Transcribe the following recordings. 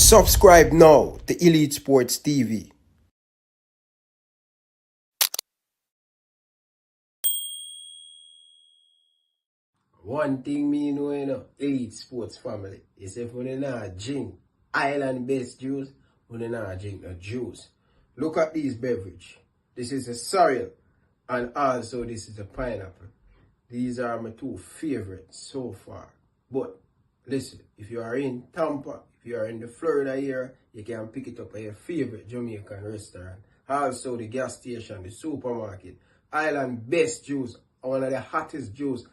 Subscribe now to Elite Sports TV. One thing me know, Elite Sports family, is if we not drink island-based juice, we not drink no juice. Look at these beverage. This is a cereal, and also this is a pineapple. These are my two favorites so far. But listen, if you are in Tampa, if you are in the Florida area, you can pick it up at your favorite Jamaican restaurant. Also the gas station, the supermarket. Island best juice, one of the hottest juice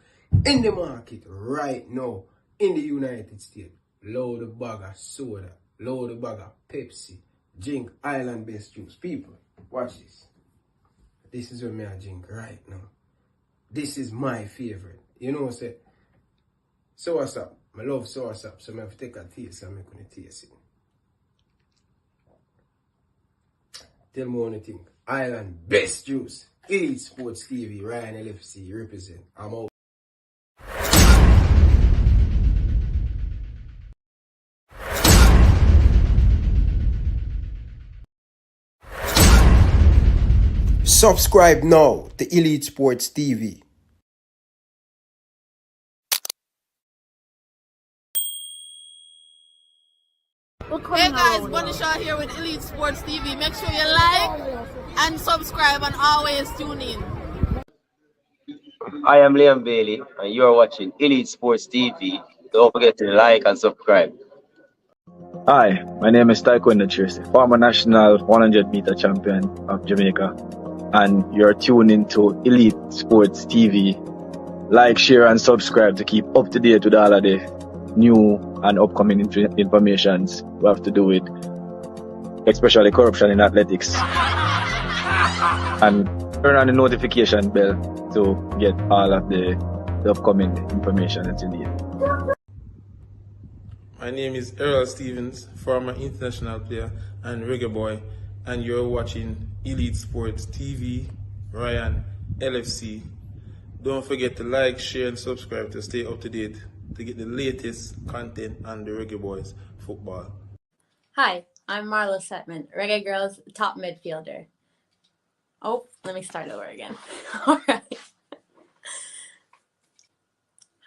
in the market right now in the United States. Load a bag of soda, load a bag of Pepsi. Drink island best juice. People, watch this. This is what me I drink right now. This is my favorite. You know what I say? Soursop. I love soursop, so I have to take a taste and make a taste it. Tell me what you think. Island best juice. Elite Sports TV, Ryan LFC represent. I'm out. Subscribe now to Elite Sports TV. Hey guys, Bunny Shaw here with Elite Sports TV. Make sure you like and subscribe and always tune in. I am Liam Bailey and you are watching Elite Sports TV. Don't forget to like and subscribe. Hi, my name is Taekwondo Tracy, former national 100-meter champion of Jamaica, and you're tuned into Elite Sports TV. Like, share, and subscribe to keep up to date with all of the new and upcoming informations we have to do with, especially corruption in athletics. And turn on the notification bell to get all of the upcoming information that you need. My name is Errol Stevens, former international player and reggae boy, and you're watching Elite Sports TV, Ryan LFC. Don't forget to like, share, and subscribe to stay up to date to get the latest content on the Reggae Boys football. Hi, I'm Marla Setman, Reggae Girls top midfielder. Oh, let me start over again. All right.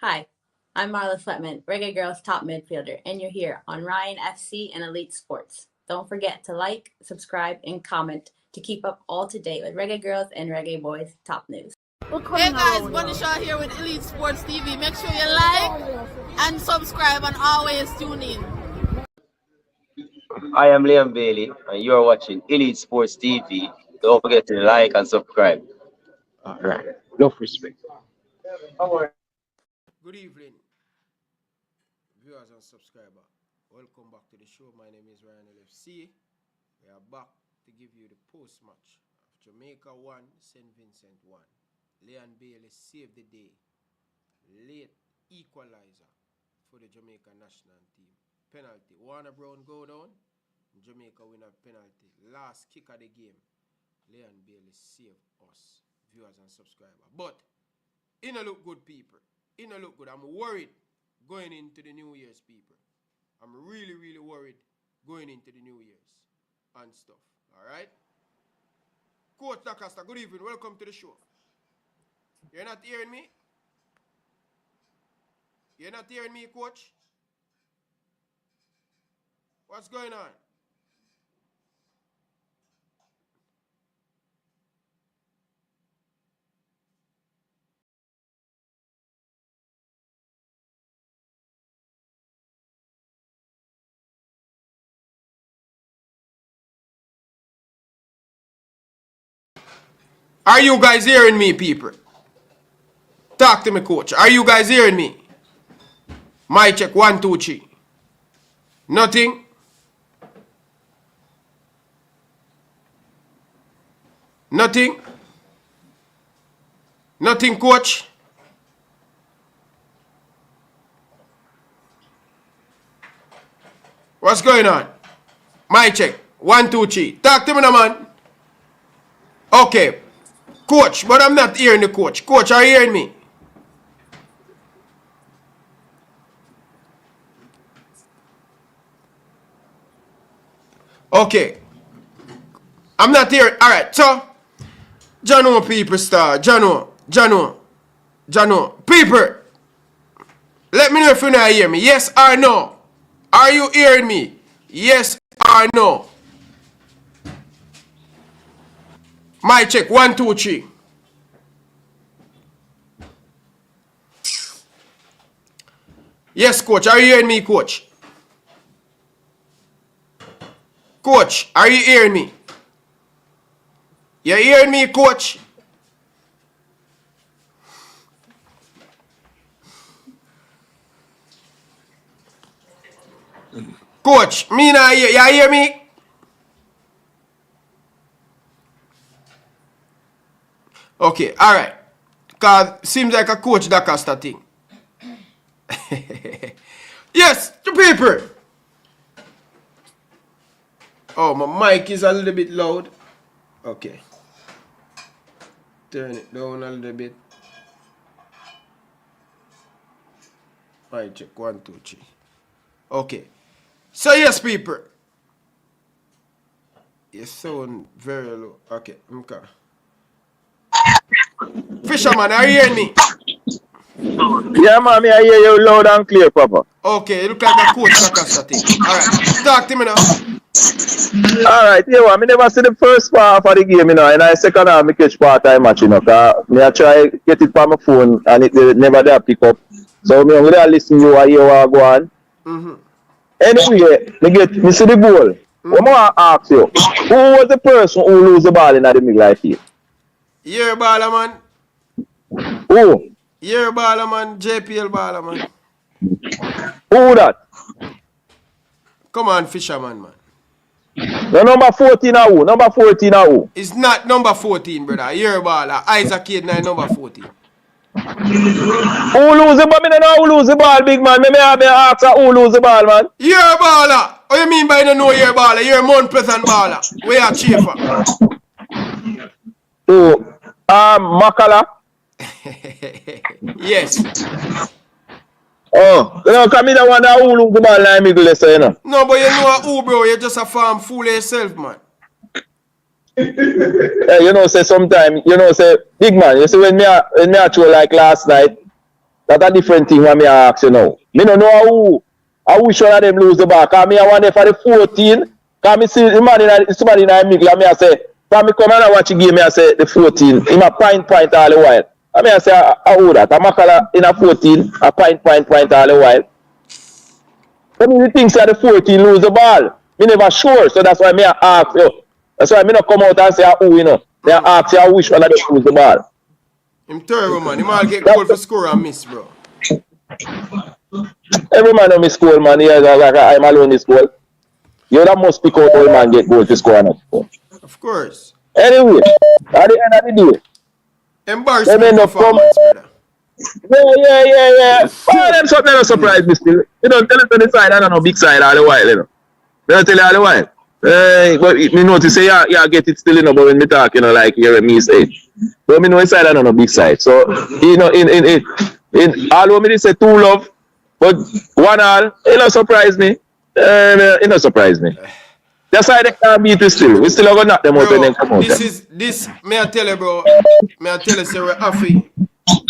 Hi, I'm Marla Sletman, Reggae Girls top midfielder, and you're here on Ryan FC and Elite Sports. Don't forget to like, subscribe, and comment to keep up all to date with Reggae Girls and Reggae Boys top news. Hey guys, Bunny Shaw here with Elite Sports TV. Make sure you like and subscribe and always tune in. I am Liam Bailey and you are watching Elite Sports TV. Don't forget to like and subscribe. Alright, enough respect. Good evening, viewers and subscribers. Welcome back to the show. My name is Ryan LFC. We are back to give you the post-match of Jamaica 1, St. Vincent 1. Leon Bailey saved the day. Late equalizer for the Jamaica national team. Penalty. Warner Brown go down. Jamaica win a penalty. Last kick of the game. Leon Bailey saved us, viewers and subscribers. But it don't look good, people. It don't look good. I'm worried going into the New Year's, people. I'm really, really worried going into the New Year's and stuff. Alright? Coach Acosta, good evening. Welcome to the show. You're not hearing me? You're not hearing me, coach? What's going on? Are you guys hearing me, people? Talk to me, coach. Are you guys hearing me? My check 1, 2, 3. Nothing. Nothing. Nothing, coach. What's going on? My check 1, 2, 3. Talk to me now, man. Okay. Coach, but I'm not hearing the coach. Coach, are you hearing me? Okay. I'm not here. Alright, so Jano people star. Jano. People. Let me know if you not hear me. Yes or no? Are you hearing me? Yes or no? My check. 1, 2, 3. Yes, coach. Are you hearing me, coach? Coach, are you hearing me? You hearing me, coach? Coach, me not hear. You hear me? Okay, alright. Cause seems like a coach that cost a thing. Yes, the people. Oh, my mic is a little bit loud. Okay. Turn it down a little bit. Mic check. 1, 2, 3. Okay. So yes, people. You sound very low. Okay, okay. Fisherman, are you hearing me? Yeah, man, I hear you loud and clear, Papa. Okay, you look like a coach that cost a thing. Alright, talk to me now. Alright, yeah, I never see the first part of the game, you know, and I second half I catch part-time match, you know, because I try get it from my phone and it never there pick up. So I'm going to listen to you and hear what go on. Anyway, me see the goal. What I ask you, who was the person who lose the ball in the middle of the field? Your baller, man. Who? Your baller, man. JPL baller, man. Who that? Come on, Fisherman, man. The number 14 or who? Number 14 or who? It's not number 14, brother. Your baller. Isaac Kid, number 14. Who lose the ball? I don't know who lose the ball, big man. Me ask who lose the ball, man. Your baller. What you mean by you don't know your baller? You're Mount Pleasant baller. Where are Chafer? Who? Makala. Yes. Oh, you know, come in and wonder who lose the ball in the middle, so, you know. No, but you know who, bro? You're just a farm fool yourself, man. Hey, you know, say sometimes, you know, say, big man, you see, when me actually like last night, that's a different thing when me ask you now. Me don't know how which one of them lose the ball. Because me I want for the 14, because me see the man in somebody in the middle, and me I say, when me come and I watch the game, me I say, the 14, him a point all the while. And me I say, how that? I'm in a 14, a point all the while. But me think that the 14 lose the ball. Me never sure, so that's why me I ask you. That's why I not come out and say who, you know. They ask you which one of them lose the ball. I'm terrible, man. Him all get goal for score and miss, bro. Every man on my school, man. Yeah, like I'm alone in school. You that must pick out all man get goal for score and of course. Anyway, at the end of the day, embarrassment performance, brother. Yeah. Oh, them something that surprise me still. You don't tell it on the side, I don't know, big side all the while, you know. They don't tell you all the while. But me notice say yeah, get it still, you know, but when me talk, you know, like you're me say. But me know inside I don't know big side. So you know in all of me they say 2 love, but 1 all, it don't surprise me. It don't surprise me. That's why they can't beat us still. We still are gonna knock them out when they come out. This may I tell you, bro. May I tell you, say we're happy.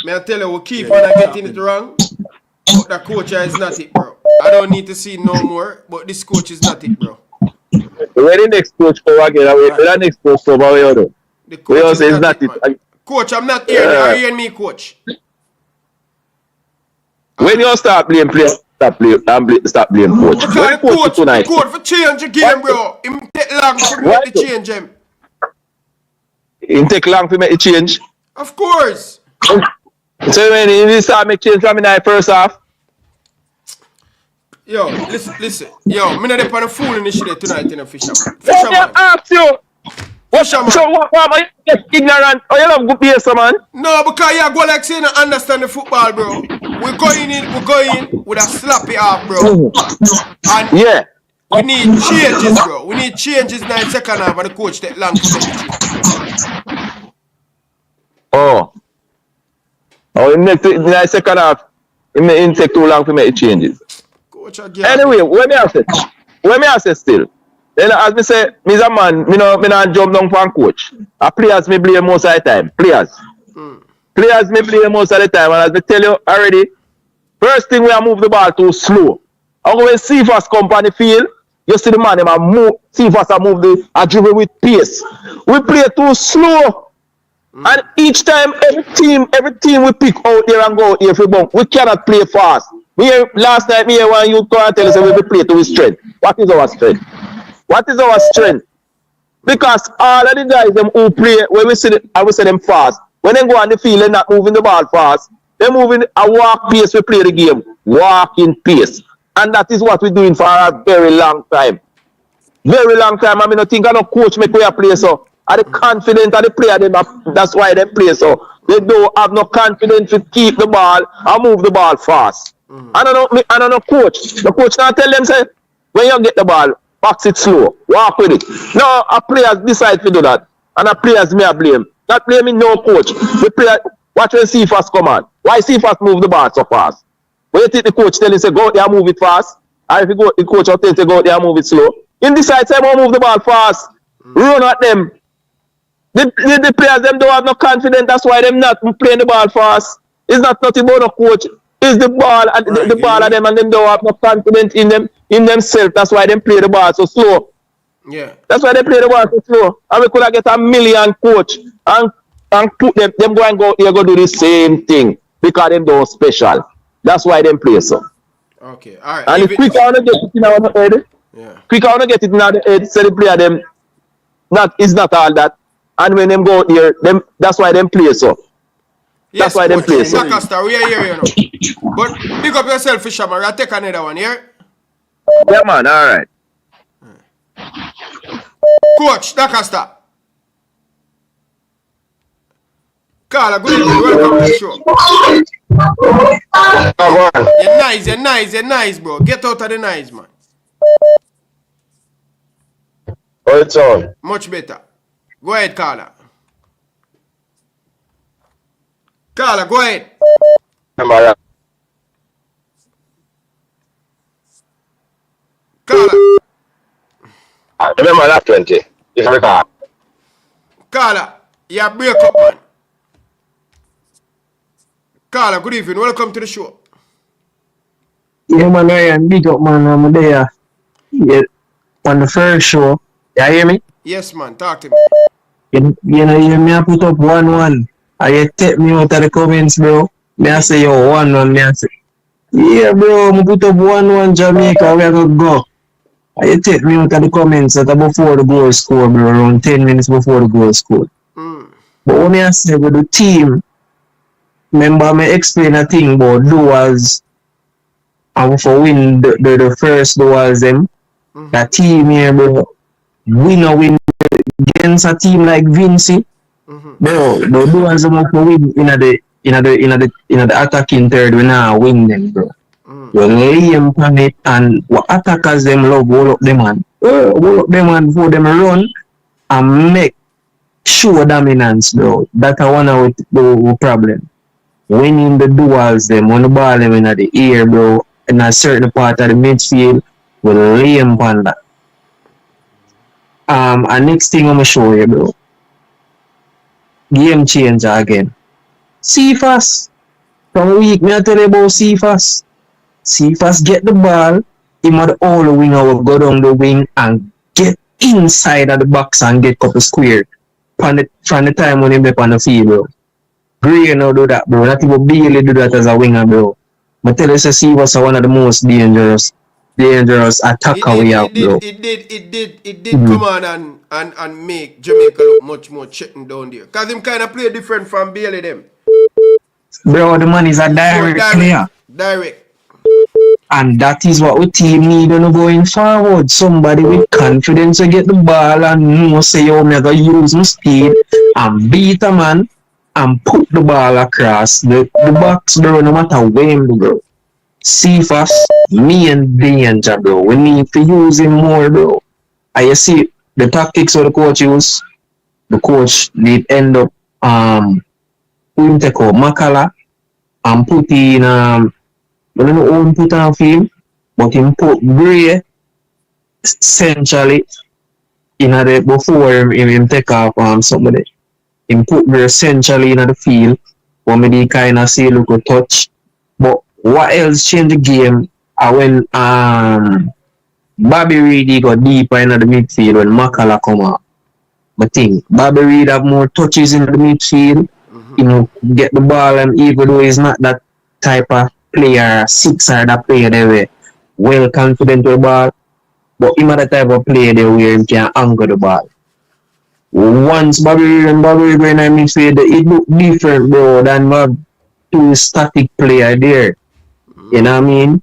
May I tell you we keep on getting it wrong. But the coach is not it, bro. I don't need to see no more, but this coach is not it, bro. Where the next coach come again? Where the next coach come again? The coach is not it. Coach, I'm not hearing you. Are you hearing me, coach? When you start playing players, stop playing coach. Because the coach for change the game, bro. It take long for me to change him. It take long for me to change? Of course. So when you start make change from in the first half? Yo, listen. Yo, I'm not on a fool in this shit tonight in a Fisherman. Fisherman. Ask you. Fisherman. So what are you ignorant? Or you love good player, man? No, because you go like saying I understand the football, bro. We're going in with a sloppy half, bro. And yeah. We need changes, bro. We need changes in the second half and the coach take long to make it. Oh, in the second half, it take too long to make changes. Coach again. Anyway, when me I say still, Then as me say, me's a man, me not jump down for coach. Players me blame most of the time. Players me blame most of the time. And as me tell you already, first thing we are move the ball too slow. And when Cephas come on the field, you see the man them a move. Cephas a move a dribble with pace. We play too slow. And each time every team we pick out there and go out here for bump. We cannot play fast. Last night me when you come and tell us we play to his strength. What is our strength? What is our strength? Because all of the guys them who play when we see them fast. When they go on the field and not moving the ball fast, they're moving a walk pace. We play the game. Walking pace. And that is what we're doing for a very long time. Very long time. I mean, I think I no coach make we play so. Are they confident of the player? That's why they play so. They don't have no confidence to keep the ball and move the ball fast. I don't know coach. The coach now tell them say, when you get the ball, box it slow. Walk with it. Now, a players decide to do that. And a players may blame. Not blaming no coach. The player, watch when Cephas come on. Why Cephas move the ball so fast? When you think the coach tell him, say, go out there and move it fast. And if you go, the coach will tell you, say, go out there and move it slow. In this side, say, I move the ball fast. Run at them. The players, them don't have no confidence. That's why them not playing the ball fast. It's not nothing about no coach. It's the ball and the ball of them, and them don't have no confidence in themselves. That's why them play the ball so slow. Yeah. That's why they play the ball so slow. And we could have get a million coach and put them go and go here go do the same thing because them don't special. That's why them play so. Okay, all right. And if quick I wanna get it in our head, quick I wanna get it in our head, so the player them it's not all that. And when them go there, that's why them play so. Yes, that's why them play so. Lancaster, we are here, you know. But pick up yourself, Fisherman. I'll take another one here. Yeah, man, all right. Coach, Lancaster. Carla, good evening. Welcome to the show. You're nice, bro. Get out of the nice, man. Oh, it's on. Much better. Go ahead, Carla. Carla, go ahead. Carla. Remember that 20. You can recall. Carla, you break up, man. Carla, good evening. Welcome to the show. Yeah, man, Ryan, big up, man. I'm there. Yeah, on the first show. You hear me? Yes, man. Talk to me. You know, I put up 1-1. You take me out of the comments, bro. I say, yo, 1-1. I say, yeah, bro, I put up 1-1 Jamaica. We are going to go. You take me out of the comments at before the goal score, bro. Around 10 minutes before the goal score. But when I say with the team, remember, I explain a thing about duels. And for win the first duels, them. The team here, bro. Win against a team like Vinci. Bro, the duels them for win in the attacking third. We now win them, bro. You lay them on it, and what attackers them love hold up them and before them run and make sure dominance, bro. That's one of the problem. Winning the duels them, when the ball them in the air, bro, in a certain part of the midfield, we lay them on that. And next thing I'm gonna show you, bro. Game changer again. Cephas. From a week, me I tell you about Cephas. Cephas get the ball, him at all the winger will go down the wing and get inside of the box and get couple square from the time when him up on the field, bro. Gray now do that, bro. Not even Bailey do that as a winger, bro. But tell us Cephas are one of the most dangerous attacker we have, bro. It did come on and make Jamaica look much more checking down there. Because him kind of play different from Bailey them. Bro, the man is a direct player. Direct. And that is what we team need on going forward. Somebody with confidence to get the ball and know say, yo, I'm going to use my speed and beat a man and put the ball across the box, bro, no matter when, bro. Cephas, me and danger, bro. We need to use him more, bro. And you see, the tactics of the coach use, the coach did end up we take out Makala and put in I don't know who put on film, but him put Gray centrally before him take off somebody. Him put me essentially in the field. For me they kinda see look a touch. But what else changed the game when Bobby Reed he got deeper in the midfield when Makala come out. But think Bobby Reed have more touches in the midfield. Get the ball, and even though he's not that type of player, sixer that player they were well confident with the ball, but him are the type of player they where he can angle the ball. Once Bobby Reed in the midfield, it look different, bro, than have two static player there. You know what I mean?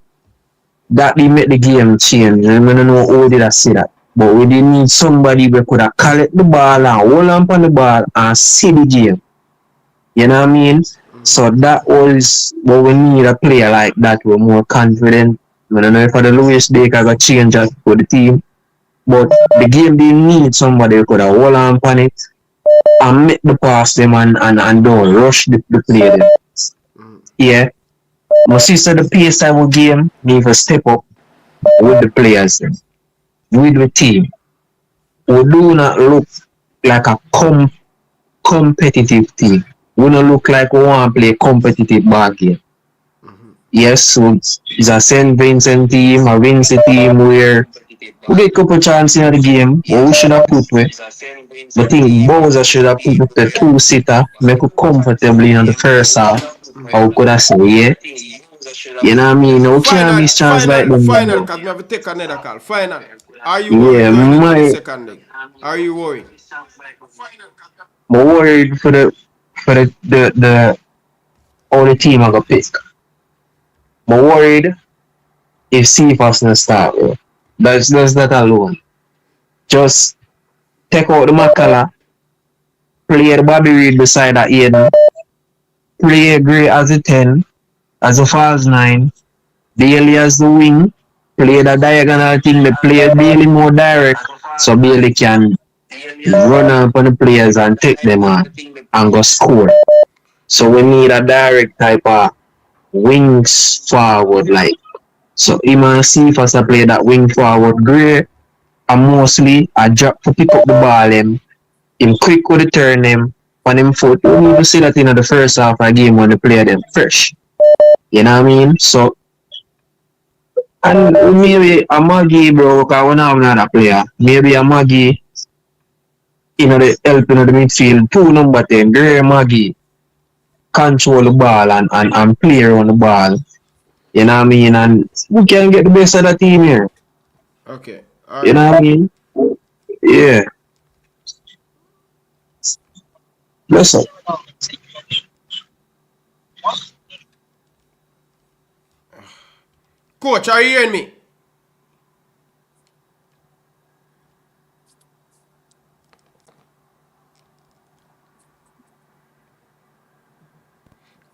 That they make the game change. I don't know how did I say that. But we didn't need somebody who could have collect the ball and hold on the ball and see the game. You know what I mean? So that was what we need, a player like that who more confident. I don't know if for the Louis Baker got change that for the team. But the game didn't need somebody who could have hold on it and make the pass them and don't rush the play them. Yeah. My sister, the pace type of game need to step up with the players, with the team. We do not look like a competitive team. We don't look like we want to play competitive ball game. Yes, so it's a St. Vincent team, a Vincent team where we get a couple chances in the game, but we should have put with. I think Boyz should have put with the two-seater, make it comfortably in the first half. How could I say, yeah? You know what I mean? No can't miss chance like them. Final, because we have to take another call. Final. Are you worried going into the second leg? Are you worried? I'm worried for the all the team I got pick. I'm worried if Cephas not start, bro. That's not alone. Just take out the Makala, play the Bobby Reed beside that Aiden, play Gray as a 10, as a false 9, Bailey as the wing, play the diagonal thing, they play Bailey more direct, so Bailey can run up on the players and take them on and go score. So we need a direct type of wings forward like. So him and Cephas play that wing forward Gray, and mostly I drop to pick up the ball him quick with the turn him on him foot. We need to see that in the first half of the game when they play them fresh. You know what I mean? So and maybe a Maggie, bro, because we don't have another player. Maybe a Maggie the help in the midfield, 2 number 10, Gray Maggie control the ball and play around the ball. You know what I mean? And we can get the best of the team here. Okay. You know what I mean? Yeah. Bless up. Coach, are you hearing me?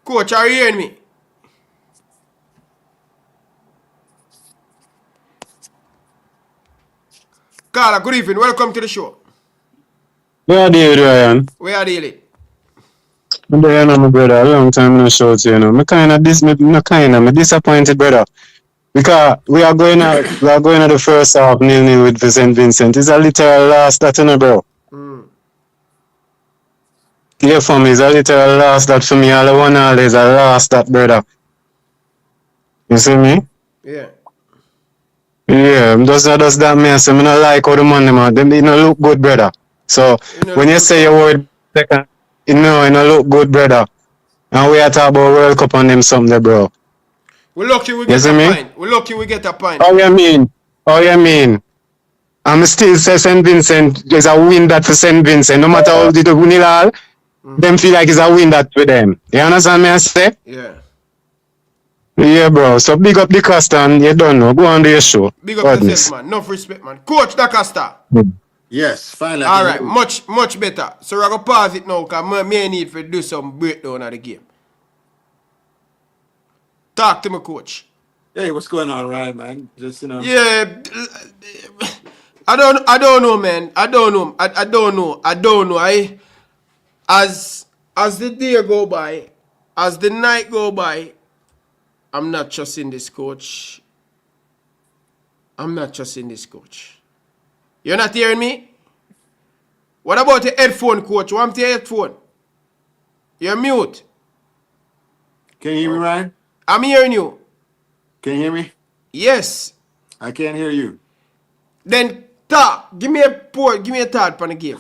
Coach, are you hearing me? Carla, good evening. Welcome to the show. Where are you, Ryan? Where are you? I'm there, my brother. A long time no show to you know. I'm disappointed, brother. Because we are going to the first half 0-0 with St.Vincent. It's a literal loss that, you know, bro. Yeah, for me, it's a literal loss that for me. All I want all is a loss that, brother. You see me? Yeah. Yeah, just that man. So I don't like how the money, man. They don't look good, brother. So when you say your word second, it don't look good, brother. And we are talking about World Cup on them something, bro. We're lucky we get a point. We're lucky we get a point. How you mean? I'm still say St. Vincent is a win that for St. Vincent. No matter how they do win it all, them feel like it's a win that for them. You understand me I say? Yeah. Yeah, bro. So big up the Costa and you don't know. Go on to your show. Big up yourself, man. Enough respect, man. Coach Da Costa. Yes, finally. Alright, much better. So we're gonna pause it now because I may need to do some breakdown of the game. Talk to me, coach. Hey, what's going on, Ryan, man? Just, you know. Yeah, I don't know, man. I don't know. As the day go by, as the night go by, I'm not trusting this coach. You're not hearing me? What about your headphone, coach? What your headphone? You're mute. Can you hear me, Ryan? I'm hearing you. Can you hear me? Yes. I can't hear you. Then talk. Give me a thought on the game.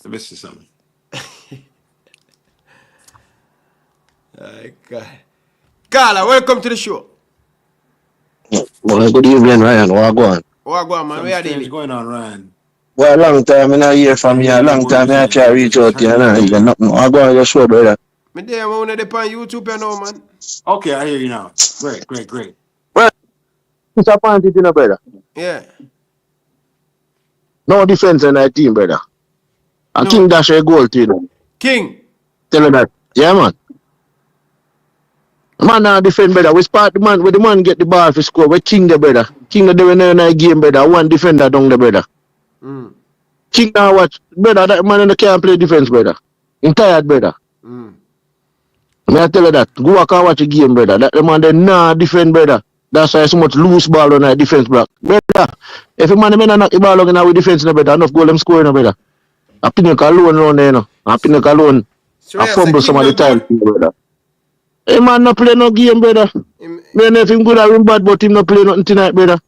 I missed you something. God. Carla, welcome to the show. Well, good evening, Ryan. What go on? What go on, man? Something Where are strange they? going on, Ryan. Well, a long time I not hear from you. A long time I try to reach out to you. You got nothing. What go on your show, brother? Me there, man. When they on YouTube, you know, man. Okay, I hear you now. Great. Well, disappointed, you know, brother. Yeah. No defense in that team, brother. And No. King dash a goal to you know. King. Tell you that. Yeah, man. Man now defend, brother. We spot the man, where the man get the ball for score. We King the brother. King the doing in that game, brother. One defender down the brother. King now watch, brother. That man can't play defense, brother. He's tired, brother. I tell you that. Go back and watch the game, brother. That the man they nah defend, brother. That's why so much loose ball on that defense block. Brother, if a man may not knock the ball on our defense, no brother, enough goal them scoring, no brother. I think alone around there, no. I think alone. So I fumble some of the time, brother. Hey man, no play no game, brother. Man, if him good or him bad, but him no play nothing tonight, brother.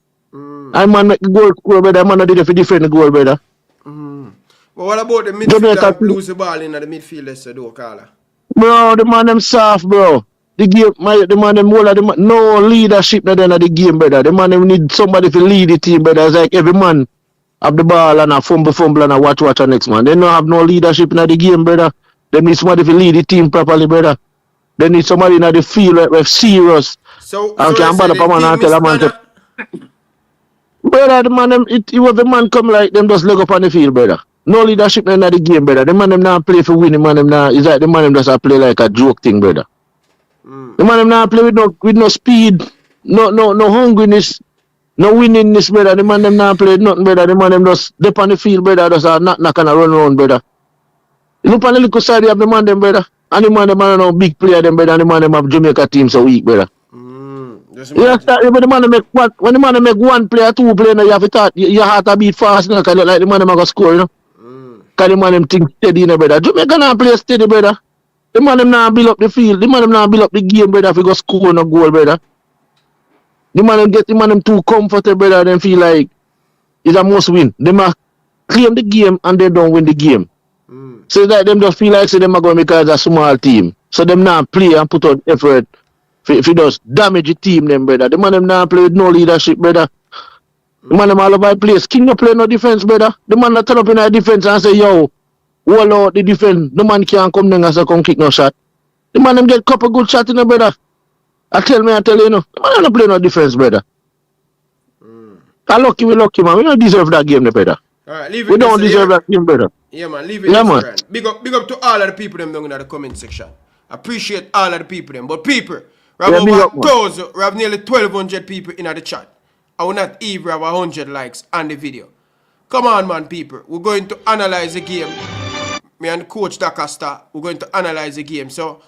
I man make the goal score, brother. Man, not did it for defend the goal, brother. But what about the midfield that lose the ball in the midfield, let's say, though, Carla? Bro, the man them soft, bro. The game, the man them all of the man, no leadership at the end of the game, brother. The man them need somebody to lead the team, brother. It's like every man have the ball and a fumble and a watch the next man. They don't have no leadership in the game, brother. They need somebody to lead the team properly, brother. They need somebody in the field like we're serious. So can bother up man and tell a man to, brother, the man them if the man come like them just leg up on the field, brother. No leadership in the game, brother. The man them not play for winning, man them not. It's like the man them just play like a joke thing, brother. The man them not play with no speed, no hungriness, no winningness, brother. The man them not play nothing, brother. The man them just dip on the field, brother. Just knock and run around, brother. Look on the little side of the man them, brother. And the man them are no big player, them, brother. And the man them have Jamaica team so weak, brother. Yeah, but the man make one, when the man make one player, two player, you have to thought your heart a beat fast, you know, cause like the man them go score, you know. Cause the man them think steady, you know, brother. Jamaica not play steady, brother. The man them not build up the field. The man them not build up the game, brother. If you go score no goal, brother. The man them too comfortable, brother. Them feel like it's a must win. They must claim the game and they don't win the game. So that them just feel like say them are going because it's a small team. So them not play and put on effort. If it does damage the team, them brother. The man them not play with no leadership, brother. The man them all over the place. King no play no defense, brother. The man that turn up in the defense and say, yo, wall out the defense. The man can't come down and say come kick no shot. The man them get couple good shots in the brother. I tell you, no. The man don't play no defense, brother. I lucky, we lucky, man. We don't deserve that game, brother. Alright, leave it. We don't deserve that game, brother. Yeah, man, leave it. Yeah, man. Big up to all of the people them down in the comment section. Appreciate all of the people them. But people, we have over 1,000, we have nearly 1,200 people in the chat. I will not even have 100 likes on the video. Come on, man, people. We're going to analyze the game. Me and Coach DaCosta, we're going to analyze the game. So,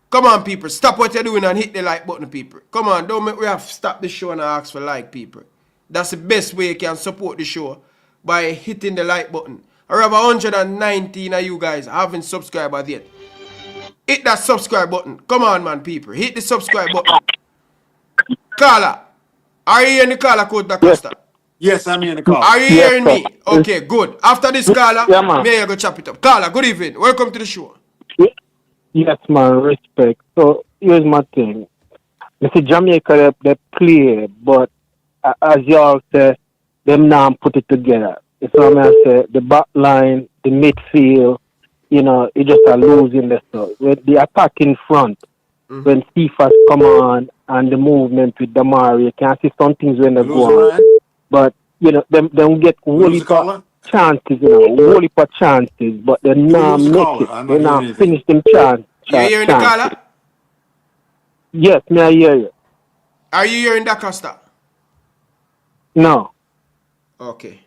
come on, people. Stop what you're doing and hit the like button, people. Come on, don't make we have to stop the show and ask for like, people. That's the best way you can support the show, by hitting the like button. I have 119 of you guys haven't subscribed yet. Hit that subscribe button. Come on, man, people. Hit the subscribe button. Carla, are you hearing the Carla, Coach DaCosta? Yes, I'm hearing the call. Are you hearing me? Okay, good. After this, Carla, may I go chop it up. Carla, good evening. Welcome to the show. Yes, man. Respect. So, here's my thing. You see, Jamaica, they play, but as y'all say, them now put it together. So I say the back line, the midfield, you know, it just a losing the stuff. With the attack in front, when Cephas come on and the movement with Damari, you can see some things when they go on. But you know, them get whole heap of chances, you know, whole heap of chances, but they not make it. They not finish them chance. You hearing the Carla? Yes, me I hear you. Are you hearing DaCosta? No. Okay.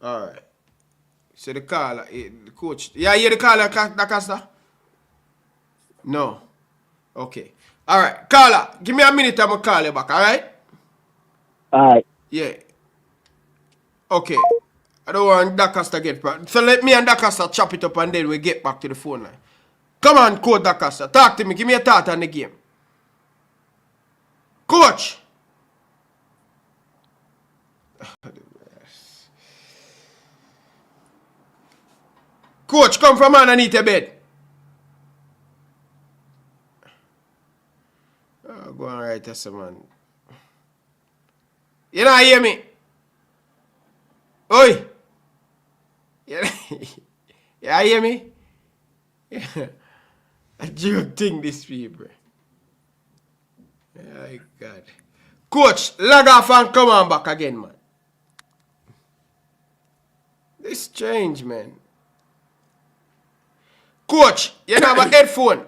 Alright. So the Carla, the coach. Yeah, you hear the Carla, DaCosta? No. Okay. Alright. Carla, give me a minute, I'm going to call you back, alright? Alright. Yeah. Okay. I don't want Dacaster to get back. So let me and Dacaster chop it up and then we get back to the phone line. Come on, Coach Dacaster. Talk to me. Give me a thought on the game. Coach. Coach, come from underneath your bed. Oh, go on right there, man. You don't hear me? Oi! You hear me? A joke thing, this people. My God. Coach, log off and come on back again, man. This is strange, man. Coach, you don't have a headphone.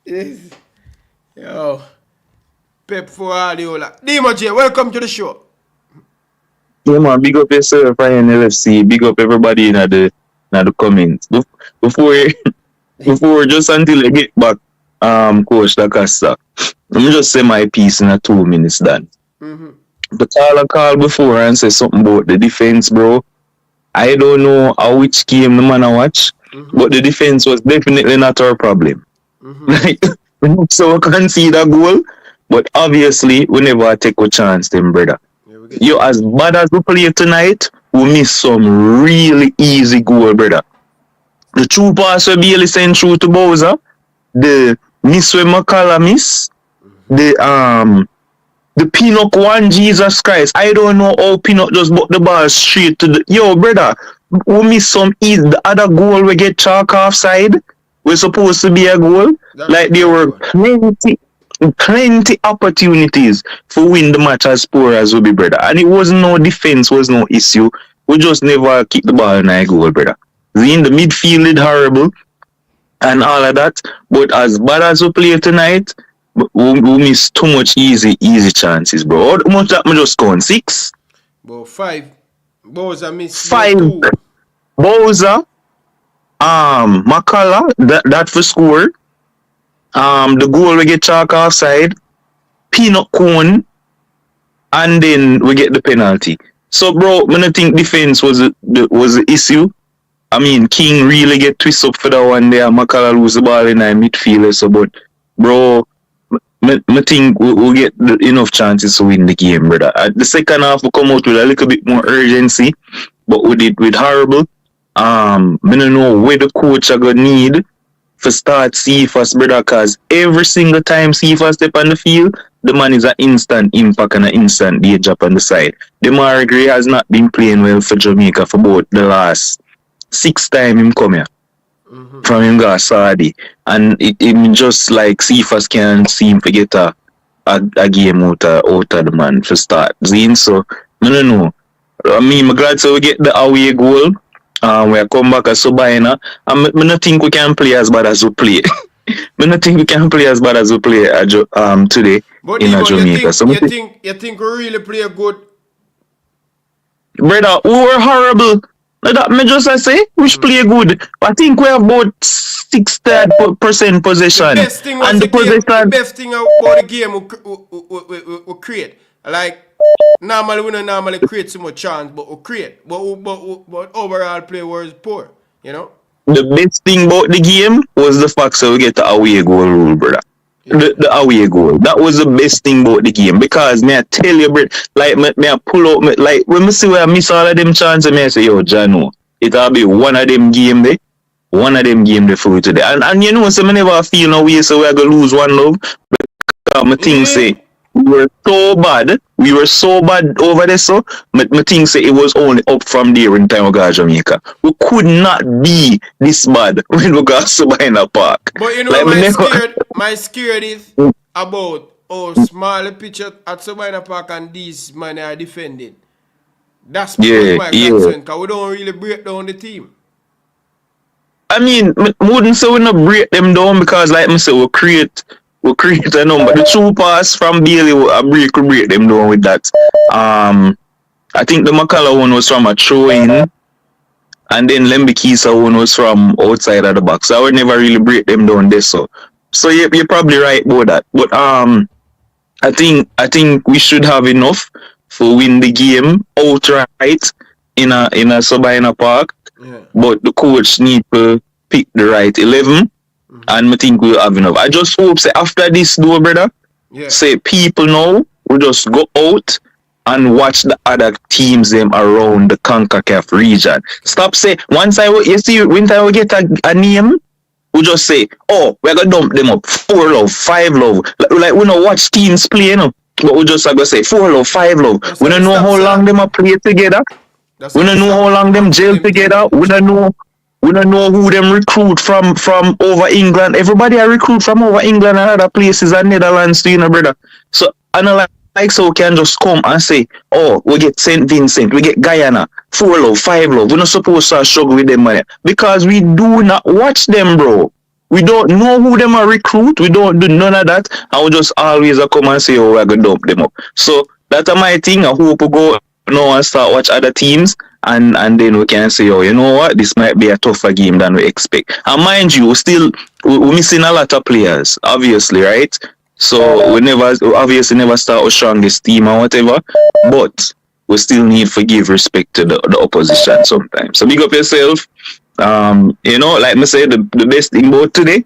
Yes. Yo. Pep for Adiola. Dimo J, welcome to the show. Yeah, man, big up yourself, Ryan LFC. Big up everybody in the comments. Before just until I get back, Coach Dacaster, let me just say my piece in a 2 minutes, Dan. Mm-hmm. But I call before and say something about the defense, bro. I don't know which game the man I watch, but the defense was definitely not our problem. Like, so we can see that goal, but obviously we never take a chance, them brother. You as bad as we play tonight, we miss some really easy goal, brother. The true pass we barely sent through to Bowser, the miss with McCalla miss, the Pinnock one, Jesus Christ. I don't know how Pinnock just bought the ball straight to the... Yo, brother, we miss some easy... The other goal we get chalk offside, we're supposed to be a goal. That's like there were plenty opportunities for win the match as poor as we be, brother. And it was no defense, was no issue. We just never kick the ball in a goal, brother. In the midfield did horrible and all of that. But as bad as we play tonight, we miss too much easy chances, bro. How much that we just scored? 6? But 5. Bowser missed 5. 2. Bowser, McCalla, that for score. The goal we get chalk offside, peanut cone, and then we get the penalty. So, bro, I don't think defense was the issue. I mean, King really get twist up for that one there. McCalla lose the ball in the midfield. So, but, bro, I think we'll get enough chances to win the game, brother. The second half will come out with a little bit more urgency, but we did with horrible. I don't know where the coach are going to need for start Cephas, brother, because every single time Cephas step on the field, the man is an instant impact and an instant danger up on the side. DeMar Gray has not been playing well for Jamaica for about the last 6 times him come here. From him got Saudi. And it just like Cephas can seem to get a game out of the man for start. Zine, so I don't know. I mean, I'm glad so we get the away goal. We come back as Subina. I don't think we can play as bad as we play. I don't think we can play as bad as we play today but in Jamaica. You think we really play good? Brother, we were horrible. That me just say we should play good. I think we have about 60% possession. The best thing was the best thing about the game we create. Like normally we don't normally create so much chance, but we create. But overall play was poor, you know? The best thing about the game was the fact that we get the away goal rule, brother. Yeah. The away goal. That was the best thing about the game. Because me I tell you, bro, like me I pull out like when me see where I miss all of them chances, me I say, yo, Jano, it'll be one of them game there. One of them game there for you today. And you know, so me never feel no way so we're gonna lose one love. Because my thing say we were so bad over there, so my thing say it was only up from there in time we got Jamaica. We could not be this bad when we got Subina Park. But you know, like my scared is about how small the pitch at Subina Park and these men are defending. That's my concern, because we don't really break down the team. I mean, I wouldn't say we not break them down because like I say, we create a number. The true pass from Bailey we break them down with that. I think the McCalla one was from a throw in. and then Lembikisa one was from outside of the box. So I would never really break them down there. So you're probably right about that. But I think we should have enough for win the game outright in a Sabina Park. Yeah. But the coach need to pick the right 11, and I think we'll have enough. I just hope say after this though, brother, say people now will just go out and watch the other teams them around the Concacaf region. Stop say once you see when time we get a name, we just say, oh, we're gonna dump them up 4 love, 5 love. Like we don't watch teams play, you know. But we just gonna say 4 love, 5 love. We don't know how long them are play together. We don't know how long them jail together. We don't know who them recruit from over England. Everybody are recruit from over England and other places and Netherlands too, you know, brother. So I know like so we can just come and say, oh, we get St.Vincent, we get Guyana, 4 love, 5 love. We're not supposed to struggle with them, man. Because we do not watch them, bro. We don't know who them are recruit. We don't do none of that. And we just always come and say, oh, we're going to dump them up. So that's my thing. I hope we go now and start watch other teams. And then we can say, oh, you know what? This might be a tougher game than we expect. And mind you, we're missing a lot of players, obviously, right? So we never start our strongest team or whatever. But we still need to give respect to the opposition sometimes. So big up yourself. You know, like I said, the best thing about today,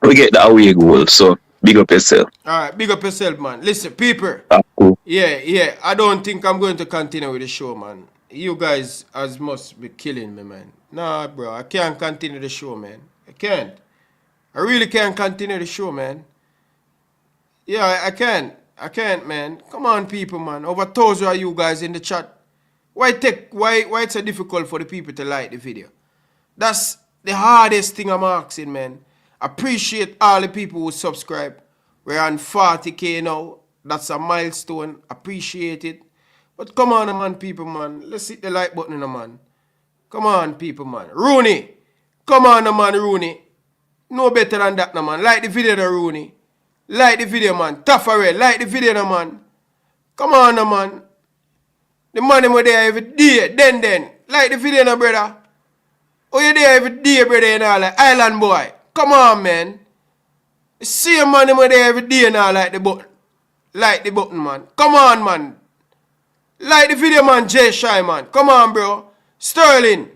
we get the away goal. So big up yourself. Alright, big up yourself, man. Listen, people. Cool. Yeah. I don't think I'm going to continue with the show, man. You guys must be killing me, man. Nah, bro, I can't continue the show, man. I can't. I really can't continue the show, man. Yeah, I can't. I can't, man. Come on, people, man. Over 1,000 of you guys in the chat. Why it's so difficult for the people to like the video? That's the hardest thing I'm asking, man. Appreciate all the people who subscribe. We're on 40K now. That's a milestone. Appreciate it. But come on, man, people, man. Let's hit the like button, man. Come on, people, man. Rooney. Come on, man, Rooney. No better than that, man. Like the video, Rooney. Like the video, man. Taffarel, like the video, man. Come on, man. The man were there every day. Then. Like the video, brother. Oh, you there every day, brother, and all like Island boy. Come on, man. The same man were there every day now, like the button. Like the button, man. Come on, man. Like the video, man. Jay Shy, man. Come on, bro. Sterling.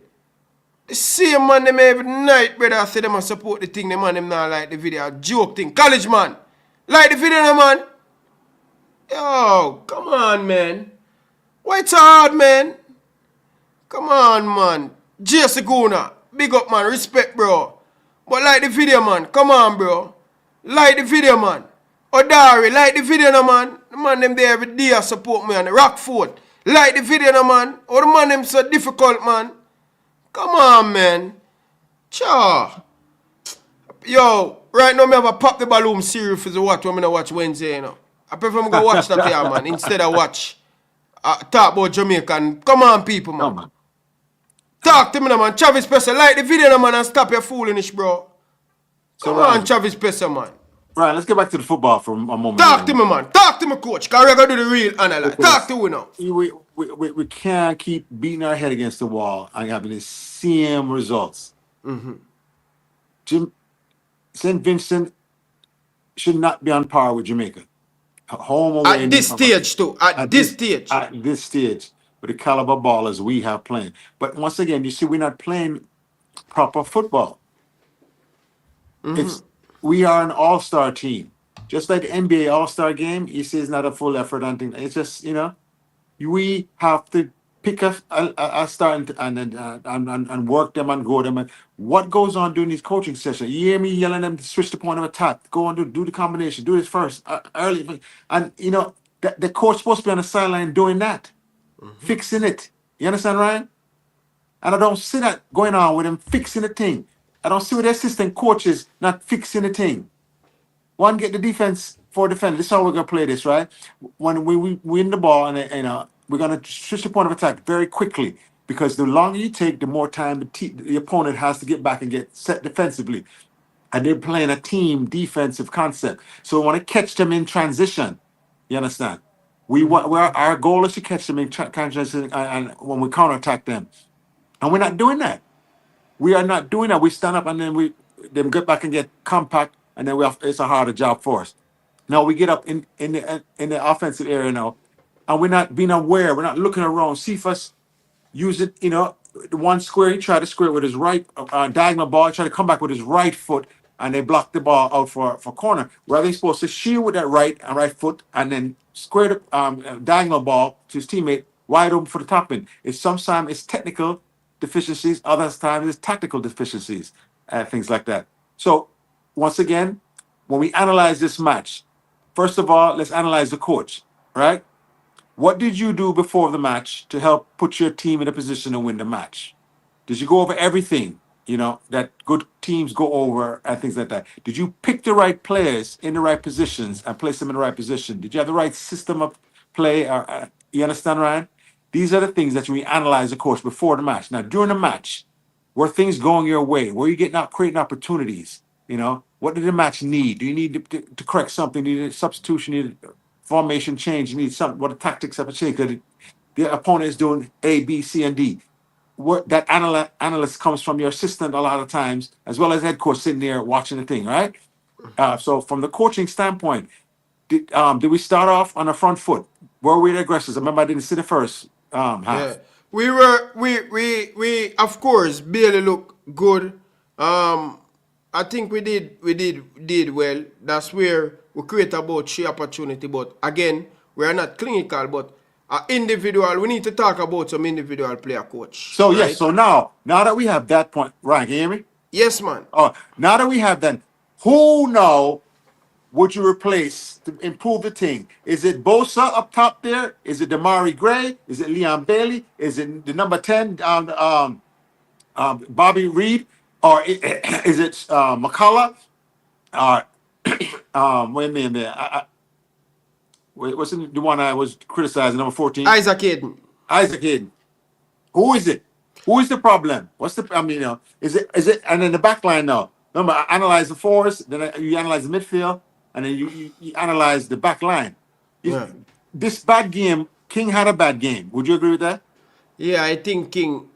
The same man them every night, brother. I say them a support the thing. The man them now like the video. Joke thing. College, man. Like the video, man. Yo, come on, man. Why it's hard, man? Come on, man. Jay Seguna. Big up, man. Respect, bro. But like the video, man. Come on, bro. Like the video, man. Odari, like the video, no, man. The man them there every day support me on the Rockford. Like the video, no, man. Oh, the man them so difficult, man. Come on, man. Cha. Yo, right now, me have a Pop the Balloon series for the watch when I watch Wednesday, you know. I prefer me go watch that here, man. Instead of watch talk about Jamaica. And come on, people, man. man. Talk to me, man. Travis Pesser, like the video, no, man, and stop your foolishness, bro. Come on, Travis Pesser, man. Right, let's get back to the football for a moment. Talk to me, man. Talk to me, coach. Because we're going to do the real analyze. Talk to me now. We can't keep beating our head against the wall and having the same results. St. Vincent should not be on par with Jamaica. Home away. At this stage, too. At this stage. At this stage. With the caliber ballers we have playing. But once again, you see, we're not playing proper football. We are an all-star team. Just like the NBA all-star game, you see it's not a full effort and things. It's just, you know, we have to pick a star and work them and go them. And what goes on during these coaching sessions? You hear me yelling them to switch the point of attack, go and do the combination, do this first, early. And, you know, the coach supposed to be on the sideline doing that, fixing it. You understand, Ryan? And I don't see that going on with them fixing the thing. I don't see with the assistant coaches not fixing the thing. One, get the defense for defender. This is how we're going to play this, right? When we win the ball, and we're going to switch the point of attack very quickly, because the longer you take, the more time the opponent has to get back and get set defensively. And they're playing a team defensive concept. So we want to catch them in transition. You understand? Our goal is to catch them in transition and when we counterattack them. And we're not doing that. We are not doing that. We stand up and then them get back and get compact, and then it's a harder job for us. Now we get up in the offensive area now, and we're not being aware. We're not looking around. Cephas use it, the one square. He tried to square it with his right diagonal ball. He tried to come back with his right foot, and they blocked the ball out for corner. Where they're supposed to shield with that right foot, and then square the diagonal ball to his teammate wide open for the top end. Sometimes it's technical deficiencies, other times it's tactical deficiencies, things like that. So once again, when we analyze this match, first of all, let's analyze the coach, right? What did you do before the match to help put your team in a position to win the match? Did you go over everything, that good teams go over and things like that? Did you pick the right players in the right positions and place them in the right position? Did you have the right system of play? You understand, Ryan? These are the things that we analyze, of course, before the match. Now, during the match, were things going your way? Were you creating opportunities? What did the match need? Do you need to correct something? Do you need a substitution? Do you need a formation change? You need something. What the tactics have changed? Because the opponent is doing A, B, C, and D. What that analyst comes from your assistant a lot of times, as well as head coach sitting there watching the thing, right? So from the coaching standpoint, did we start off on the front foot? Were we the aggressors? I remember I didn't see the first half. Yeah. We of course barely look good. I think we did well. That's where we create about 3 opportunity. But again, we are not clinical, but individual. We need to talk about some individual player, coach. So right? yes, so now that we have that point, Ryan, can you hear me? Yes, man. Now that we have that, who now would you replace to improve the team? Is it Bosa up top there? Is it Damari Gray? Is it Leon Bailey? Is it the number 10, Bobby Reed? Or is it McCullough? Wait a minute. What's the one I was criticizing, number 14? Isaac Hayden. Who is it? Who is the problem? Is it, and then the back line now. Remember, I analyze the forwards, then you analyze the midfield, and then you analyze the back line. This bad game, King had a bad game. Would you agree with that? Yeah, I think King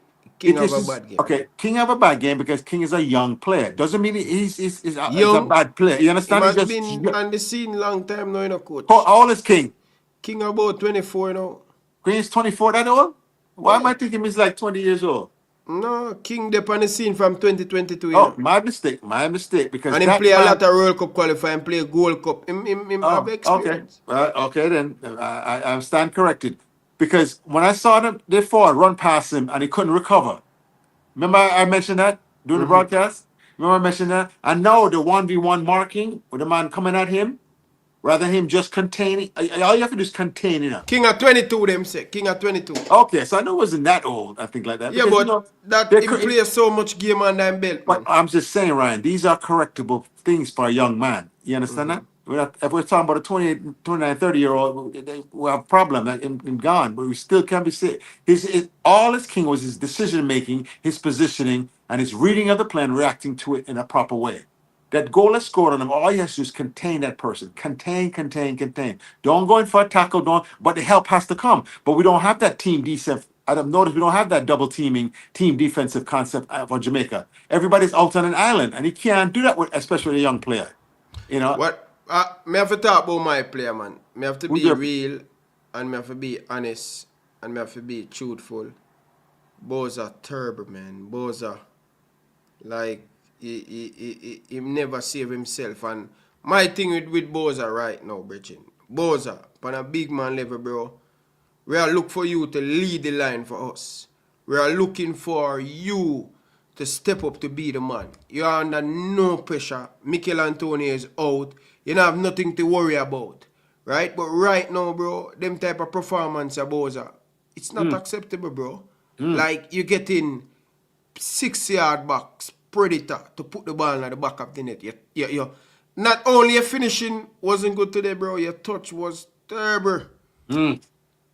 have a bad game. Okay, King have a bad game because King is a young player. Doesn't mean he's a bad player. You understand? He has been on the scene long time now, coach. How old is King? King about 24 now. King is 24, that old? Why am I thinking he's like 20 years old? No, King up on the scene from 2022. My mistake. Because and he play a lot of World Cup qualifying, play Gold Cup. Him have experience. Okay, then I stand corrected. Because when I saw them, they forward run past him and he couldn't recover. Remember I mentioned that during the broadcast? Remember I mentioned that? And now the 1v1 marking with the man coming at him, rather than him just containing. All you have to do is contain him. King at 22, them say. King at 22. Okay, so I know it wasn't that old, I think like that. Yeah, because, but he plays so much game on that belt. But I'm just saying, Ryan, these are correctable things for a young man. You understand that? If we're talking about a 28, 29, 30-year-old, we have a problem in gone, but we still can't be sick. All his King was his decision-making, his positioning, and his reading of the play and reacting to it in a proper way. That goal is scored on him. All he has to do is contain that person. Contain. Don't go in for a tackle, but the help has to come. But we don't have that team defense. I've noticed we don't have that double teaming, team defensive concept for Jamaica. Everybody's out on an island, and he can't do that, especially a young player. What? Me have to talk about my player, man. Me have to be real, and me have to be honest, and me have to be truthful. Boza terrible, man. Boza, like, he never save himself. And my thing with Boza right now, Bridget. Boza, on a big man level, bro. We are looking for you to lead the line for us. We are looking for you to step up to be the man. You are under no pressure. Mikel Antonio is out. You don't have nothing to worry about. Right? But right now, bro, them type of performance, Boza, it's not acceptable, bro. Like, you're getting 6-yard box predator to put the ball in the back of the net. You not only your finishing wasn't good today, bro, your touch was terrible.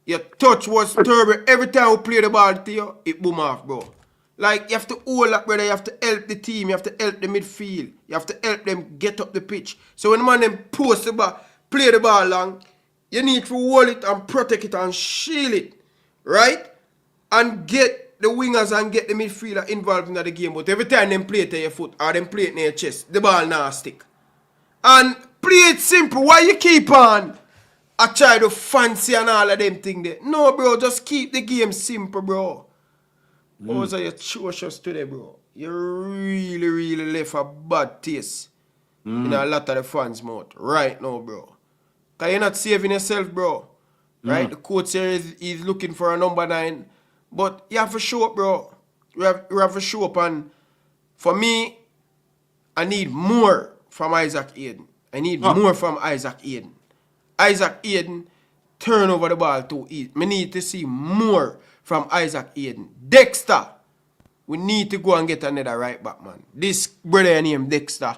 Your touch was terrible. Every time we play the ball to you, it boom off, bro. Like, you have to hold up, brother. You have to help the team. You have to help the midfield. You have to help them get up the pitch. So when the man them post the ball, play the ball long, you need to hold it and protect it and shield it. Right? And get the wingers and get the midfielder involved in the game, but every time them play it to your foot or them play it in your chest, the ball now stick. And play it simple. Why you keep on I try to fancy and all of them things there? No, bro, just keep the game simple, bro. Those are your atrocious today, bro. You really left a bad taste in a lot of the fans' mouth right now, bro. Because you're not saving yourself, bro. Right? The coach here is looking for a number 9. But you have to show up, bro. You have to show up. And for me, I need more from Isaac Hayden. I need more from Isaac Hayden. Isaac Hayden turn over the ball too easy. I need to see more from Isaac Hayden. Dexter, we need to go and get another right back, man. This brother named Dexter,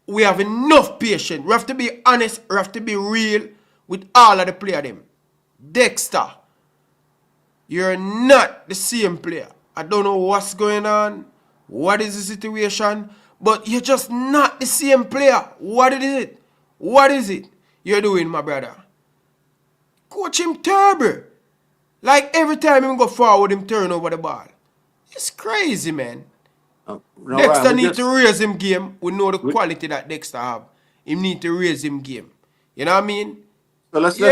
we have enough patience. We have to be honest. We have to be real with all of the players. Them. Dexter, you're not the same player. I don't know what's going on. What is the situation? But you're just not the same player. What is it? What is it you're doing, my brother? Coach him terrible. Like every time him go forward, him turn over the ball. It's crazy, man. No, Dexter need to raise him game. We know the quality that Dexter have. He need to raise him game. You know what I mean? So let's we'll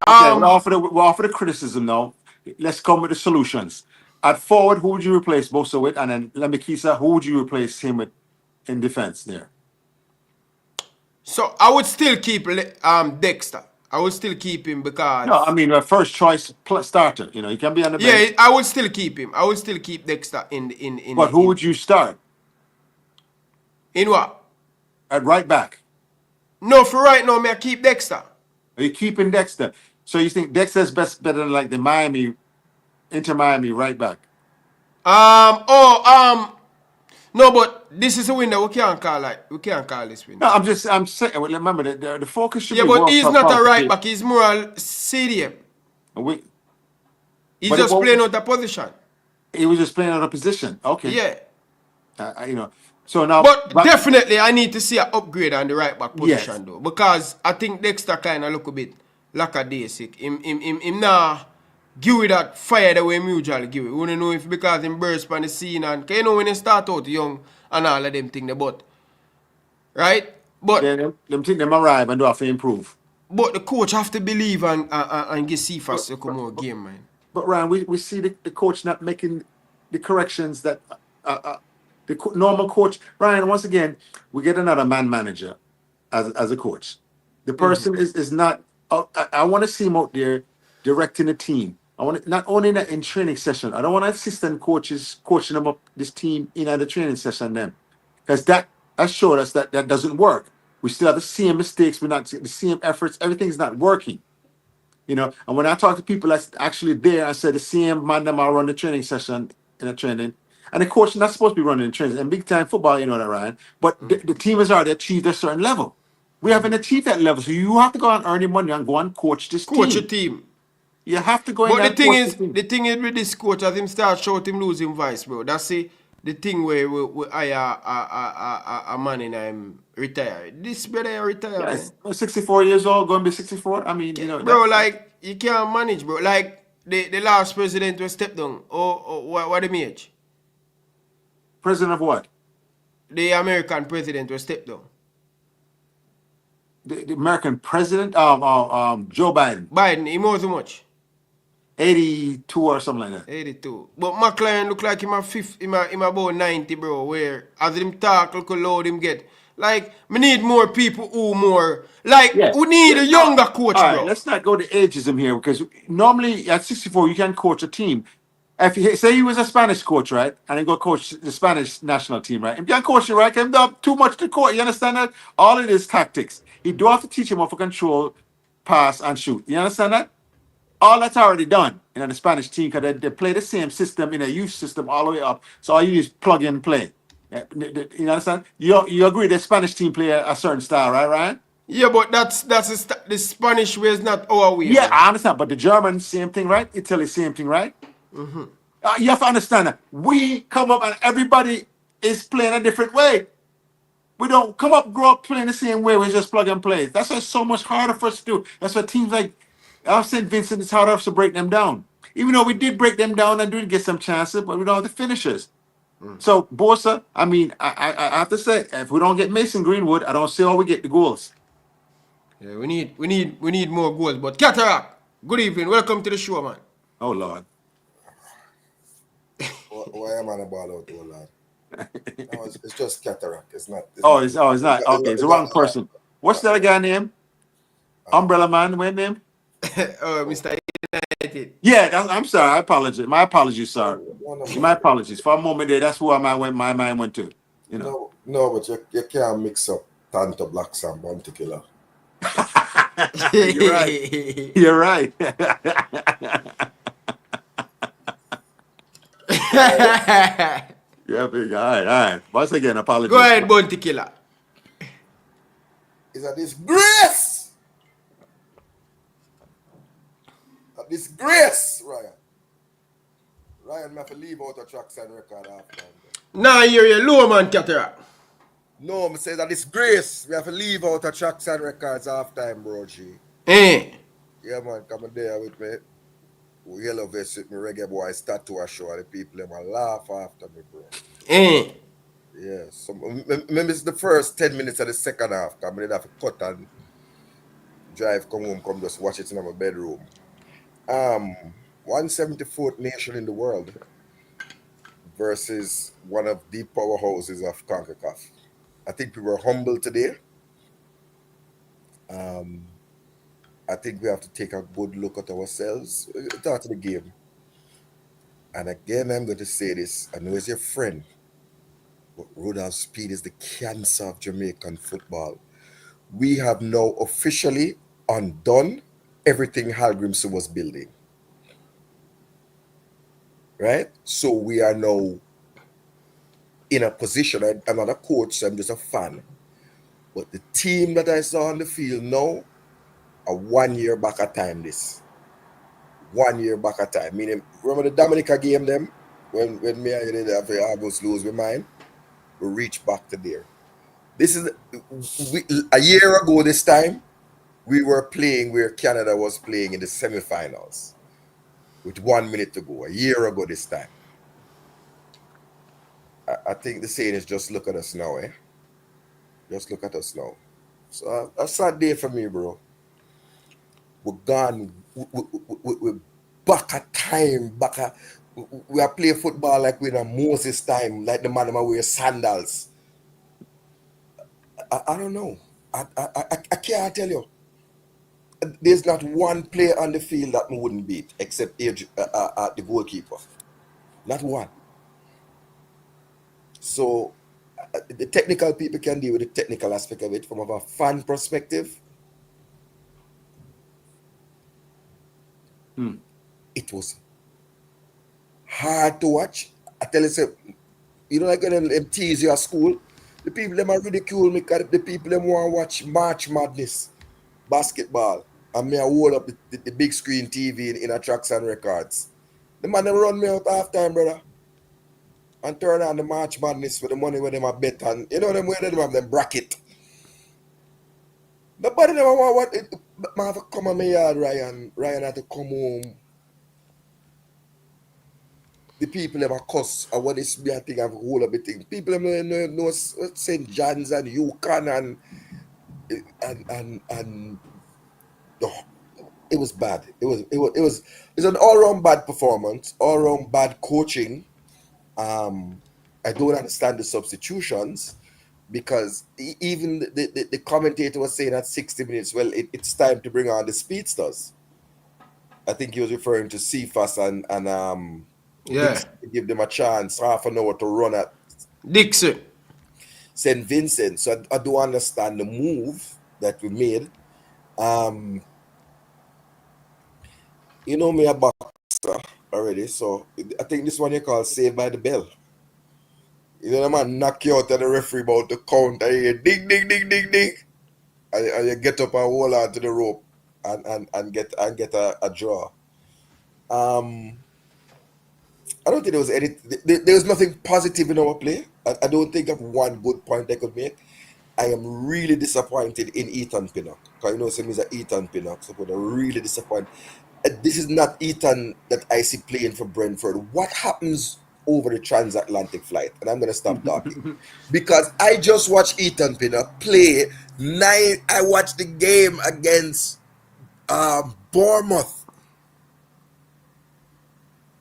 offer the criticism now. Let's come with the solutions. At forward, who would you replace Bosa with? And then Lemekisa, who would you replace him with in defense there? So I would still keep Dexter. I would still keep him because... No, I mean, a first choice starter. You know, he can be on the bench. Yeah, I would still keep him. I would still keep Dexter in But who would you start? In what? At right back. No, for right now, I keep Dexter. Are you keeping Dexter? So you think Dexter's better than like the Inter Miami right back? No, but this is a window we can't call this window. No, I'm saying. Remember the focus should be. Yeah, but he's not a right back. He's more a CDM. He's just playing out the position. He was just playing out of position. Okay. Yeah. You know. So now, but definitely, I need to see an upgrade on the right back position though, because I think Dexter kind of look a bit lackadaisic. Him now give it that fire the way him usually give it. We don't know if because him burst on the scene and you know when he start out young and all of them things, but right? But them think them arrive and do have to improve. But the coach have to believe and get Cephas to come out game, man. But Ryan, we see the coach not making the corrections that the normal coach. Ryan, once again, we get another man manager as a coach. The person is not. I want to see him out there directing the team. I want not only in training session. I don't want assistant coaches coaching them up this team in the training session then, because that showed us that doesn't work. We still have the same mistakes. We're not the same efforts. Everything's not working. You know, and when I talk to people that's actually there, I said the same man that run the training session in a training. And the coach is not supposed to be running the training. And big time football, you know that, Ryan. But the team has already achieved a certain level. We haven't achieved that level. So you have to go and earn your money and go and coach this team. Coach a team. You have to go in. But the thing is with this coach, as him start shouting, losing voice, bro. That's the thing where we hire a man in him retire. This brother retire. Yes. 64 years old, going to be 64. I mean, you know. Bro, like, you can't manage, bro. Like, the last president was stepped down. What the age? President of what? The American president was stepped down. The American president? Joe Biden. Biden, he knows how much? 82 or something like that. 82. But McLaren look like him about 90, bro. Where as him talk, look how loud him get. Like, we need more people who more. Like, we need a younger coach, bro. Right, let's not go to ageism here, because normally at 64 you can coach a team. If you say he was a Spanish coach, right, and he go coach the Spanish national team, right? If you can coach it, right, him up too much to coach. You understand that? All it is tactics. You do have to teach him how to control, pass, and shoot. You understand that? All that's already done in the Spanish team, because they play the same system in a youth system all the way up. So all you do is plug in and play. You understand? You agree the Spanish team play a certain style, right, Ryan? Yeah, but the Spanish way is not our way. Yeah, I understand. But the German, same thing, right? Italy, same thing, right? Mm-hmm. You have to understand that. We come up and everybody is playing a different way. We don't come up, grow up playing the same way. We just plug and play. That's why it's so much harder for us to do. That's why teams like St.Vincent, it's harder for us to break them down. Even though we did break them down and did get some chances, but we don't have the finishers. So Bosa, I mean, I have to say, if we don't get Mason Greenwood, I don't see how we get the goals. Yeah, we need more goals. But Cataract, good evening. Welcome to the show, man. Oh Lord. Why am I about out, oh Lord? No, it's just cataract. It's not. It's not. Okay, it's the wrong person. What's that guy name? Umbrella Man, what name? Mr. United. Yeah, I'm sorry. I apologize. My apologies, sir. My apologies. For a moment there, that's who my mind went to. You know. No, but you can't mix up Tanto Blacks and Bounty Killer. You're right. You're right. Yeah, big. All right. Once again, apologies. Go ahead, Bounty Killer. It's a disgrace. A disgrace, Ryan. Ryan, I have to leave out a tracks and record after. Nah, you're low, man, Cataract. No, I say that disgrace. We have to leave out a tracks and records half time, bro. G. Yeah, man, come there with me. We yellow vest with me, reggae boy, start to show the people them will laugh after me, bro. Yeah, so maybe it's the first 10 minutes of the second half. I'm gonna have to cut and drive, come home, come just watch it in my bedroom. 174th nation in the world versus one of the powerhouses of Concacaf. I think we were humble today. I think we have to take a good look at ourselves. Start the game. And again, I'm going to say this. I know it's your friend, but Rudolph Speed is the cancer of Jamaican football. We have now officially undone everything Hal Grimson was building. Right? So we are now in a position. I'm not a coach, so I'm just a fan. But the team that I saw on the field now are 1 year back at time this. 1 year back at time. Meaning, remember the Dominica game them? When me and you did have to almost lose my mind? We reach back to there. This is a year ago this time, we were playing where Canada was playing in the semifinals with 1 minute to go. A year ago this time. I think the saying is just look at us now, eh? Just look at us now. So a sad day for me, bro. We're gone. We're back at time. We are playing football like we're in a Moses time, like the man who wear sandals. I don't know. I can't tell you. There's not one player on the field that we wouldn't beat, except the goalkeeper. Not one. So the technical people can deal with the technical aspect of it from a fan perspective. It was hard to watch. I tell you, you know, like when them tease you at school, the people them are ridicule me because the people them want to watch March Madness, basketball, and me I hold up the big screen TV in a tracks and records. The man them run me out half time, brother, and turn on the March Madness for the money where them a bet, and you know them where them have them bracket. Nobody never want what it. I have to come on my yard, Ryan. Ryan had to come home. The people them a cuss. And what is me, I think I've a whole of thing. People them know St. John's and Yukon and oh, it was bad. It was an all-round bad performance, all-round bad coaching. I don't understand the substitutions. Because even the commentator was saying at 60 minutes, well, it's time to bring on the speedsters. I think he was referring to Cephas and Dixon, to give them a chance, half an hour to run at Dixon. St. Vincent. So I do understand the move that we made. You know me a boxer already, so I think this one you call Saved by the Bell. You know, the man knock you out and the referee about to count and you hear ding, ding, ding, ding, ding. And you get up and hold on to the rope and get a draw. I don't think there was there was nothing positive in our play. I don't think of one good point I could make. I am really disappointed in Ethan Pinnock. Because you know, he's an Ethan Pinnock, so I'm really disappointed. This is not Ethan that I see playing for Brentford. What happens over the transatlantic flight? And I'm going to stop talking. Because I just watched Ethan Pinner play I watched the game against Bournemouth.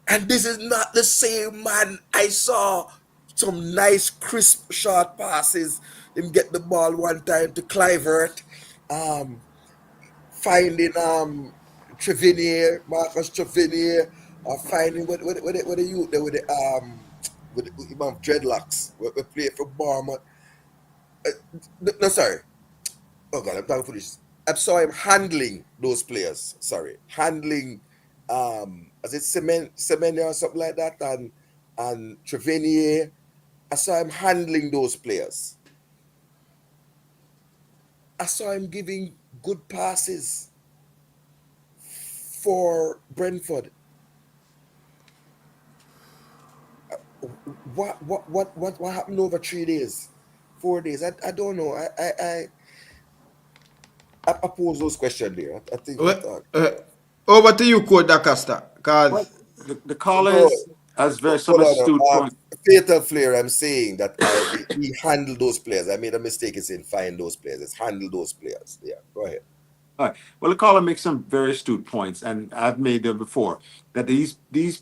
And this is not the same man. I saw some nice, crisp, short passes. Him get the ball one time to Clivert. Finding Trevinier, Marcus Trevinier, or finding what the youth there with the dreadlocks. We play for Bournemouth. No, sorry. Oh God, I'm talking foolish. I saw him handling those players. Sorry, handling as it Semenya or something like that, and Trevinier. I saw him handling those players. I saw him giving good passes for Brentford. What happened over 3 days, 4 days? I don't know. I pose those questions there. I think. Over to you, Coach D'Acosta. Well, the caller has some astute point. Fatal Flair, I'm saying that he handled those players. I made a mistake in saying find those players. It's handle those players. Yeah, go ahead. All right. Well, the caller makes some very astute points, and I've made them before. That these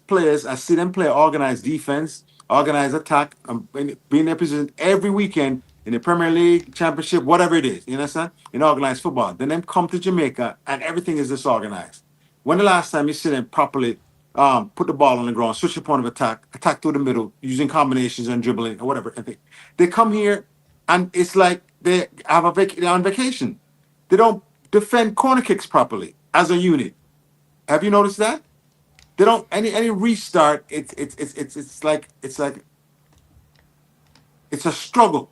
players, I see them play organized defense, organized attack, being in their position every weekend in the Premier League, Championship, whatever it is. You understand? In organized football. Then them come to Jamaica, and everything is disorganized. When the last time you see them properly put the ball on the ground, switch the point of attack through the middle, using combinations and dribbling or whatever. They come here, and it's like they have they're on vacation. They don't defend corner kicks properly as a unit. Have you noticed that? They don't any restart. It's like it's a struggle.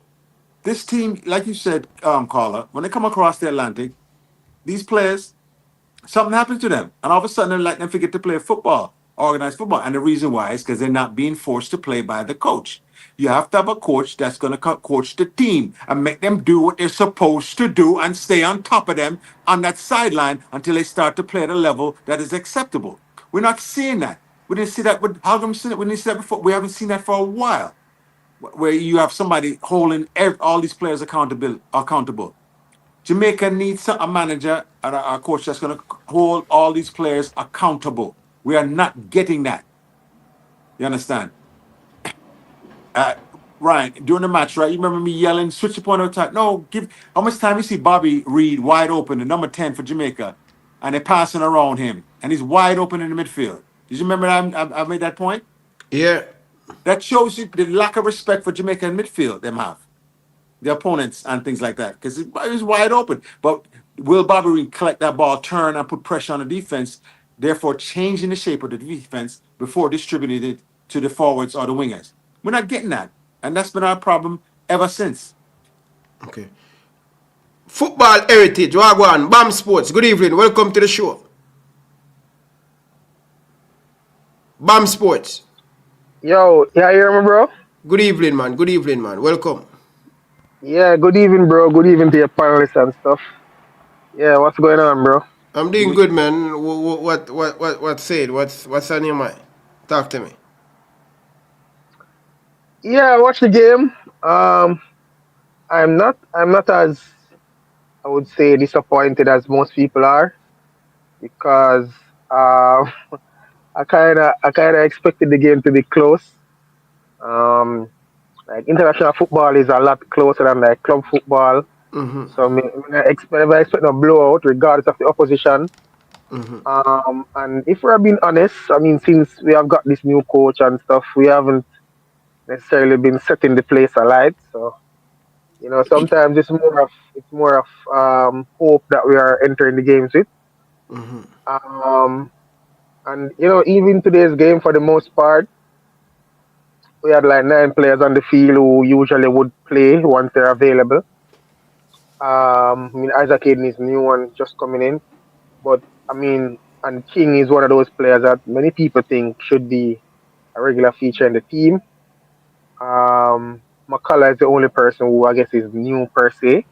This team, like you said, Carla, when they come across the Atlantic, these players, something happens to them, and all of a sudden they're like them forget to play football, organized football. And the reason why is because they're not being forced to play by the coach. You have to have a coach that's going to coach the team and make them do what they're supposed to do and stay on top of them on that sideline until they start to play at a level that is acceptable. We're not seeing that. We didn't see that with how come we didn't see that before. We haven't seen that for a while, where you have somebody holding all these players accountable. Jamaica needs a manager and a coach that's going to hold all these players accountable. We are not getting that. You understand? Ryan, during the match, right? You remember me yelling, switch the point of attack. No, how much time you see Bobby Reed wide open, the number 10 for Jamaica, and they're passing around him, and he's wide open in the midfield. Did you remember I made that point? Yeah. That shows you the lack of respect for Jamaican midfield them have. The opponents and things like that, because it was wide open. But will Bobby Reed collect that ball, turn and put pressure on the defense, therefore changing the shape of the defense before distributing it to the forwards or the wingers? We're not getting that. And that's been our problem ever since. Okay. Football Heritage, Wagwan, BAM Sports. Good evening. Welcome to the show. BAM Sports. Yo, yeah, you hear me, bro? Good evening, man. Good evening, man. Welcome. Yeah, good evening, bro. Good evening to your panelists and stuff. Yeah, what's going on, bro? I'm doing good, man. What said? What's on your mind? Talk to me. Yeah, I watched the game. I'm not as, I would say, disappointed as most people are, because I kind of expected the game to be close. Like international football is a lot closer than like club football. Mm-hmm. So I expect a blowout regardless of the opposition. Mm-hmm. And if we're being honest, I mean, since we have got this new coach and stuff, we haven't necessarily been setting the place alight. So, sometimes it's more of hope that we are entering the games with. Mm-hmm. And even today's game, for the most part, we had like 9 players on the field who usually would play once they're available. I mean, Isaac Hayden is new and just coming in, but I mean, and King is one of those players that many people think should be a regular feature in the team. McCullough is the only person who I guess is new per se,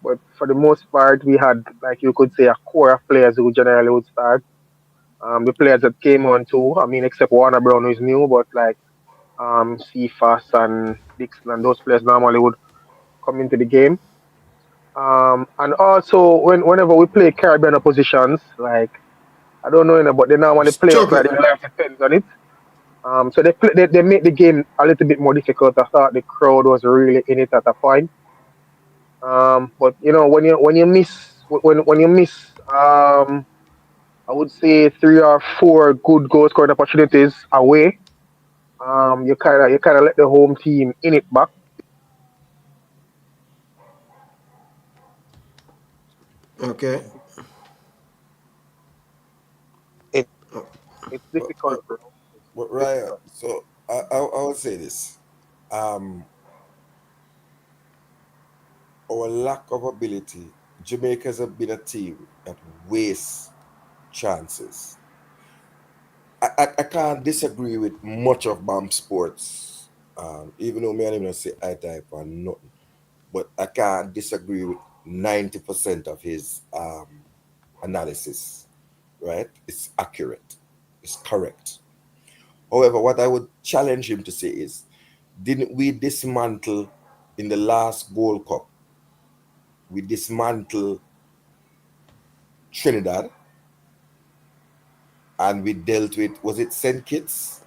but for the most part, we had, like you could say, a core of players who generally would start. The players that came on too, I mean, except Warner Brown, who is new, but like Cephas and Dixon and those players normally would come into the game. And also, whenever we play Caribbean oppositions, like, I don't know, but they normally play us like their life depends on it. So they make the game a little bit more difficult. I thought the crowd was really in it at a point. But you know, when you miss, I would say 3 or 4 good goal scoring opportunities away, you kind of let the home team in it back. Okay. It's difficult, bro. But Ryan, so I would say this. Our lack of ability, Jamaica's have been a team that wastes chances. I can't disagree with much of BAM Sports, even though me and him don't say eye type or nothing. But I can't disagree with 90% of his analysis, right? It's accurate. It's correct. However, what I would challenge him to say is, didn't we dismantle in the last Gold Cup? We dismantled Trinidad and we dealt with, was it St. Kitts?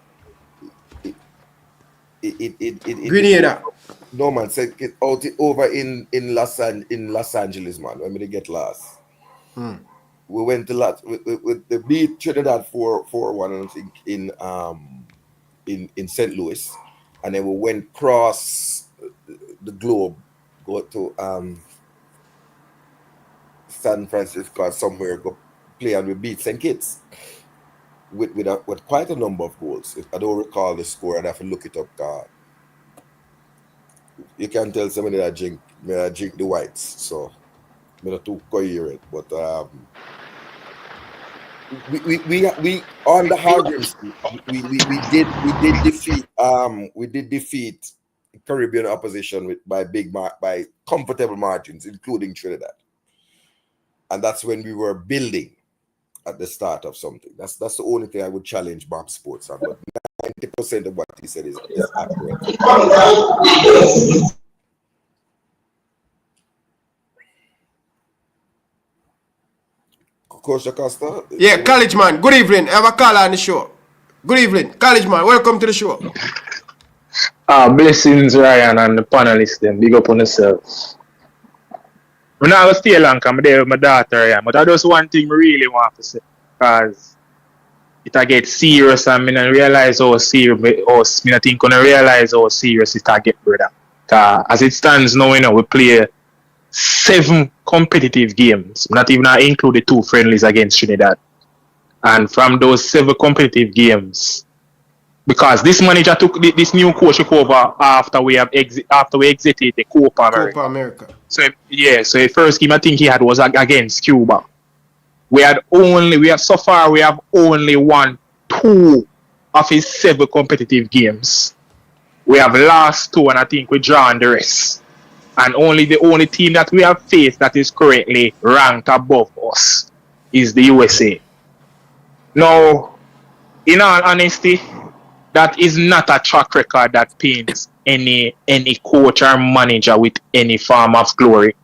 Grenada. No man, St. Kitts out over in Los Angeles, man, when we get lost. We went to with the beat Trinidad 4-1, I think, in St. Louis, and then we went across the globe, go to San Francisco or somewhere, go play, and we beat St. Kitts with quite a number of goals. I don't recall the score, I'd have to look it up. You can tell somebody that I drink the whites, so I'm not too coherent, but we on the Hargrams, we did defeat Caribbean opposition by comfortable margins, including Trinidad, and that's when we were building at the start of something. That's the only thing I would challenge Bob Sports on. But 90% of what he said is accurate. Coach Acosta? Yeah, College Man. Good evening. I have a caller on the show. Good evening. College Man, welcome to the show. Blessings, Ryan, and the panelists. Them big up on yourselves. I'm not going to stay long because I'm there with my daughter, yeah. But I just one thing I really want to say, because it get serious and I don't realize how serious, I think I realize how serious it get, brother. As it stands now, we play 7 competitive games, not even include the 2 friendlies against Trinidad. And from those 7 competitive games, because this manager took this new coach took over after we exited the Copa America. So the first game I think he had was against Cuba. We have only won 2 of his 7 competitive games. We have lost 2 and I think we drawn the rest. And the only team that we have faced that is correctly ranked above us is the USA. Now, in all honesty, that is not a track record that paints any coach or manager with any form of glory.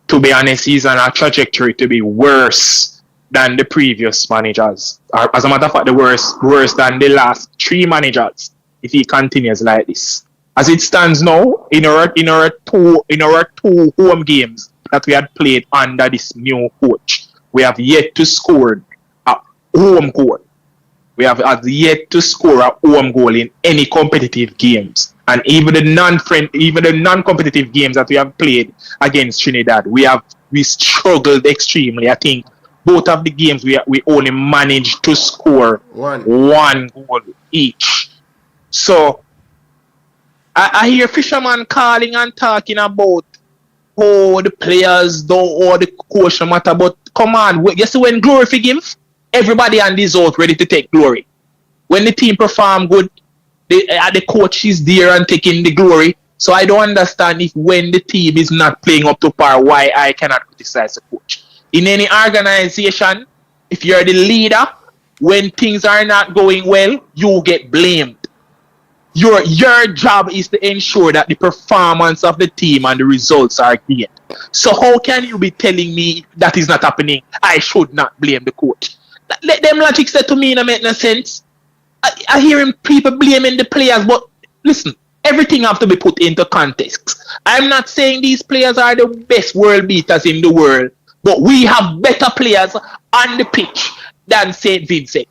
To be honest, he's on a trajectory to be worse than the previous managers. Or, as a matter of fact, worse than the last 3 managers if he continues like this. As it stands now, in our 2 home games that we had played under this new coach, we have yet to score a home goal. We have yet to score a home goal in any competitive games. And even the non-competitive games that we have played against Trinidad, we struggled extremely. I think both of the games we only managed to score one goal each. So I hear fisherman calling and talking about the players don't or the coach no matter, but come on, you see when glory for give, everybody on this out ready to take glory. When the team perform good, the coach is there and taking the glory. So I don't understand if when the team is not playing up to par, why I cannot criticize the coach. In any organization, if you're the leader, when things are not going well, you get blamed. Your job is to ensure that the performance of the team and the results are gained. So how can you be telling me that is not happening? I should not blame the coach. Let them logic say to me it make no sense. I hear people blaming the players, but listen, everything have to be put into context. I'm not saying these players are the best world beaters in the world, but we have better players on the pitch than St. Vincent.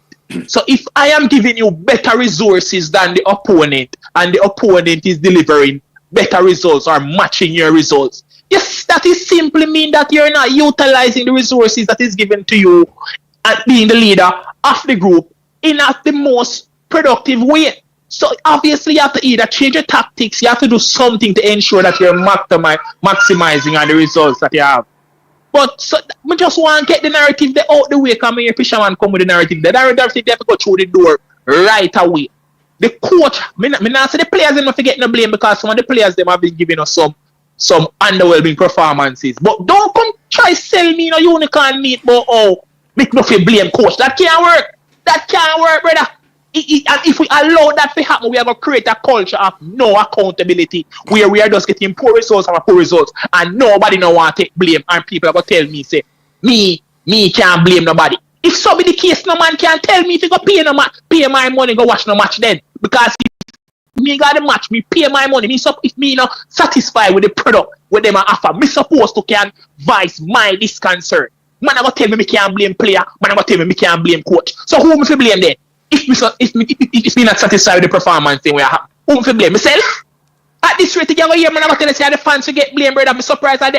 So if I am giving you better resources than the opponent, and the opponent is delivering better results or matching your results, yes, that is simply mean that you're not utilizing the resources that is given to you and being the leader of the group in the most productive way. So obviously you have to either change your tactics, you have to do something to ensure that you're maximizing on the results that you have. But so, we just want to get the narrative there out the way. Come here, fisherman, come with the narrative. The narrative they have to go through the door right away. The coach, me not say the players them not forget no blame because some of the players them have been giving us some underwhelming performances. But don't come try sell me no unicorn meat, but make no blame coach. That can't work. That can't work, brother. And if we allow that to happen, we are going to create a culture of no accountability where we are just getting poor results and poor results and nobody no want to take blame and people are going to tell me, say, me can't blame nobody. If so be the case, no man can tell me if you go pay my money, go watch no match then. Because if me got the match, me pay my money. If me not satisfied with the product what them offer, me supposed to can voice my disconcern. Man, I go tell me can't blame player. Man, I go tell me can't blame coach. So who me blame then? If me not satisfied with the performance thing, who me blame myself? At this rate, you go hear man about tell us the fans forget blame, brother. I'm surprised at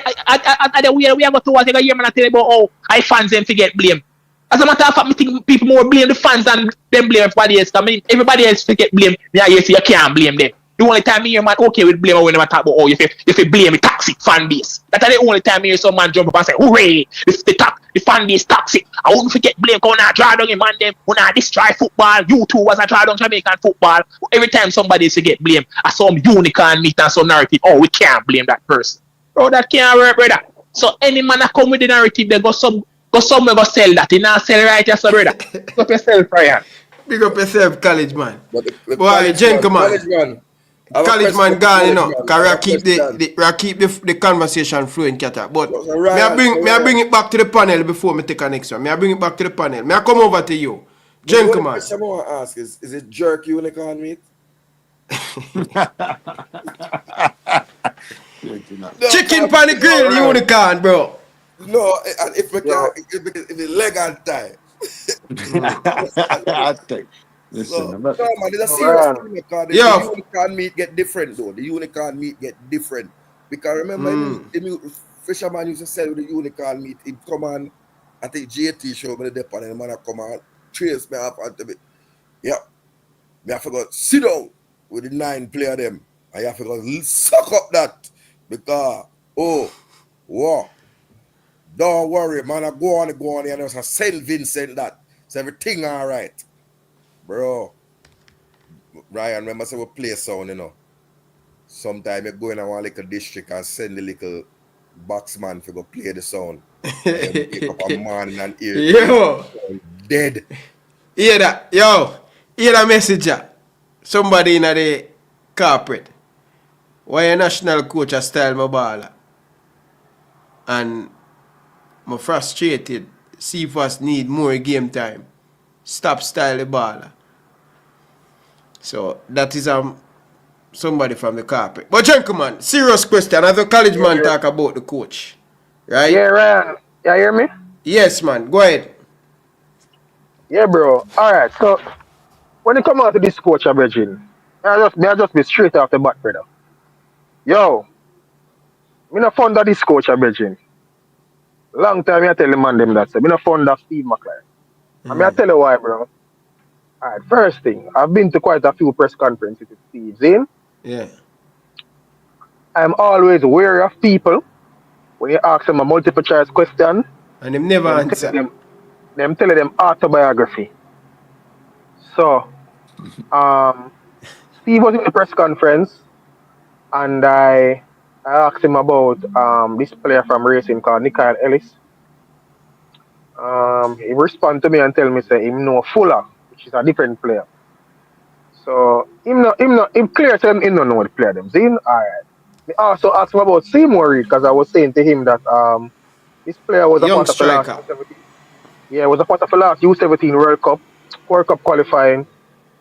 the way we are going to watch. You go hear man tell about I fans them forget blame. As a matter of fact, me think people more blame the fans than them blame everybody else. I mean, everybody else forget blame. Yeah, you can't blame them. The only time me hear man okay with blame when they talk about if you blame a toxic fan base. That's the only time me hear some man jump up and say, hooray, the fan base toxic. I wouldn't forget blame because when I draw down a man them, when I destroy football, you too was a draw down Jamaican football. Every time somebody forget blame, I some unicorn meet and some narrative, we can't blame that person. Bro, that can't work, brother. So any man that come with the narrative, they go somewhere go sell that. You not sell right here, so brother. Big up yourself, Ryan. Big up yourself, college man. Boy, gentleman. College man gone, you know, because keep the conversation flowing, Kata. But may I bring it back to the panel before me take a next one. May I bring it back to the panel? May I come over to you? Gentleman. The question I want to ask is it jerk unicorn meat? Chicken pan the grill, unicorn, bro. No, if the leg and tie. Listen, man, there's a serious thing because the unicorn meat get different though. The unicorn meat get different. Because remember, the fisherman used to sell the unicorn meat. It come on, I think JT show me the depot and the man come on, trace me up and me I forgot sit down with the 9 player them. I have to suck up that because wow. Don't worry, man. I go on and there's a St. Vincent that. So everything all right. Bro, Ryan, remember say we play sound, you know. Sometimes you go in a little district and send the little boxman to go play the sound. Pick up a man and ear. Yo. Dead. Hear that? Yo. Hear that message? Somebody in the corporate. Why a national coach a style my baller? And I'm frustrated. See if us need more game time. Stop style the baller. So that is somebody from the carpet. But gentlemen, serious question. As a college man talk about the coach. Right? Yeah, right. You hear me? Yes, man. Go ahead. Yeah, bro. Alright, so when it come out to this coach, Bridging, I just be straight off the bat, brother. Yo, me not fond of this coach, Bridging. Long time I tell the man them that. So me not fond of Steve McLaren. And I tell you why, bro. Alright, first thing, I've been to quite a few press conferences with Steve Zane. Yeah. I'm always wary of people when you ask them a multiple choice question. And them never answer. Them telling them autobiography. So, Steve was in the press conference and I asked him about this player from racing called Nikhil Ellis. He respond to me and tell me say him know Fuller, which is a different player. So him clear to him no know the player them. See? Alright. Me also asked him about Seymour Reid because I was saying to him that this player was a Young part of the last striker. U17. Yeah, was a part of the last U17 World Cup qualifying.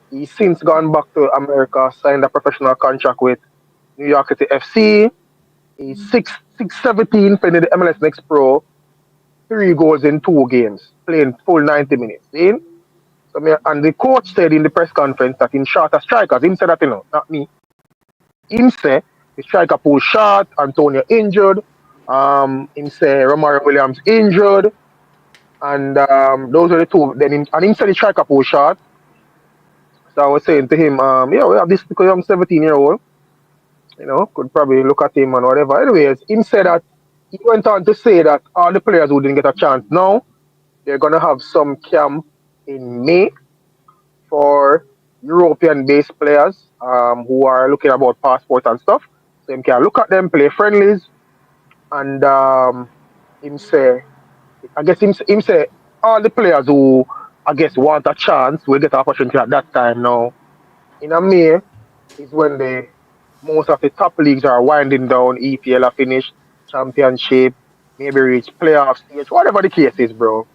He's since gone back to America, signed a professional contract with New York City FC. He's 6'17", playing in the MLS Next Pro, 3 goals in 2 games, playing full 90 minutes. See? So and the coach said in the press conference that in shorter strikers, him said that, not me. Him say the striker pull short, Antonio injured, him say Romaro Williams injured, and those are the two. And him said the striker pull short. So I was saying to him, yeah, we have this because I'm 17-year-old, could probably look at him and whatever. Anyways, him said that he went on to say that all the players who didn't get a chance now, they're gonna have some camp in May for European-based players who are looking about passport and stuff. So him can look at them, play friendlies, and him say, I guess him say all the players who I guess want a chance will get an opportunity at that time now. In a May is when most of the top leagues are winding down, EPL are finished, championship, maybe reach playoff stage, whatever the case is, bro.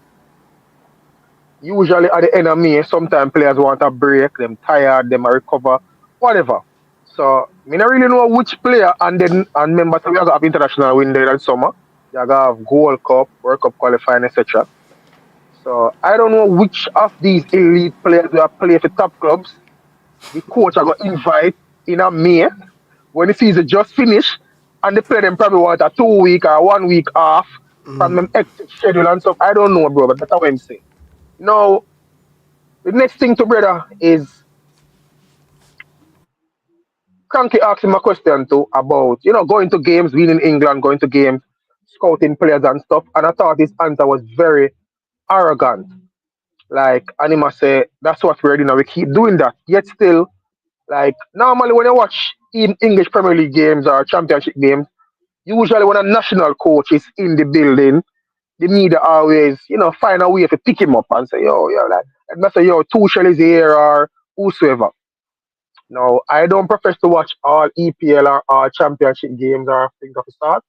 Usually at the end of May, sometimes players want a break, them tired, them a recover, whatever. So me not really know which player and remember so we have international window in summer. You have Gold Cup, World Cup qualifying, etc. So I don't know which of these elite players will play for top clubs. The coach are gonna invite in a May when the season just finished, and the player them probably want a 2 week or 1 week off from them hectic schedule and stuff. I don't know, bro, but that's what I'm saying. Now, the next thing to brother is Cranky asked him a question too about, going to games, being in England, going to games, scouting players and stuff. And I thought his answer was very arrogant. Like, and he must say, that's what we're doing. We keep doing that. Yet still, like, normally when you watch in English Premier League games or Championship games, usually when a national coach is in the building, the media always, find a way to pick him up and say, like, and I say, Tuchel is here or whosoever. Now, I don't profess to watch all EPL or all championship games or things of the sort,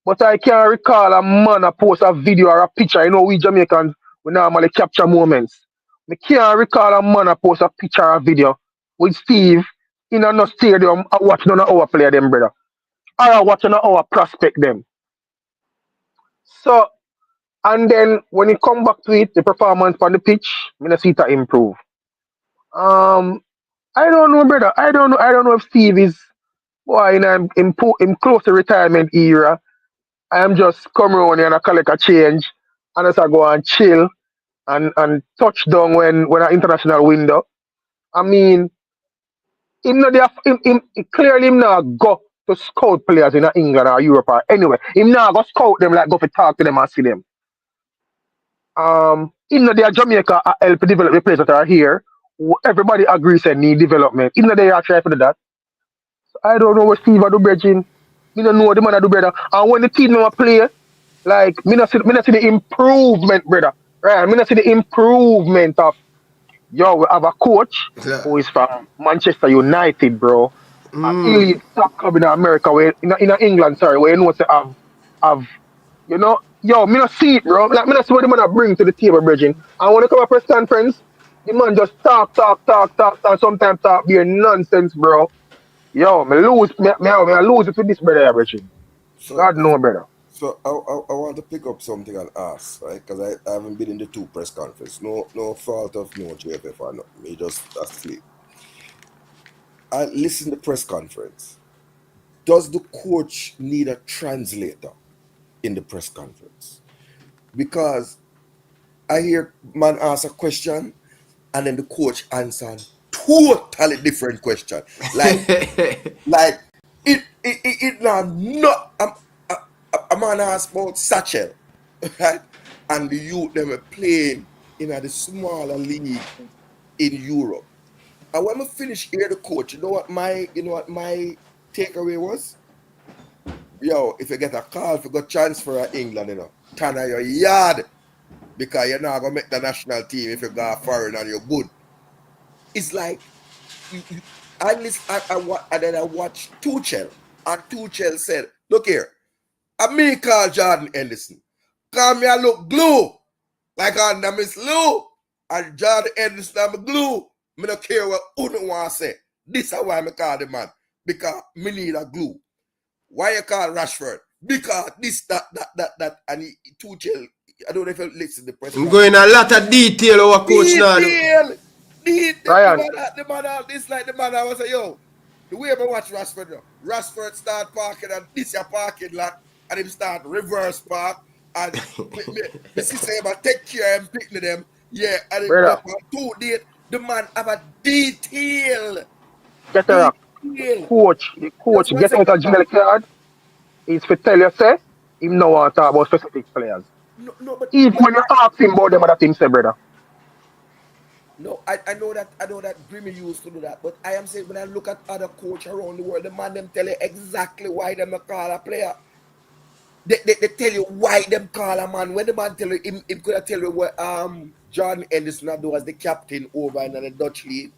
but I can recall a man a post a video or a picture. We Jamaicans, we normally capture moments. I can't recall a man a post a picture or a video with Steve in a stadium and watching on our player them, brother. Or watching our prospect them. So, and then when you come back to it, the performance on the pitch, I don't see it improve. I don't know, brother. I don't know. I don't know if Steve is in close to retirement era. I am just come around here and I collect a change and as I go and chill and touch down when an international window. I mean, him not there, clearly him not go to scout players in England or Europe or anywhere. Him not go scout them like go to talk to them and see them. In the Jamaica help develop the players that are here. Everybody agrees they need development. In the day I try for that. So I don't know what Steve do bridging. Me don't know the man do better. And when the team now play, like me not see the improvement, brother. Right? Me not see the improvement of we have a coach who is from Manchester United, bro. An elite top club in America, where in England, sorry, where you know to have me not see it, bro. Like, me not see what the man bring to the table, bridging. And when you come to press conference, the man just talk, sometimes talk be nonsense, bro. Me lose it with this brother, bridging. So, God know, brother. So I want to pick up something and ask, right? Because I haven't been in the 2 press conference. No fault of no JFF or nothing. Me just asleep. I listen to the press conference. Does the coach need a translator in the press conference? Because I hear man ask a question and then the coach answer totally different question. Like it not a man asked about Satchel, right? And the youth them were playing in the smaller league in Europe. And when I finish here the coach, you know what my takeaway was? If you get a call for go transfer to England, turn on your yard. because you're not gonna make the national team if you go foreign and you're good. It's like I watched Tuchel, and Tuchel said, "Look here, I me call Jordan Henderson. Call me, I look glue like on the Miss Lou, and Jordan Henderson I'm glue. Me don't care what who want to say. This is why I call the man, because me need a glue. Why you call Rashford? Because this, that, and Tuchel. I don't know if you listen to the press. I'm going a lot of detail over coach now. Detail. Ryan. The man, this like the man I was say, yo, the way I watch Rashford now. Rashford start parking and this your parking lot, and him start reverse park, and me see say him take care and picking them. Yeah, and him up on 2 days. The man have a detail. Get a rock. The coach get out a jail card. Is to tell you, say, him no want to talk about specific players. No, but even when you ask him about them other things, say, brother. No, I know that Grimmy used to do that, but I am saying when I look at other coaches around the world, the man them tell you exactly why them call a player. They tell you why them call a man. When the man tell you, him could have tell you what John Henderson do as the captain over in the Dutch league,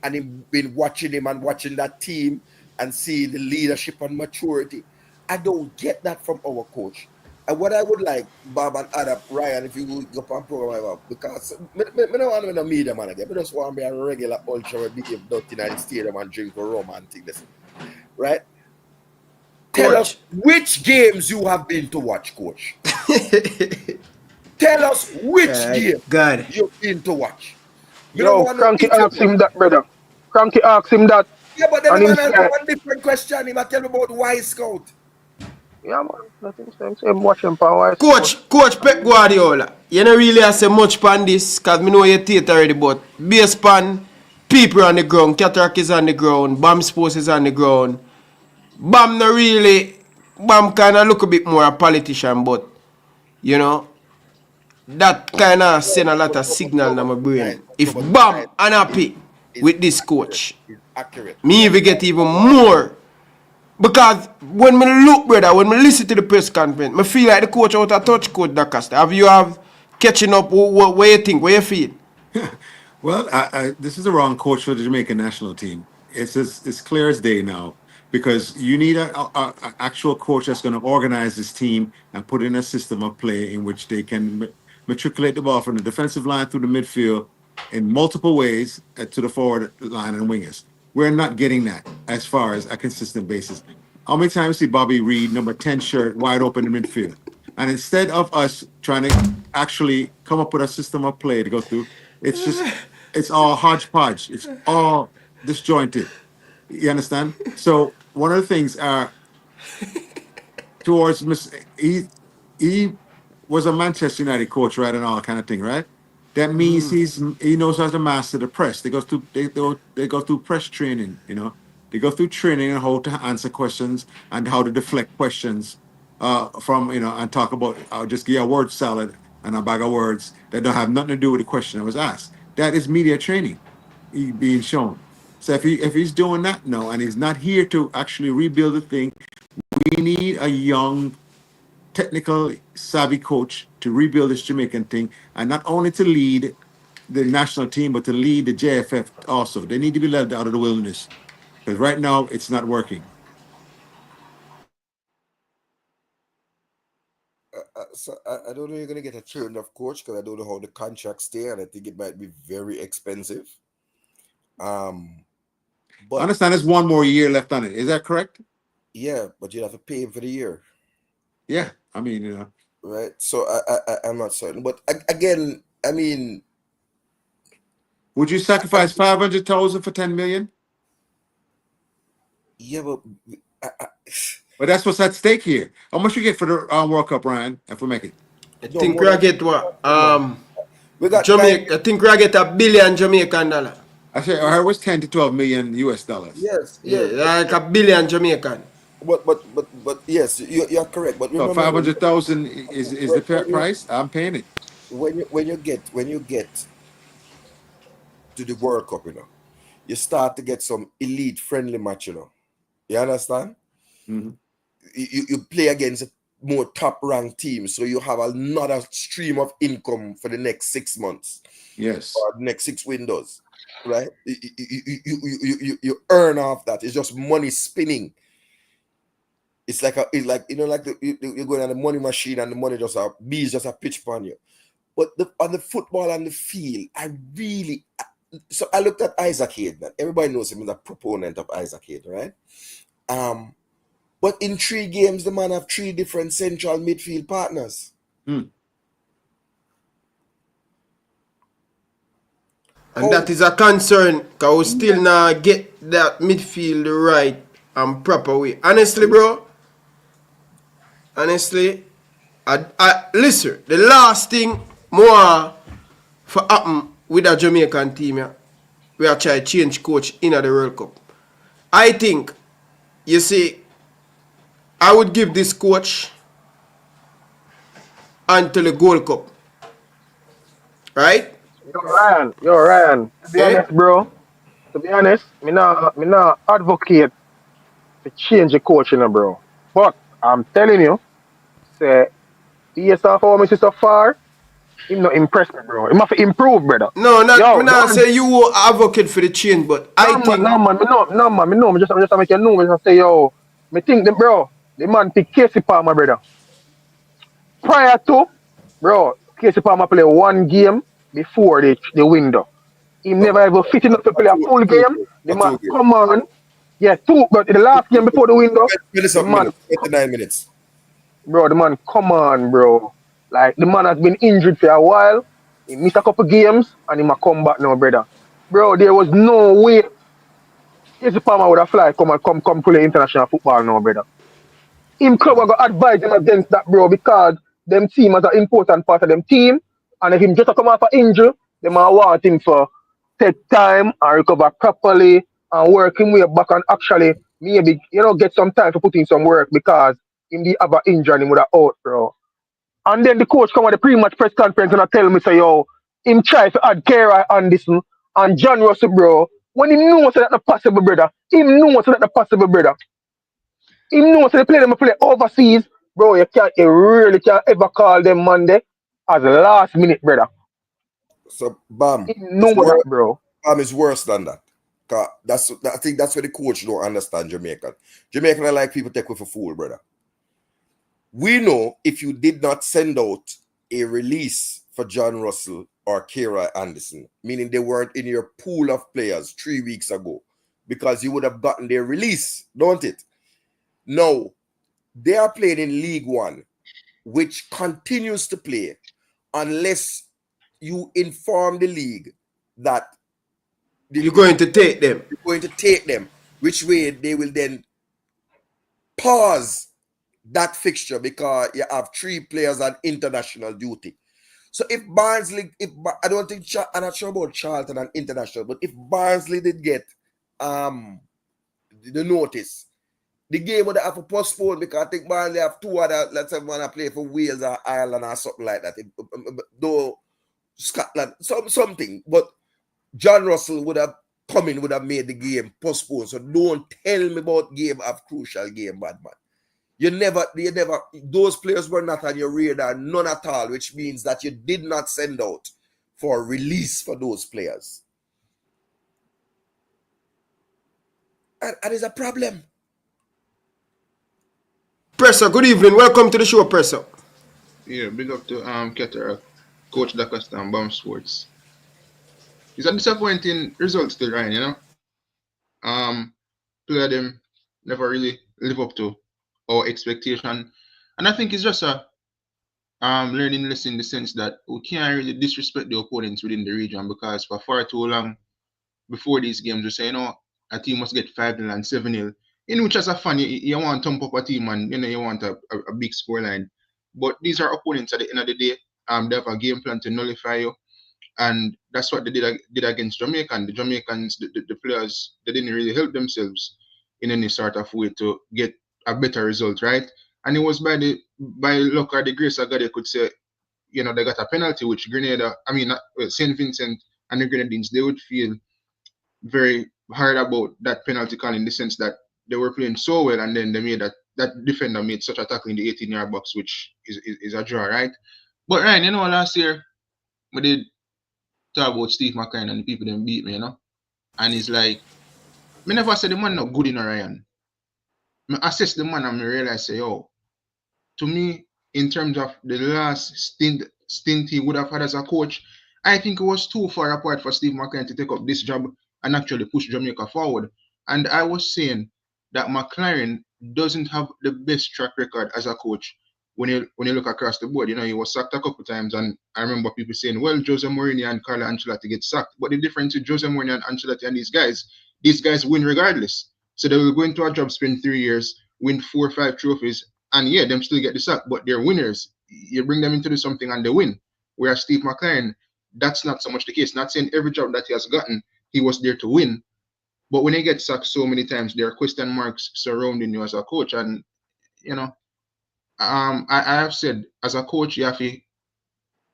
and him been watching him and watching that team and see the leadership and maturity. I don't get that from our coach. And what I would like, Bob and Adam, Ryan, if you would go on program, because I don't want to be a media man again. I just want to be a regular ultra behave dirty in the stadium and drink a rum and things. This, right? Tell us which games you have been to watch, coach. Tell us which game you've been to watch. Yo, Cranky asked him that, brother. Cranky asked him that. Yeah, but then the man has one different question. He might tell me about Y Scout. Yeah, man. Nothing same watching power. Coach Pep Guardiola, you don't really have to say much on this, because I know you take already, but base pan, people on the ground, Cataract is on the ground, Bam Sports is on the ground. Bam not really, Bam kind of look a bit more a politician, but, you know, that kind of send a lot of signal in my brain. If Bam unhappy with this coach, me even get even more. Because when me look, brother, when me listen to the press conference, me feel like the coach out of touch, Coach Dacaster. Have you catching up? What you think? What you feel? Well, this is the wrong coach for the Jamaican national team. It's clear as day now, because you need an actual coach that's going to organize this team and put in a system of play in which they can matriculate the ball from the defensive line through the midfield in multiple ways to the forward line and wingers. We're not getting that as far as a consistent basis. How many times see Bobby Reed, number 10 shirt, wide open in midfield? And instead of us trying to actually come up with a system of play to go through, it's all hodgepodge. It's all disjointed. You understand? So one of the things towards he was a Manchester United coach, right, and all that kind of thing, right? That means he knows how to master the press. They go through press training, you know. They go through training on how to answer questions and how to deflect questions from, you know, and talk about just give a word salad and a bag of words that don't have nothing to do with the question that was asked. That is media training being shown. So if he's doing that, no, and he's not here to actually rebuild the thing, we need a young, technical, savvy coach to rebuild this Jamaican thing, and not only to lead the national team, but to lead the JFF also. They need to be led out of the wilderness, because right now it's not working. So I don't know you're going to get a turned off coach, because I don't know how the contracts stay, and I think it might be very expensive. But I understand there's one more year left on it. Is that correct? Yeah, but you have to pay him for the year. Yeah, I mean, you know. Right. So I'm not certain, but again, I mean, would you sacrifice 500,000 for 10 million? Yeah, but but that's what's at stake here. How much you get for the World Cup, Ryan? If we make it, I think we get what? We got Jamaica. I think we get $1 billion Jamaican dollar. I heard it was 10 to 12 million US dollars. Yes, like $1 billion Jamaican. But yes, you're correct. But remember, 500,000 is the price. I'm paying it. When you get to the World Cup, you know, you start to get some elite friendly match, you know. You understand? Mm-hmm. You play against more top-ranked teams, so you have another stream of income for the next 6 months. Yes. Or the next 6 windows, right? You earn off that. It's just money spinning. It's like you're going on the money machine and the money bees just a pitch upon you. But on the football and the field, so I looked at Isaac Hayden. Everybody knows him as a proponent of Isaac Hayden, right? But in 3 games, the man have 3 different central midfield partners. And that is a concern because we still not get that midfield right and proper way. Honestly, bro. Honestly, I listen, the last thing more for happen with a Jamaican team, yeah, we are trying to change coach in the World Cup. I think, you see, I would give this coach until the Gold Cup. Right? Yo, Ryan. To be honest, bro. To be honest, me not advocate to change the coach, bro. But I'm telling you, say, based off how much so far, him not impressed me, bro. He must improve, brother. No, I'm not say you will advocate for the change, but I think... No, man. Me just make you know. Me just say, yo, me think, bro, the man pick Casey Palmer, brother. Prior to, bro, Casey Palmer play 1 game before the window. He never ever fit enough to play a full game. The man, come on. Yeah, 2, but the last game before the window, the man, 29 minutes. Bro, the man, come on, bro. Like, the man has been injured for a while. He missed a couple games, and he might come back now, brother. Bro, there was no way Casey Palmer would have fly come play international football now, brother. Him club will go advise him against that, bro, because them team as an important part of them team, and if him just come off an injury, they might want him for take time and recover properly and work him way back and actually maybe, get some time to put in some work because him the have an injury and him would have out, bro. And then the coach come at the pre-match press conference and I tell me, say, yo, him try to add Kara Anderson and John Russell, bro. When he knows that not possible, brother. Him knows that not possible, brother. Him knows that they play overseas, bro. You really can't ever call them Monday as last minute, brother. So, Bam, bro. Bam is worse than that. I think that's where the coach don't understand Jamaican. Jamaican are like people take with a fool, brother. We know if you did not send out a release for John Russell or Kara Anderson, meaning they weren't in your pool of players 3 weeks ago, because you would have gotten their release, don't it? No, they are playing in League One, which continues to play unless you inform the league that you're going to take them. You're going to take them, which way they will then pause that fixture because you have 3 players on international duty. So if Barnsley, I don't think, I'm not sure about Charlton and international, but if Barnsley did get the notice, the game would have to postpone because I think Barnsley have 2 other, let's say, want to play for Wales or Ireland or something like that. Though Scotland, something. But John Russell would have come in, would have made the game postpone. So don't tell me about game of crucial game, bad man. You never, those players were not on your radar, none at all, which means that you did not send out for release for those players. And it's a problem. Presser, good evening. Welcome to the show, Presser. Yeah, big up to Keter, Coach DaCosta and Bomb Sports. It's a disappointing result still, Ryan, Player them never really live up to our expectation. And I think it's just a learning lesson in the sense that we can't really disrespect the opponents within the region, because for far too long before these games we say, a team must get 5-0 and 7-0. In which as a fan, you want to thump up a team and you want a big scoreline. But these are opponents at the end of the day. They have a game plan to nullify you. And that's what they did against Jamaica. And the Jamaicans, the players, they didn't really help themselves in any sort of way to get a better result, right? And it was by luck or the grace of God, they could say, they got a penalty, which St. Vincent and the Grenadines, they would feel very hard about that penalty call in the sense that they were playing so well and then they made that that defender made such a tackle in the 18-yard box, which is a draw, right? But Ryan, last year we did talk about Steve McLaren and the people that beat me, and it's like, me never said the man not good in Ryan. I assess the man and I realize say, to me, in terms of the last stint he would have had as a coach, I think it was too far apart for Steve McLaren to take up this job and actually push Jamaica forward. And I was saying that McLaren doesn't have the best track record as a coach when you look across the board. He was sacked a couple times, and I remember people saying, well, Jose Mourinho and Carlo Ancelotti get sacked. But the difference with Jose Mourinho and Ancelotti and these guys win regardless. So they will go into a job, spend 3 years, win 4 or 5 trophies, and yeah, them still get the sack, but they're winners. You bring them into something and they win. Whereas Steve McLaren, that's not so much the case. Not saying every job that he has gotten, he was there to win. But when he gets sacked so many times, there are question marks surrounding you as a coach. And, I have said, as a coach, you have to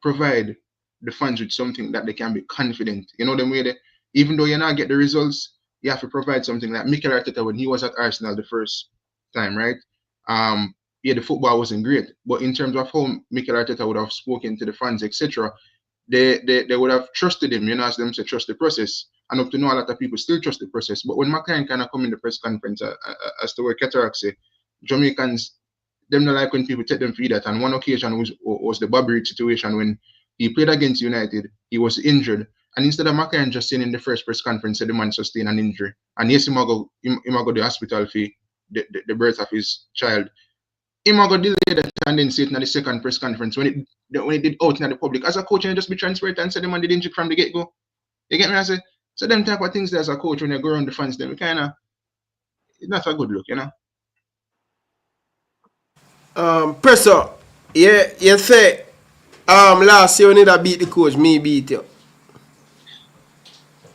provide the fans with something that they can be confident. The way that even though you not get the results, you have to provide something like Mikel Arteta when he was at Arsenal the first time, right? Yeah, the football wasn't great, but in terms of how Mikel Arteta would have spoken to the fans, etc., they would have trusted him, as them to trust the process. And up to now, a lot of people still trust the process. But when McLaren kind of come in the press conference, as to what Cataract say, Jamaicans, them not like when people take them for that. And one occasion was the Bobby situation when he played against United, he was injured. And instead of McLaren just saying in the first press conference that the man sustained an injury, and yes, he might go to the hospital for the birth of his child, he might go delay that and then say it in the second press conference when it did out in the public. As a coach, you just be transparent and say the man did injury from the get-go. You get me? I say, so them type of things as a coach when you go around the fans, them kind of, it's not a good look, Presser, yeah, you say, last year when you beat the coach, me beat you.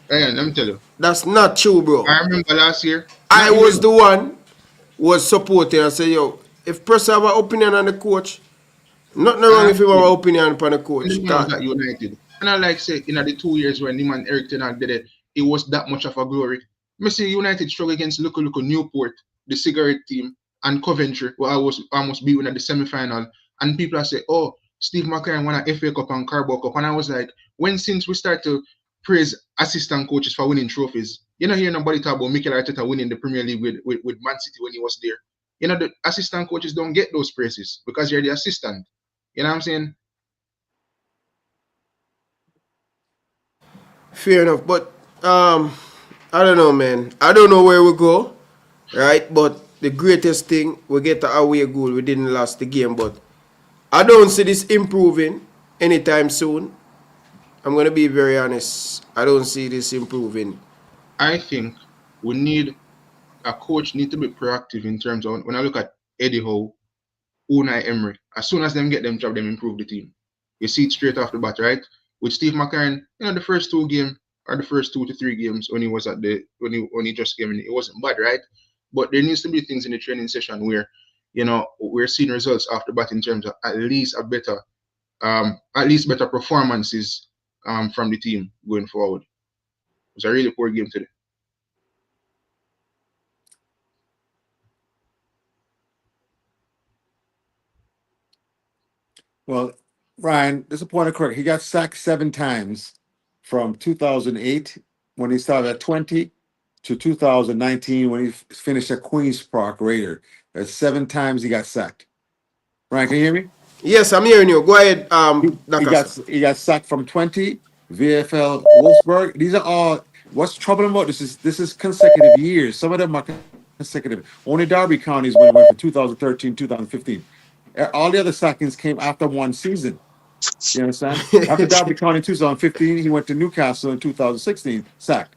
Ryan, let me tell you. That's not true, bro. I remember last year. I was the one was supporting and say, if Presser have an opinion on the coach, nothing wrong if you have an opinion on the coach. The man was at United. And I like say, in the 2 years when the man Eric Ten Hag did it, it was that much of a glory. I see United struggle against local Newport, the cigarette team, and Coventry, where I was almost beaten at the semi-final. And people are saying, Steve McLaren won an FA Cup and Carabao Cup. And I was like, since we start to praise assistant coaches for winning trophies, you don't hear nobody talk about Mikel Arteta winning the Premier League with Man City when he was there. The assistant coaches don't get those praises because you're the assistant. You know what I'm saying? Fair enough, but I don't know, man. I don't know where we go, right? But the greatest thing, we get an away goal. We didn't lose the game, but I don't see this improving anytime soon. I'm going to be very honest. I don't see this improving. I think a coach need to be proactive in terms of, when I look at Eddie Howe, Unai Emery, as soon as them get them job, them improve the team. You see it straight off the bat, right? With Steve McLaren, the first 2 games or the first 2 to 3 games when he was when he just came in, it wasn't bad, right? But there needs to be things in the training session where, we're seeing results off the bat in terms of at least better performances from the team going forward. It was a really poor game today. Well, Ryan, this is a point of correct. He got sacked 7 times from 2008 when he started at 20 to 2019 when he finished at Queen's Park Raider. That's 7 times he got sacked. Ryan, can you hear me? Yes, I'm hearing you. Go ahead. He got sacked from 20, VFL Wolfsburg. These are all. What's troubling about this is consecutive years. Some of them are consecutive. Only Derby counties went from 2013, 2015. All the other sackings came after one season. You understand? After Derby County in 2015, he went to Newcastle in 2016, sacked.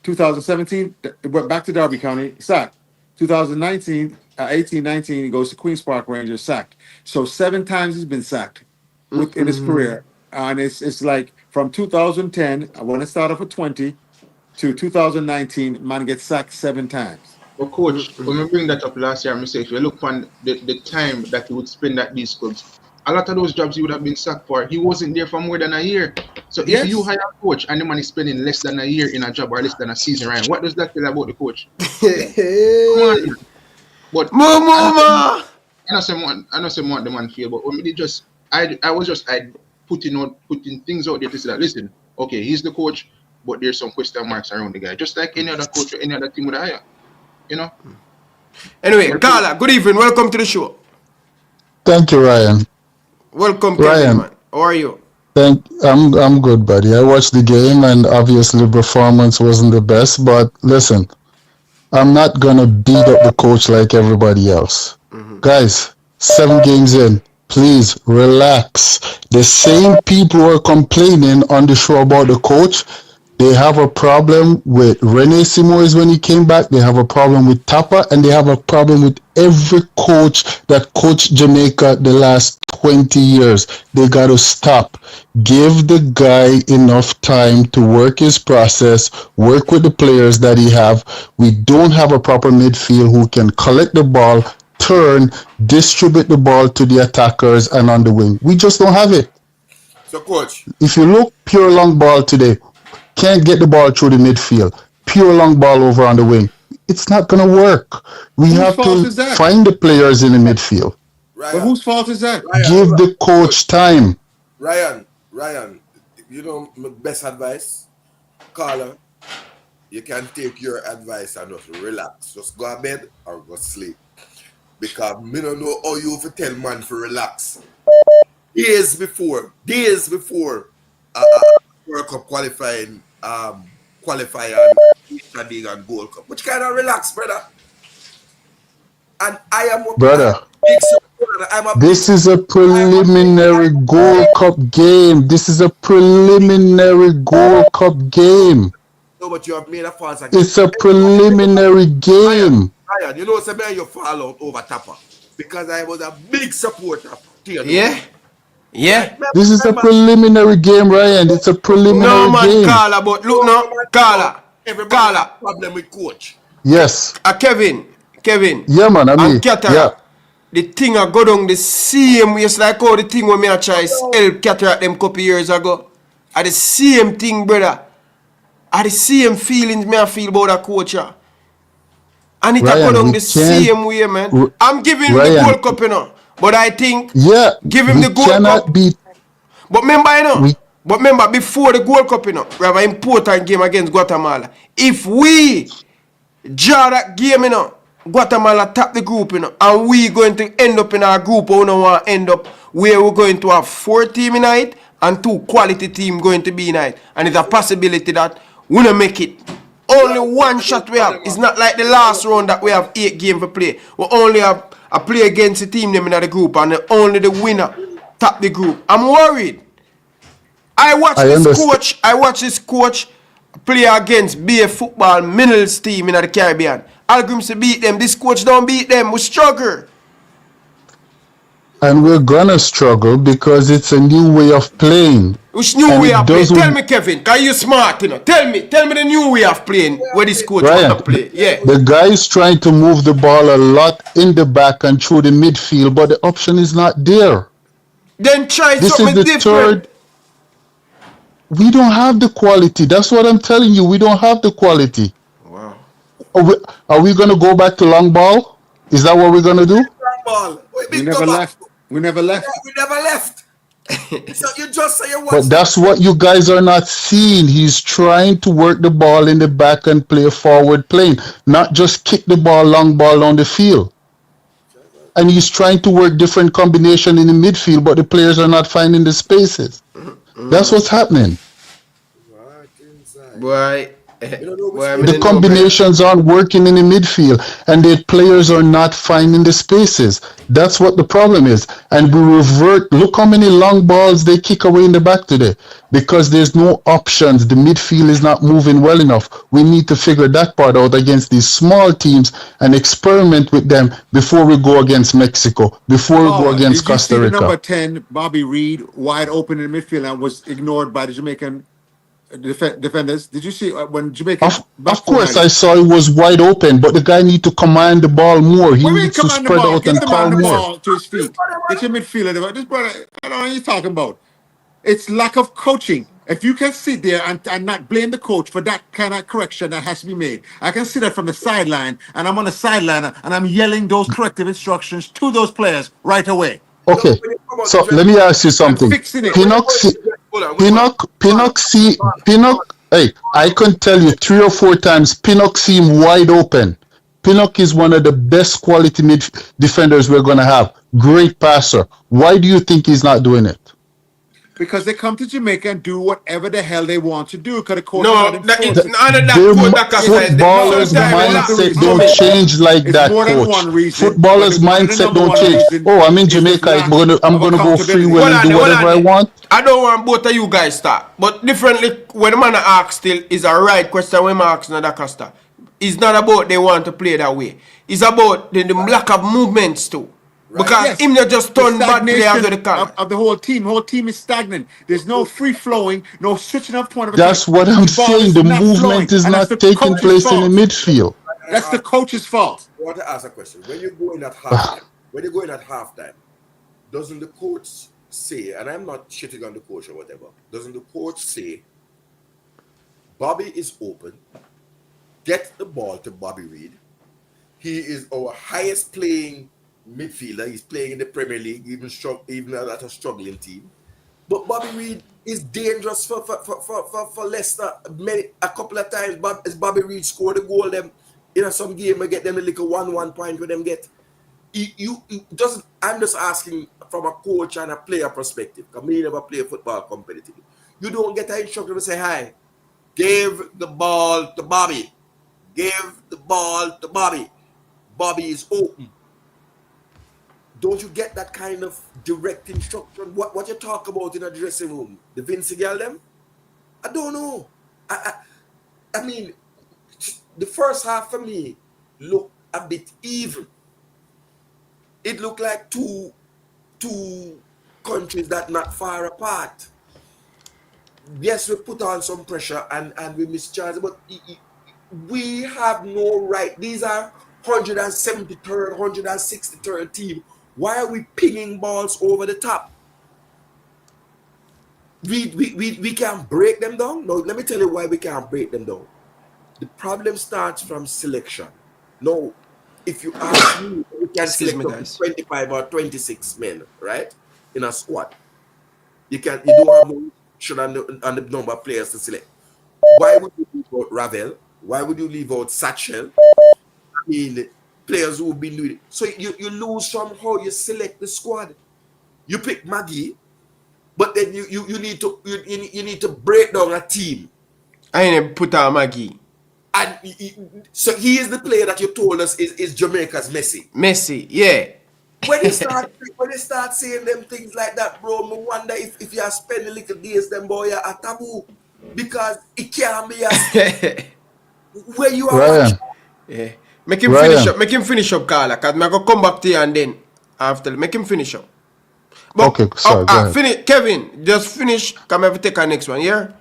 2017, went back to Derby County, sacked. 2019, 18-19, he goes to Queen's Park Rangers, sacked. So 7 times he's been sacked in his career. And it's like from 2010, when it started off at 20, to 2019, man gets sacked 7 times. But coach, when we bring that up last year, I say if you look on the time that he would spend at these clubs, a lot of those jobs he would have been sacked for. He wasn't there for more than a year. So if you hire a coach and the man is spending less than a year in a job or less than a season, Ryan, what does that tell about the coach? Come on. But Mama. I know some want the man feel, but when we just I was just putting things out there to say that listen, okay, he's the coach, but there's some question marks around the guy. Just like any other coach or any other team would hire. You know? Anyway, Carla, good evening. Welcome to the show. Thank you, Ryan. Welcome, Kevin, man. How are you? I'm good, buddy. I watched the game, and obviously the performance wasn't the best. But listen, I'm not gonna beat up the coach like everybody else. Guys, 7 games in, please relax. The same people who are complaining on the show about the coach, they have a problem with Rene Simoes when he came back. They have a problem with Tapa, and they have a problem with every coach that coached Jamaica the last 20 years. They got to stop. Give the guy enough time to work his process, work with the players that he have. We don't have a proper midfield who can collect the ball, turn, distribute the ball to the attackers and on the wing. We just don't have it. So, coach, if you look pure long ball today, can't get the ball through the midfield, pure long ball over on the wing, it's not going to work. We have to find the players in the midfield. But whose fault is that? Give the coach time. Ryan, you know my best advice? Carla, you can take your advice and just relax. Just go to bed or go sleep. Because me don't know how you have to tell man to relax. Days before World Cup qualifying qualifier and League and Gold Cup. But you cannot relax, brother. And I am this is a preliminary Gold Cup game. This is a preliminary Gold Cup game. No, but you have made a false against. It's a preliminary game. Ryan, you know, say you fall out over Tapa because I was a big supporter. Yeah. This is a preliminary game, Ryan. It's a preliminary game. Carla, but look now, Carla. Problem with coach. Yes. Kevin. Yeah, man. And Cataract. The thing I go down the same way. It's like how the thing when me I try help Cataract them couple years ago. Are the same thing, brother. Are the same feelings me I feel about a coach. And it go down the same way, man. I'm giving him the Gold Cup, you know. But I think give him the Gold Cup. But remember, you know, before the Gold Cup, you know, we have an important game against Guatemala. If we draw that game, you know, Guatemala tap the group, you know, and we going to end up in our group, or we don't want to end up where we're going to have 4 teams in it and 2 quality teams going to be in it. And it's a possibility that we don't make it. Only 1 shot we have. It's not like the last round that we have 8 games to play. We only have a play against the team them in the group, and only the winner top the group. I'm worried. I watch this coach play against BA football middles team in the Caribbean. Algrims beat them. This coach don't beat them. We struggle. And we're gonna struggle because it's a new way of playing. Which new way of playing? Tell me, Kevin, because you're smart, you know. Tell me the new way of playing where this coach want to play. Yeah. The guy is trying to move the ball a lot in the back and through the midfield, but the option is not there. Then try something different. We don't have the quality. That's what I'm telling you. We don't have the quality. Wow. Are we going to go back to long ball? Is that what we're going to do? Long ball. We never left. We never left. Yeah, we never left. So you just say you watch. But that's what you guys are not seeing. He's trying to work the ball in the back and play forward playing, not just kick the ball, long ball on the field. And he's trying to work different combination in the midfield, but the players are not finding the spaces. That's what's happening. Boy. The combinations aren't working in the midfield, and the players are not finding the spaces. That's what the problem is. And we revert. Look how many long balls they kick away in the back today, because there's no options. The midfield is not moving well enough. We need to figure that part out against these small teams and experiment with them before we go against Mexico, before we go against Costa Rica. Number 10, Bobby Reed, wide open in the midfield and was ignored by the Jamaican defenders. Did you see when Jamaica? Of course, I saw it was wide open, but the guy need to command the ball more. He needs to spread out and call more. Ball to his feet. Get your midfielder. This brother, I don't know what you're talking about. It's lack of coaching. If you can sit there and not blame the coach for that kind of correction that has to be made, I can see that from the sideline, and I'm on the sideline and I'm yelling those corrective instructions to those players right away. Okay, so let me ask you something. Fixing it. Pinnock, hey, I can tell you 3 or 4 times Pinnock seemed wide open. Pinnock is one of the best quality defenders we're going to have. Great passer. Why do you think he's not doing it? Because they come to Jamaica and do whatever the hell they want to do. Because the coach footballers' mindset don't change like that, coach. Footballers' mindset don't change. Oh, I'm in Jamaica. I'm gonna go free will and do whatever I want. I don't want both of you guys start, but differently when the man asks still is a right question when I ask Nada Costa. It's not about they want to play that way. It's about the lack of movements too. Right. Because him not just turn bad players to the corner. Of the whole team. The whole team is stagnant. There's no free flowing, no switching up point of attack. That's what I'm saying. The movement is not taking place in the midfield. That's the coach's fault. I want to ask a question. When you go in at halftime, doesn't the coach say, and I'm not shitting on the coach or whatever, doesn't the coach say, Bobby is open, get the ball to Bobby Reid. He is our highest playing midfielder. He's playing in the Premier League, even at a struggling team. But Bobby Reid is dangerous for Leicester. A couple of times, Bobby Reid scored a goal. Them in some game, we get them a little 1-1 point where them get. I'm just asking from a coach and a player perspective. Because me never play football competitively. You don't get an instructor to say, "Hi, give the ball to Bobby. Give the ball to Bobby. Bobby is open." Don't you get that kind of direct instruction? What you talk about in a dressing room? The Vince girl them? I don't know. I mean, the first half for me looked a bit even. It looked like two countries that not far apart. Yes, we put on some pressure and we mischarge, but we have no right. These are 173rd, 163rd team. Why are we pinging balls over the top? We can't break them down. No, let me tell you why we can't break them down. The problem starts from selection. No, if you ask me, we can select 25 or 26 men, right? In a squad. You don't have no restriction on the number of players to select. Why would you leave out Ravel? Why would you leave out Satchel? I mean, players who've been doing it. So you lose from how you select the squad. You pick Maggie, but then you need to break down a team. I ain't put on Maggie. And so he is the player that you told us is Jamaica's Messi. Messi, yeah. When they start saying them things like that, bro, I wonder if you spend a little days them boy a taboo. Because it can't be where you are watching. Yeah. Make him finish up. Make him finish up, Carla. Because I'm going to come back to you and then after. Make him finish up. But, okay, sorry. Finish, Kevin, just finish. Come over take our next one, yeah?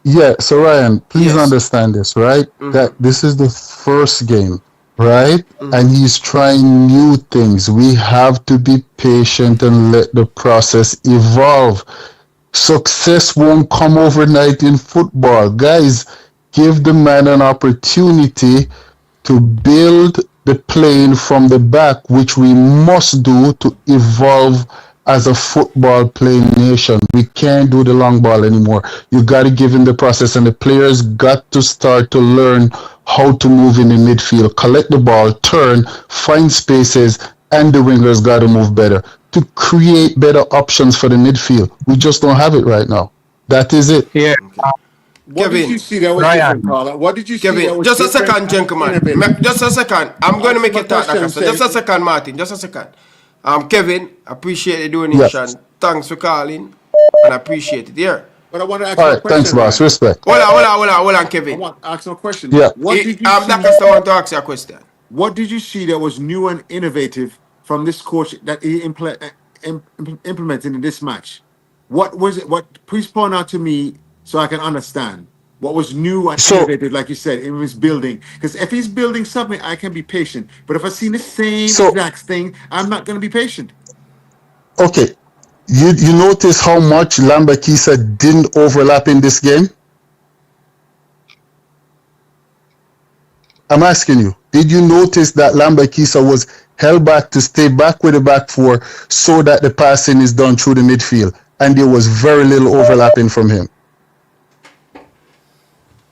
Yeah, so Ryan, please understand this, right? Mm-hmm. That this is the first game, right? Mm-hmm. And he's trying new things. We have to be patient and let the process evolve. Success won't come overnight in football. Guys, give the man an opportunity to build the plane from the back, which we must do to evolve as a football playing nation. We can't do the long ball anymore. You got to give him the process, and the players got to start to learn how to move in the midfield, collect the ball, turn, find spaces, and the wingers got to move better to create better options for the midfield. We just don't have it right now. That is it. Yeah. What did you see that was different, Carla? What did you see that was just a second, gentlemen. Just a second. I'm going to make it talk. Just a second, Martin. Just a second. Kevin, appreciate the donation. Yes. Thanks for calling. And I appreciate it. Yeah. But I want to ask you a question. Thanks, boss. Respect. Hold on, Kevin. I want to ask you a question. Yeah. What did you see? I want to ask you a question. What did you see that was new and innovative from this coach that he implemented in this match? What was it? Please point out to me so I can understand. What was new and innovative, like you said, in his building? Because if he's building something, I can be patient. But if I see the same exact thing, I'm not going to be patient. Okay. You notice how much Lambakisa didn't overlap in this game? I'm asking you, did you notice that Lambakisa was held back to stay back with the back four so that the passing is done through the midfield? And there was very little overlapping from him.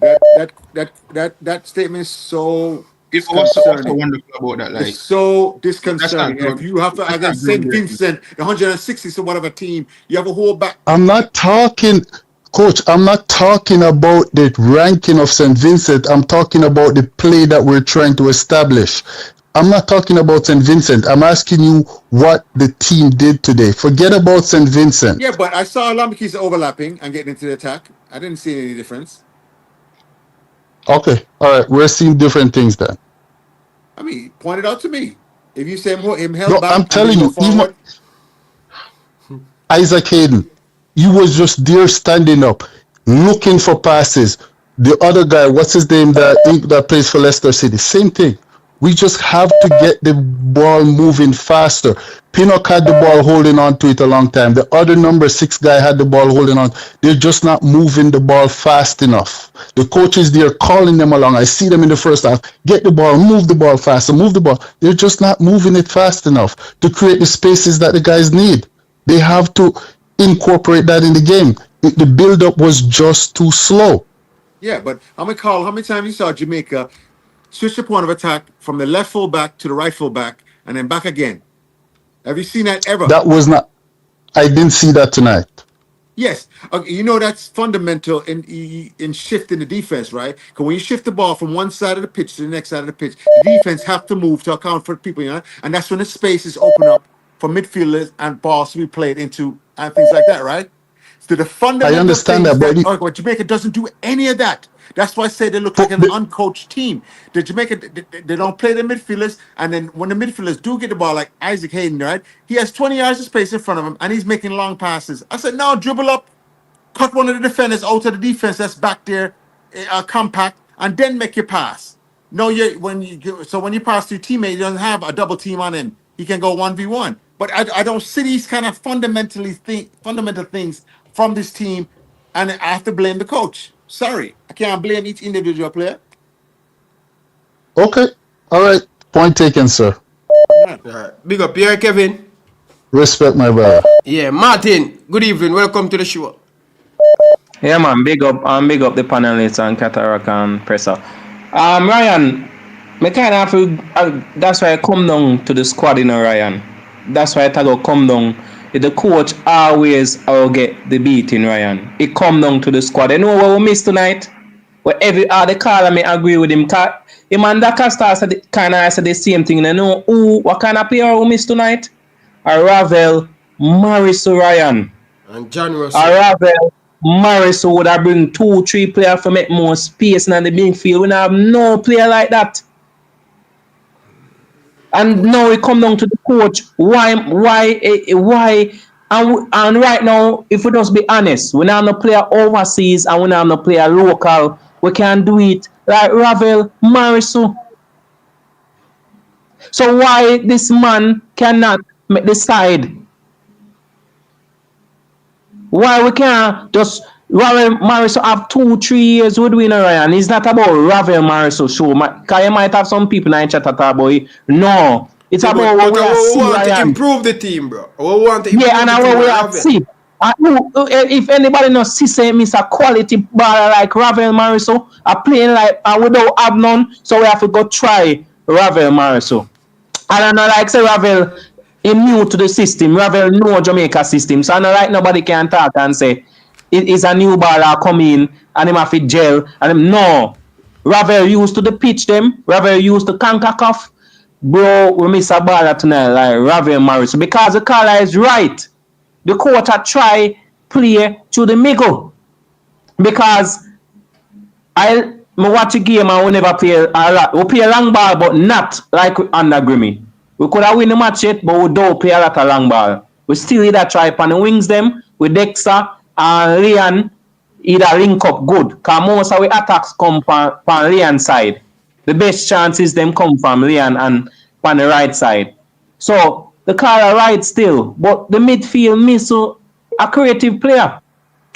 That statement is so What's so disconcerting. wonderful about that? Like, It's so that's not disconcerting. good. If you have to That's not against St. groundbreaking. Vincent, the 160 so whatever team, you have a whole back. I'm not talking, Coach, I'm not talking about the ranking of St. Vincent. I'm talking about the play that we're trying to establish. I'm not talking about St. Vincent. I'm asking you what the team did today. Forget about St. Vincent. Yeah, but I saw Lambakisa overlapping and getting into the attack. I didn't see any difference. Okay, all right, we're seeing different things then. I mean, point it out to me. If you say him held No, back I'm and telling then go you, forward, Isaac Hayden, you was just there standing up, looking for passes. The other guy, what's his name, that plays for Leicester City, same thing. We just have to get the ball moving faster. Pinnock had the ball holding on to it a long time. The other number 6 guy had the ball holding on. They're just not moving the ball fast enough. The coaches there calling them along. I see them in the first half. Get the ball, move the ball faster, move the ball. They're just not moving it fast enough to create the spaces that the guys need. They have to incorporate that in the game. The build-up was just too slow. yeah, but how many times you saw Jamaica switch the point of attack from the left full back to the right full back and then back again? Have you seen that ever? That was not, I didn't see that tonight. Yes. Okay, you know that's fundamental in shifting the defense, right? Because when you shift the ball from one side of the pitch to the next side of the pitch, the defense have to move to account for people, you know, and that's when the spaces open up for midfielders and balls to be played into and things like that, right? So the fundamental understand things that, but but Jamaica doesn't do any of that. That's why I say they look like an uncoached team. The Jamaica, they don't play the midfielders, and then when the midfielders do get the ball, like Isaac Hayden, right? He has 20 yards of space in front of him, and he's making long passes. I said, no, dribble up, cut one of the defenders out of the defense that's back there, compact, and then make your pass. No, when you pass to your teammate, you don't have a double team on him. He can go 1v1. But I don't see these kind of fundamental things from this team, and I have to blame the coach. Sorry, I can't blame each individual player. Okay, all right. Point taken, sir. Big up here, Kevin. Respect, my brother. Yeah, Martin, good evening. Welcome to the show. Yeah, man, big up the panelists and Cataract and Presser. Ryan, me kind of feel that's why I come down to the squad, you know, Ryan. That's why I go come down. The coach always will get the beating, Ryan. He come down to the squad. You know what we missed tonight? Where the caller me agree with him. Him and Dakasta said the same thing. You know what kind of player we missed tonight? A Ravel, Mariso, Ryan. And John Russell. A Ravel, Mariso would have bring 2-3 players to make more space in the midfield. We don't have no player like that. And now we come down to the coach. Why? And right now, if we just be honest, we not no player overseas and we not no player local. We can do it like Ravel, Mariso. So why this man cannot decide? Why we can't just Ravel Mariso have 2-3 years with winner, Ryan? It's not about Ravel Mariso show. Because you might have some people in chat about it. No. It's about what we want to improve the team, bro. We want to improve and what we have see. If anybody not see say miss a quality baller like Ravel Mariso, are playing like we don't have none, so we have to go try Ravel Mariso. I don't know, like say Ravel is new to the system. Ravel know Jamaica system, so I know like nobody can talk and say it is a new baller come in and him have to gel and him no. Ravel used to the pitch them. Ravel used to Concacaf. Bro, we miss a baller tonight like Ravel Mariso because the caller is right. The coach try play to the middle because I watch a game and we never play a lot. We play a long ball, but not like under Grimmy. We could have win the match yet, but we don't play a lot of long ball. We still either try on the wings them with Dexter and Leon either link up good. Because most of the attacks come from Leon's side. The best chances them come from Leon and on the right side. So the caller right still, but the midfield miss a creative player.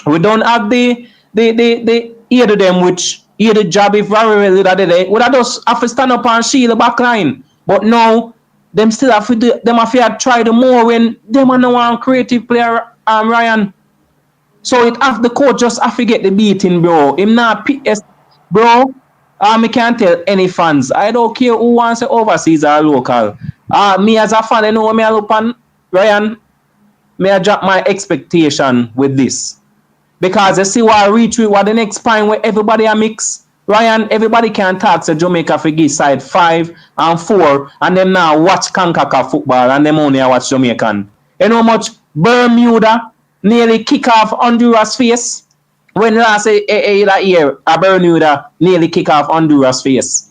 We don't have the ear to them, which ear the job if Ravel would have just have to stand up and shield the back line. But now them still have to try the more when them are no one creative player, Ryan. So it have the coach just have to get the beating, bro. Him not PS, bro. I can't tell any fans. I don't care who wants to overseas or local. Me as a fan, I know me I look on Ryan. Me I drop my expectation with this. Because you see what I reach with what the next point where everybody a mix. Ryan, everybody can talk to Jamaica for give side 5 and 4 and them now watch Concacaf football and them only watch Jamaican. You know how much Bermuda nearly kick off Honduras face? When last year, Bermuda nearly kick off Honduras face.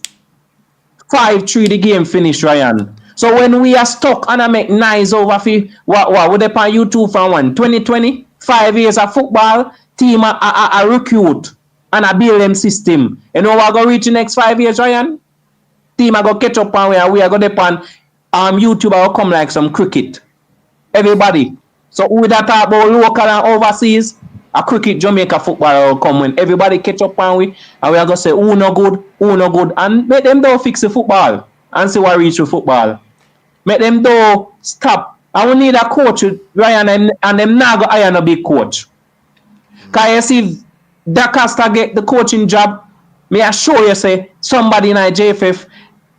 5-3 the game finish, Ryan. So when we are stuck and I make nice over for what would they on YouTube from 2020? 5 years of football, team a recruit and a build them system. You know what going to reach the next 5 years, Ryan? Team are going to catch up and we are going to depend YouTube will come like some cricket. Everybody. So we that talk about local and overseas, a cricket Jamaica football will come when everybody catch up and we are going to say who no good, and make them do fix the football and see what reach the football. Make them do stop. I will need a coach, Ryan, and them now go hire a big coach. Because you see, DaCosta get the coaching job, may I show you, say, somebody in JFF,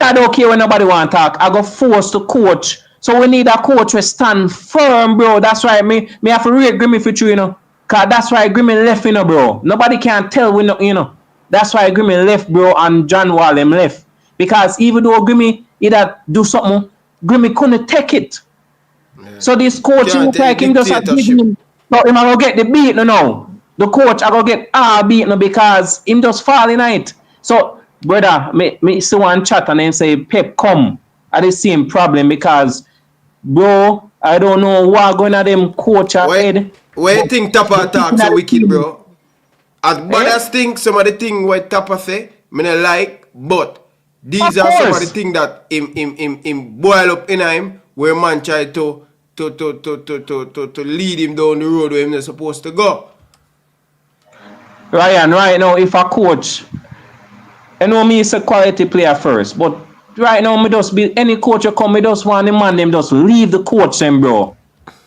I don't care when nobody want to talk, I go force to coach. So we need a coach who stand firm, bro. That's why me have to rate Grimmy for you, you know. Because that's why Grimmy left, you know, bro. Nobody can tell we know, you know. That's why Grimmy left, bro, and John Wall them left. Because even though Grimmy either do something, Grimmy couldn't take it. Yeah. So this coach look like him just a him. So him I go get the beat no. The coach I go get beat no because him just falling it. So brother, me see one chat and then say Pep come at the same problem because bro, I don't know what going at them coach head. Where you think Tapa talk so wicked, bro? As bad as thing, some of the thing what Tapa say, me not like, but these are some of the things that him boil up in him where man try to lead him down the road where him not supposed to go. Ryan, right now, if a coach, I know me is a quality player first, but right now, me just be any coach who come, me just want the man them just leave the coach them, bro.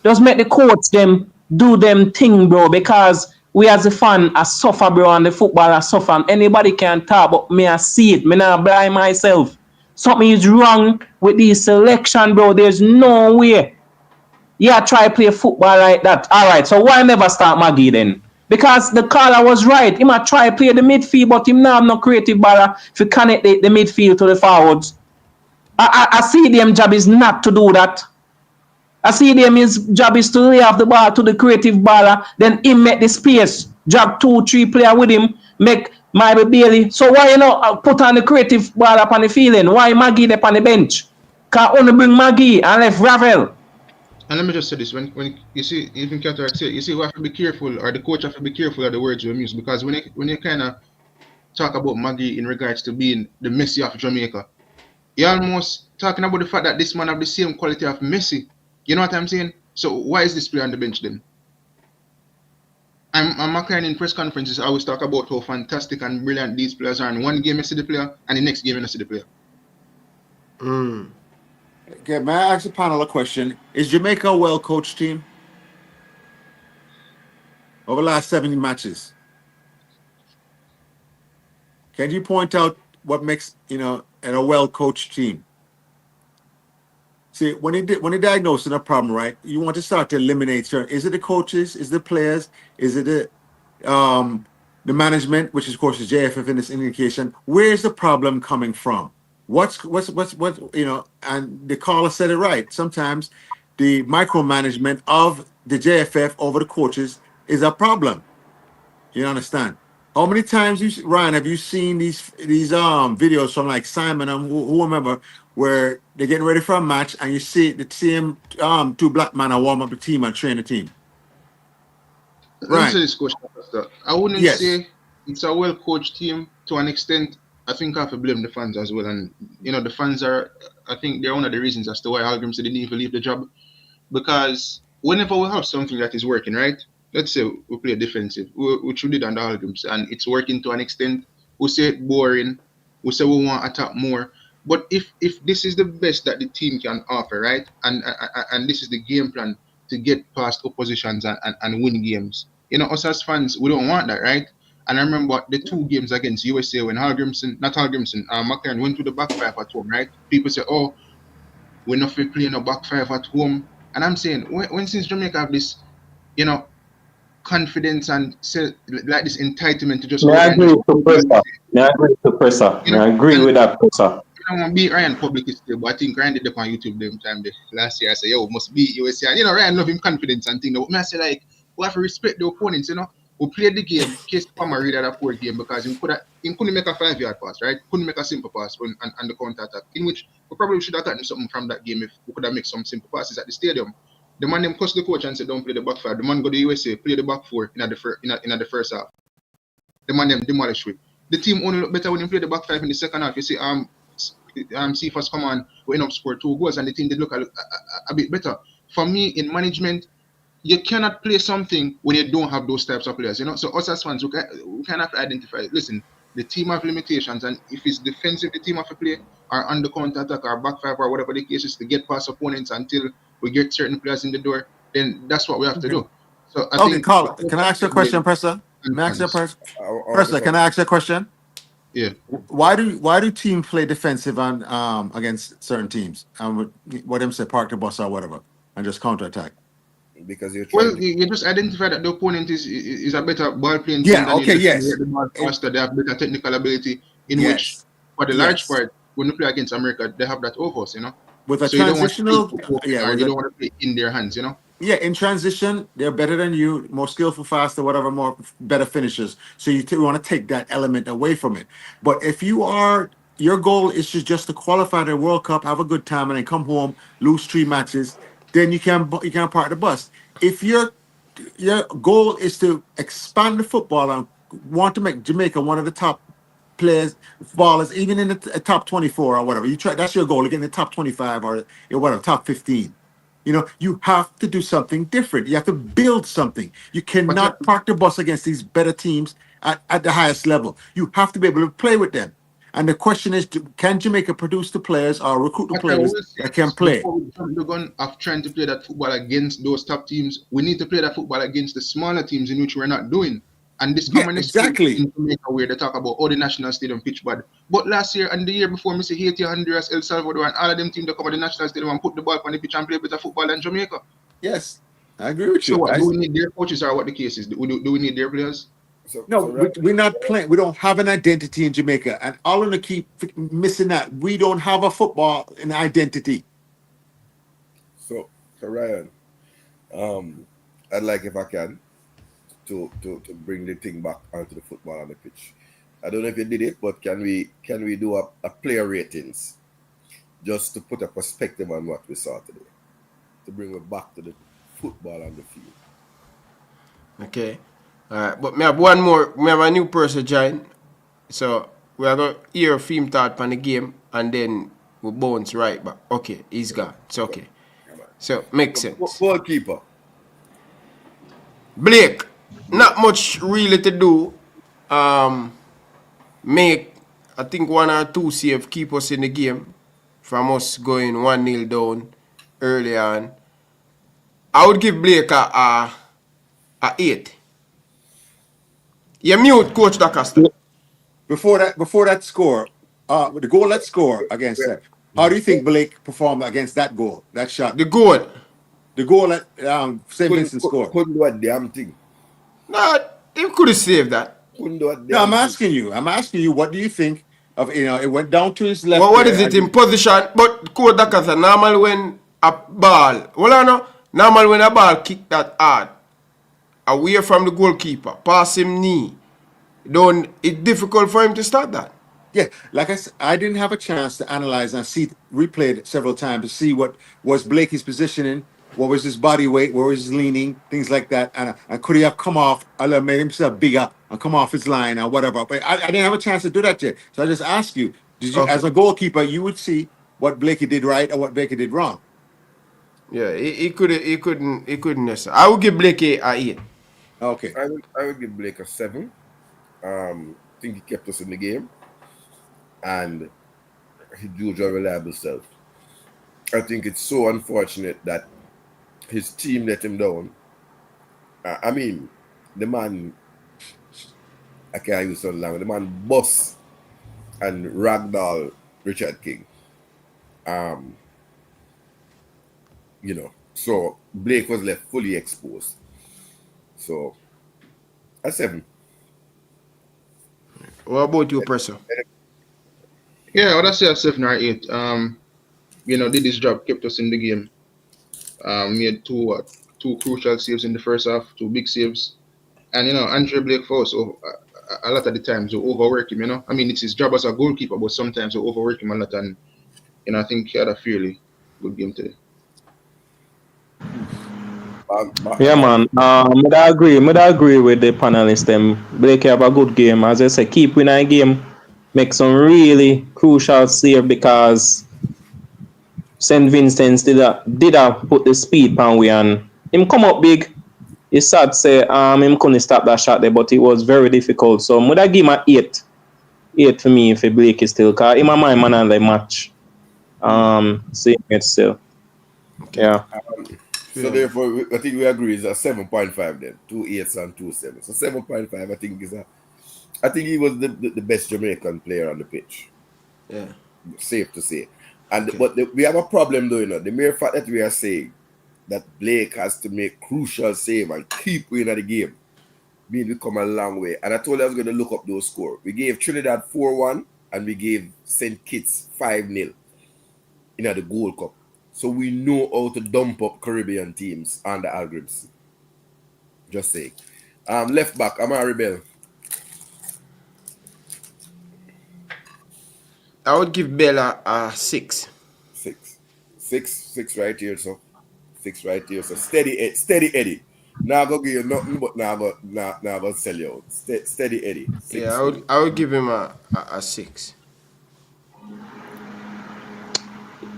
Just make the coach them do them thing, bro, because we as a fan are suffer, bro, and the football are suffer. Anybody can talk, but me I see it. Me not blind myself. Something is wrong with this selection, bro. There's no way. Yeah, try play football like that. All right, so why never start Maggie then? Because the caller was right. He might try play the midfield, but him now have no creative baller to connect the midfield to the forwards. I see them job is not to do that. I see them his job is to lay off the ball to the creative baller, then him make the space, drag 2-3 player with him, make Michael Bailey. So why you not put on the creative ball up on the field then? Why Maggie up on the bench? Can't only bring Maggie and left Ravel. And let me just say this, when you see, even Cataract say, you see, we have to be careful, or the coach have to be careful of the words we use, because when you kind of talk about Maggie in regards to being the Messi of Jamaica, you're almost talking about the fact that this man have the same quality of Messi. You know what I'm saying? So why is this player on the bench then? I'm McLaren in press conferences, I always talk about how fantastic and brilliant these players are. In one game, I see the player, and the next game, I see the player. Okay, may I ask the panel a question? Is Jamaica a well-coached team? Over the last 70 matches. Can you point out what makes, a well-coached team? See, when you diagnose a problem, right, you want to start to eliminate certain. Is it the coaches? Is it the players? Is it the management, which of course is JFF in this indication? Where's the problem coming from? What's and the caller said it right. Sometimes the micromanagement of the JFF over the coaches is a problem. You understand? How many times, Ryan, have you seen these videos from like Simon and who remember where they're getting ready for a match and you see the same two black men warm up the team and train the team? Let me say this question, Pastor. I wouldn't say it's a well-coached team to an extent I think I have to blame the fans as well. And the fans are, I think they're one of the reasons as to why Algrim didn't even leave the job. Because whenever we have something that is working, right? Let's say we play defensive, which we did on the Algrims, and it's working to an extent. We say it boring. We say we want to attack more. But if this is the best that the team can offer, right? And this is the game plan to get past oppositions and win games. Us as fans, we don't want that, right? And I remember the 2 games against USA when McLaren went to the back 5 at home, right? People say, oh, we're not playing a back 5 at home. And I'm saying, when since Jamaica have this, confidence and like this entitlement to just Me go there and agree just to Pressa. Me agree to Pressa. Me agree with that Pressa. I don't want to beat Ryan publicly still, but I think Ryan did up on YouTube them time last year. I say, yo, must beat USA. And Ryan love him confidence and thing. But me I say like, we have to respect the opponents, We played the game, Case Palmer read a poor game because he couldn't make a 5-yard pass, right? Couldn't make a simple pass on the counter attack. In which we probably should have gotten something from that game if we could have made some simple passes at the stadium. The man them cussed the coach and said, don't play the back 5. The man go to the USA, play the back 4 in the first half. The man them demolish it. The team only look better when you play the back 5 in the second half. You see, Cephas come on, we end up score 2 goals, and the team did look a bit better. For me, in management, you cannot play something when you don't have those types of players. So us as fans, we kind of identify. Listen, the team have limitations, and if it's defensive, the team have to play, or on the counter attack, or back 5, or whatever the case is, to get past opponents until we get certain players in the door. Then that's what we have to do. So I think. Carl, can I ask you a question, Presser? Presser, can I ask you a question? Yeah. Why do teams play defensive on against certain teams? What them say, park the bus or whatever, and just counter attack? Because you just identify that the opponent is a better ball playing team than you. The ball faster, they have better technical ability. Which, for the large part, when you play against America, they have that over us, With a so transitional, you don't want to play in their hands, Yeah, in transition, they're better than you, more skillful, faster, whatever, more better finishers. So you want to take that element away from it. But if your goal is just to qualify the World Cup, have a good time, and then come home, lose 3 matches, then you can park the bus. If your goal is to expand the football and want to make Jamaica one of the top ballers, even in the top 24 or whatever, that's your goal, to get in the top 25 or whatever, top 15. You have to do something different. You have to build something. You cannot park the bus against these better teams at the highest level. You have to be able to play with them. And the question is, can Jamaica produce the players or recruit the players that can play? Before we jump the gun of trying to play that football against those top teams, we need to play that football against the smaller teams in which we're not doing. And this common exactly in Jamaica where they talk about the national stadium pitch bad. But last year and the year before, Mr. Haiti, Honduras, El Salvador, and all of them teams that come to the national stadium and put the ball on the pitch and play better football than Jamaica. Yes, I agree with you. So what, do we need their coaches or what the case is? Do we need their players? We're not playing. We don't have an identity in Jamaica, and all of them keep missing that. We don't have a football and identity. So Ryan, I'd like, if I can, to bring the thing back onto the football on the pitch. I don't know if you did it, but can we do a player ratings just to put a perspective on what we saw today, to bring it back to the football on the field? Okay. All right, but me have one more. Me have a new person join, so we are gonna hear a film thought on the game, and then we bounce right back. Okay, he's gone. It's okay. So makes sense. Goalkeeper. Blake, not much really to do. Make I think 1 or 2 save keep us in the game from us going 1-0 down early on. I would give Blake a 8. You mute Coach DaCosta. Before that score, the goal that score against that. How do you think Blake performed against that goal, that shot? The goal that St. Vincent scored. Couldn't do a damn thing. No, he could have saved that. Couldn't do a damn No, I'm asking you. What do you think of it went down to his left? Well, what is it in position? But Coach DaCosta, normal when a ball, normal when a ball kick that hard away from the goalkeeper, pass him knee, it's difficult for him to start that. Yeah, like I said, I didn't have a chance to analyze and replay it several times to see what was Blakey's positioning, what was his body weight, where was his leaning, things like that. And could he have come off, made himself bigger and come off his line or whatever. But I didn't have a chance to do that yet. So I just ask you, did you, Okay. as a goalkeeper, you would see what Blakey did right or what Blakey did wrong? Yeah, he couldn't necessarily. I would give Blake a 8. Okay. I would give Blake a 7. I think he kept us in the game, and he drew a reliable self. I think it's so unfortunate that his team let him down. I mean, the man, I can't use so long. The man boss and ragdoll Richard King. So Blake was left fully exposed. So a 7. What about you, Presser? Yeah, I would say a 7 or 8. Did his job, kept us in the game. Made two crucial saves in the first half, 2 big saves. And Andre Blake for us, a lot of the times we overwork him. I mean, it's his job as a goalkeeper, but sometimes we overwork him a lot. And I think he had a fairly good game today. Yeah, man. I agree with the panelists. Them Blake have a good game. As I say, keep winning a game, make some really crucial save because St.Vincent did put the speed on we and him come up big. It's sad to say him couldn't stop that shot there, but it was very difficult. So I give him an 8. 8 for me if Blake is still, because in my mind, man, and the match. Same it still. Yeah. So therefore, I think we agree it's a 7.5 then. 2 8s and 2 7s. So 7.5, I think I think he was the best Jamaican player on the pitch. Yeah. Safe to say. But we have a problem though, the mere fact that we are saying that Blake has to make crucial save and keep winning the game means we come a long way. And I told you I was going to look up those scores. We gave Trinidad 4-1 and we gave St. Kitts 5-0 in the Gold Cup. So we know how to dump up Caribbean teams on the algorithms. Just saying. Left back, Amari Bell. I would give Bella a 6. 6 right here, so 6 right here. So steady Eddie. Now I go give you nothing, but now I go sell you out. Steady Eddie. 6. Yeah, I would give him a 6.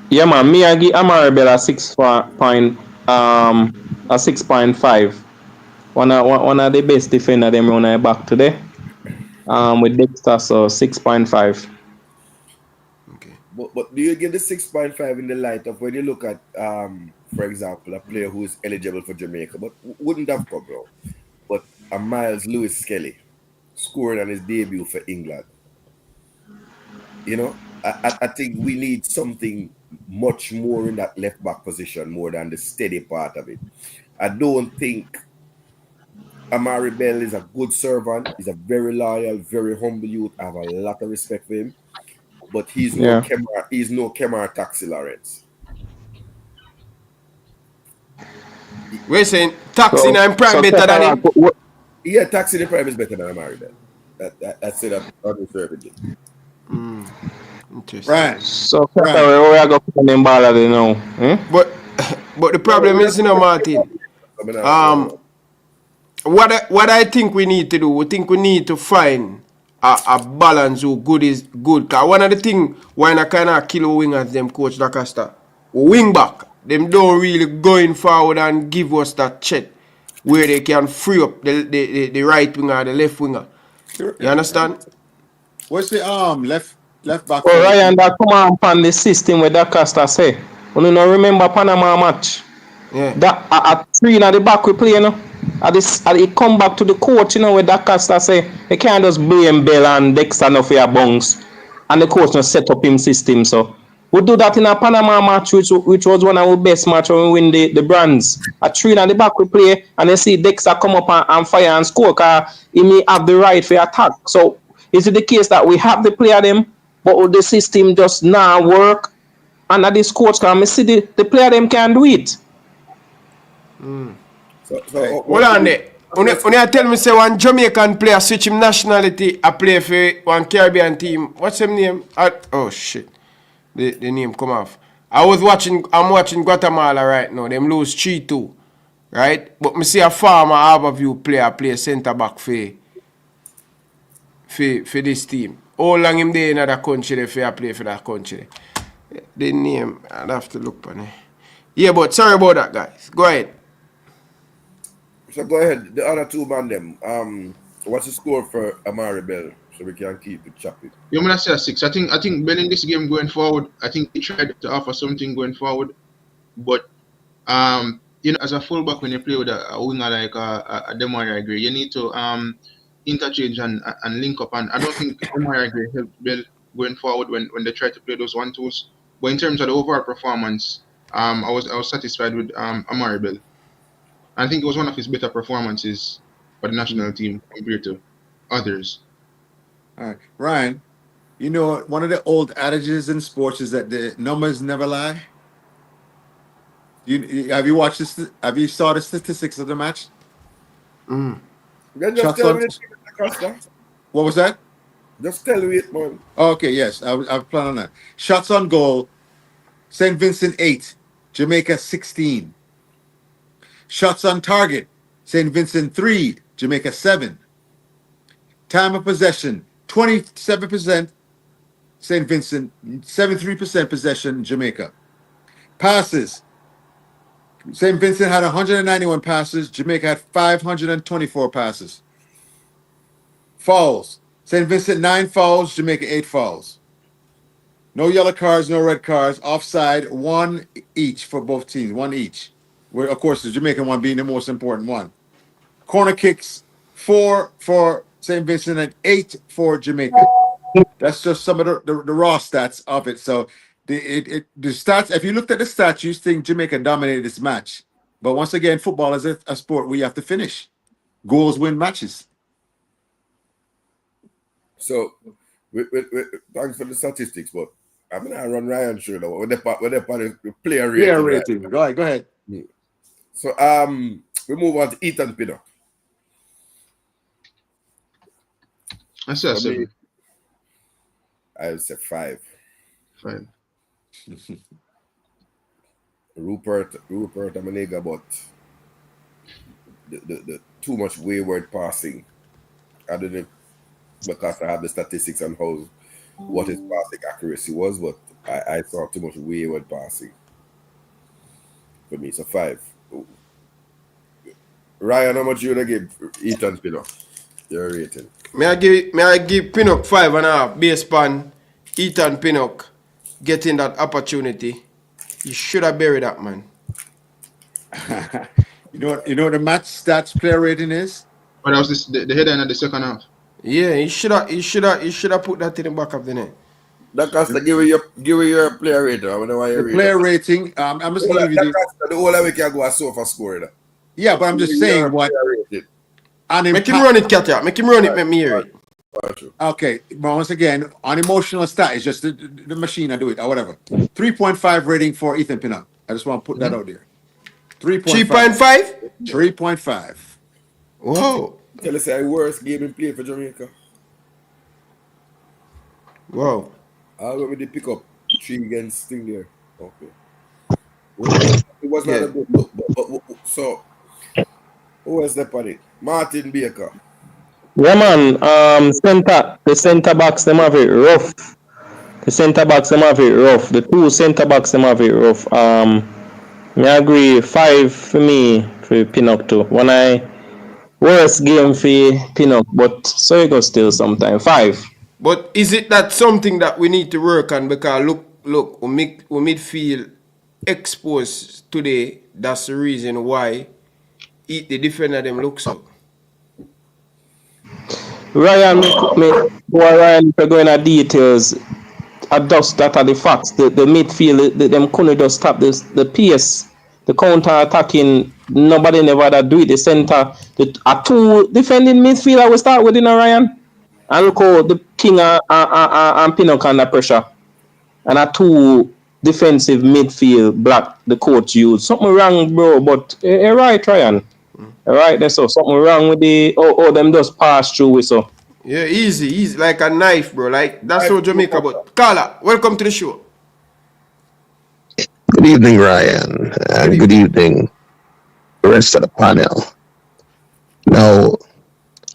Yeah, man. Me, I give Amari Bell a 6.5. One of the best defender them run our back today. With Dexter, so 6.5. Okay. But do you give the 6.5 in the light of when you look at, for example, a player who is eligible for Jamaica, but wouldn't have come out, but a Miles Lewis Skelly scoring on his debut for England? I think we need something much more in that left back position more than the steady part of it. I don't think Amari Bell is a good servant. He's a very loyal, very humble youth. I have a lot of respect for him. But he's no Kemar Taxi Lawrence. We're saying Taxi in Prime better than him? Yeah, Taxi in Prime is better than Amari Bell. That's it unreservedly. Interesting. Right. So we are going to put them ball now. But the problem is, Martin. What I think we need to do, we need to find a balance who good is good. Cause one of the things why I kind of kill wingers them, Coach DaCosta, wing back, them don't really going forward and give us that check where they can free up the right winger, the left winger. You understand? What's the left back? Oh, Ryan, that come on the system where DaCosta say. You don't remember Panama match? Yeah. That at 3 at the back we play, it come back to the coach, where DaCosta say they can't just blame Bell and Dexter no for your bungs, and the coach not set up him system. So we do that in a Panama match, which was one of our best match when we win the bronze. At 3 at the back we play, and they see Dexter come up and fire and score, cause he may have the right for attack. So is it the case that we have the player them, but the system just now work, and at this coach can see the player them can do it? So hold on there. When you tell me say one Jamaican player switch him nationality, I play for one Caribbean team. What's his name? Oh shit. The name come off. I'm watching Guatemala right now. Them lose 3-2. Right? But me see a farmer Harborview player play centre back for for this team. How long him there in that country if he play for that country? The name, I'd have to look on it. Yeah, but sorry about that, guys. Go ahead. So go ahead. The other two man them. What's the score for Amari Bell so we can keep it choppy? You want to say a 6? I think Bell in this game going forward. I think he tried to offer something going forward, but as a fullback when you play with a winger like a Demari Gray, you need to interchange and link up. And I don't think Demari Gray helped Bell going forward when they try to play those 1-2s. But in terms of the overall performance, I was satisfied with Amari Bell. I think it was one of his better performances for the national team compared to others. All right, Ryan. You know, one of the old adages in sports is that the numbers never lie. Have you watched this? Have you saw the statistics of the match? Just tell me it, what was that? Just tell me it, man. Okay, yes, I plan on that. Shots on goal: St. Vincent 8, Jamaica 16. Shots on target: St. Vincent 3, Jamaica 7. Time of possession: 27%. St. Vincent 73% possession. Jamaica. Passes: St. Vincent had 191 passes. Jamaica had 524 passes. Fouls: St. Vincent 9 fouls. Jamaica 8 fouls. No yellow cards, no red cards. Offside 1 each for both teams. 1 each. Where of course the Jamaican one being the most important one. Corner kicks: 4 for St. Vincent and 8 for Jamaica. That's just some of the raw stats of it. So the stats, if you looked at the stats, you think Jamaica dominated this match. But once again, football is a sport where you have to finish. Goals win matches. So, thanks for the statistics, but I'm going to run Ryan through now. When they part the player rating. Player rating. Right? Go ahead. So, we move on to Ethan Pinnock. I say 7. I would say 5. 5. Rupert Amanega, but the too much wayward passing. I didn't, because I have the statistics on what his passing accuracy was, but I saw too much wayward passing for me. So 5. Ryan, how much you gonna give Ethan Pinnock? Your rating? May I give Pinnock 5.5 based on Ethan Pinnock getting that opportunity. You should have buried that man. You know what the match stats player rating is? But that was the headline of the second half. Yeah, he should have put that in the back of the net. That cost to give you your player rating. I don't know why you the player rating. I'm just gonna give you the whole week you go so for scoring. Yeah, but I'm just saying what. Make him run it, Katya. Make him run it, make me hear it. Okay, but once again, on emotional stat, it's just the machine I do it or whatever. 3.5 rating for Ethan Pinnock. I just want to put that out there. 3.5? 3.5. Whoa. Tell us the worst game in play for Jamaica. Wow. I'll go with the pickup 3 against Sting there. Okay. It was not a good look. But so, who was the party? Martin Baker. Yeah, man. The center backs them have it rough. The 2 center backs them have it rough. I agree. 5 for me for Pinnock too. When worst game for Pinnock, but so it goes still sometime 5. But is it that something that we need to work on? Because look, we midfield exposed today. That's the reason why the defender them looks so. Ryan, if you're going to details, just that are the facts. The midfield, them couldn't just stop the pace, the counter attacking. Nobody never that do it. The center, a 2 defending midfielder we start with in Ryan. And look how the King and Pinnock under pressure. And a 2 defensive midfield black the coach used. Something wrong, bro, but right, Ryan. Right there, so something wrong with them just pass through with so. Yeah, easy, like a knife, bro. Like that's how Jamaica. But Carla, welcome to the show. Good evening, Ryan, and good evening, the rest of the panel. Now,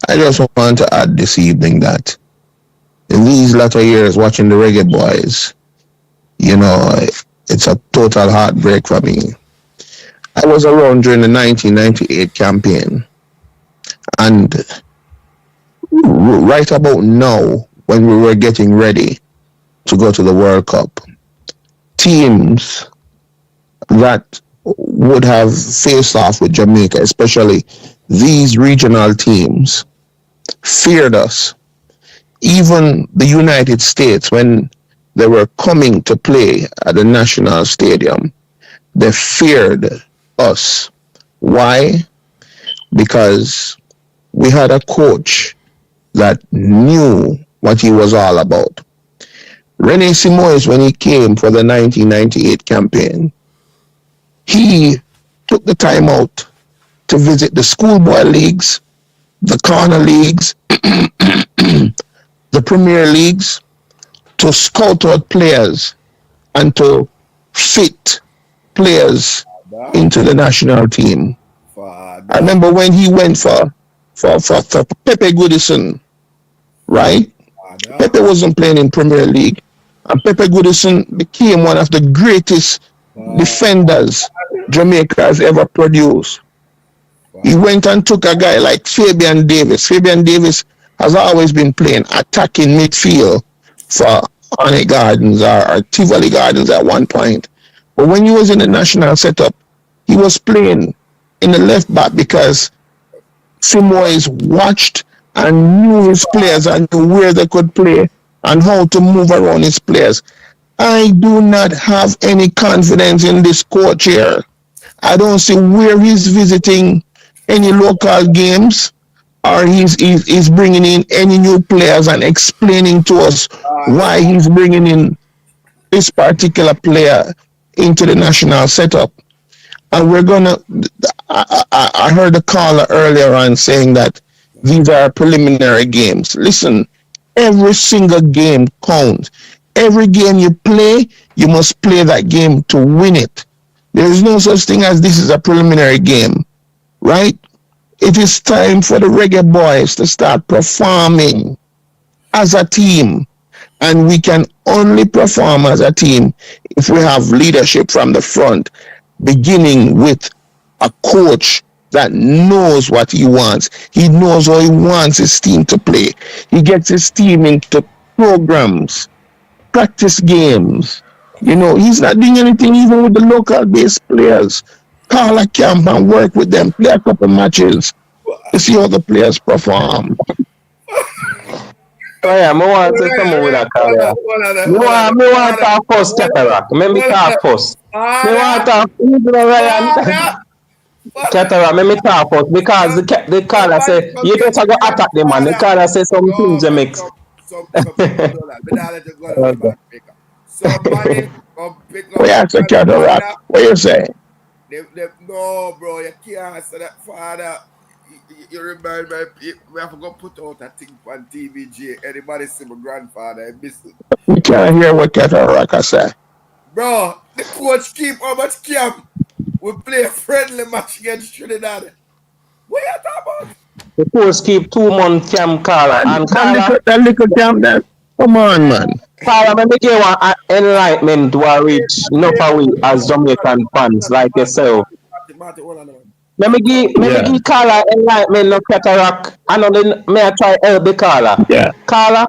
I just want to add this evening that in these latter years watching the Reggae Boys, you know, it's a total heartbreak for me. I was around during the 1998 campaign, and right about now, when we were getting ready to go to the World Cup, teams that would have faced off with Jamaica, especially these regional teams, feared us. Even the United States, when they were coming to play at the National Stadium, they feared us. Why? Because we had a coach that knew what he was all about. Rene Simoes, when he came for the 1998 campaign, he took the time out to visit the schoolboy leagues, the corner leagues, the Premier Leagues, to scout out players and to fit players into the national team. I remember when he went for Pepe Goodison, right? Pepe wasn't playing in Premier League, and Pepe Goodison became one of the greatest defenders Jamaica has ever produced. He went and took a guy like Fabian Davis. Fabian Davis has always been playing attacking midfield for Honey Gardens or Tivoli Gardens at one point. But when he was in the national setup, he was playing in the left back because Simoes watched and knew his players and knew where they could play and how to move around his players. I do not have any confidence in this coach here. I don't see where he's visiting any local games or he's bringing in any new players and explaining to us why he's bringing in this particular player into the national setup. And we're gonna, I heard a caller earlier on saying that these are preliminary games. Listen, every single game counts. Every game you play, you must play that game to win it. There is no such thing as this is a preliminary game, right? It is time for the Reggae Boys to start performing as a team. And we can only perform as a team if we have leadership from the front, beginning with a coach that knows what he wants. He knows how he wants his team to play. He gets his team into programs, practice games. You know, he's not doing anything even with the local based players. Call a camp and work with them, play a couple matches to see how the players perform. Oh yeah, I want to come with a career. Me want to talk first, Cataract. Let me talk first. Me want to talk, Ryan. Cataract, let me talk first because the caller say you better go attack the man. The caller say some things you make. We ask the Cataract, what you say? No, bro, you can't answer that, father. You remind me, we have to go put out a thing on TVG. Anybody see my grandfather? I miss it. We can't hear what Cataract say. Bro, the coach keep how much camp. We play a friendly match against Trinidad. What you talking about? The coach keep 2 month camp, Carla. And Carla, that little camp there. Come on, man. Carla, let me give one enlightenment to our reach enough of we as Jamaican fans like yourself. Let me give Carla enlightenment, no Cataract. I know then may I try help the Carla. Yeah. Carla,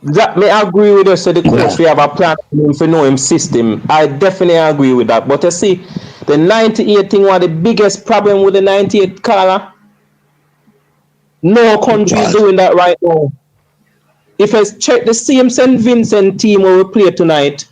that may agree with us. So the coach we have a plan for know him system. I definitely agree with that. But you see, the 98 thing was the biggest problem with the 98, Carla. No country is doing that right now. If I check the same St. Vincent team where we play tonight,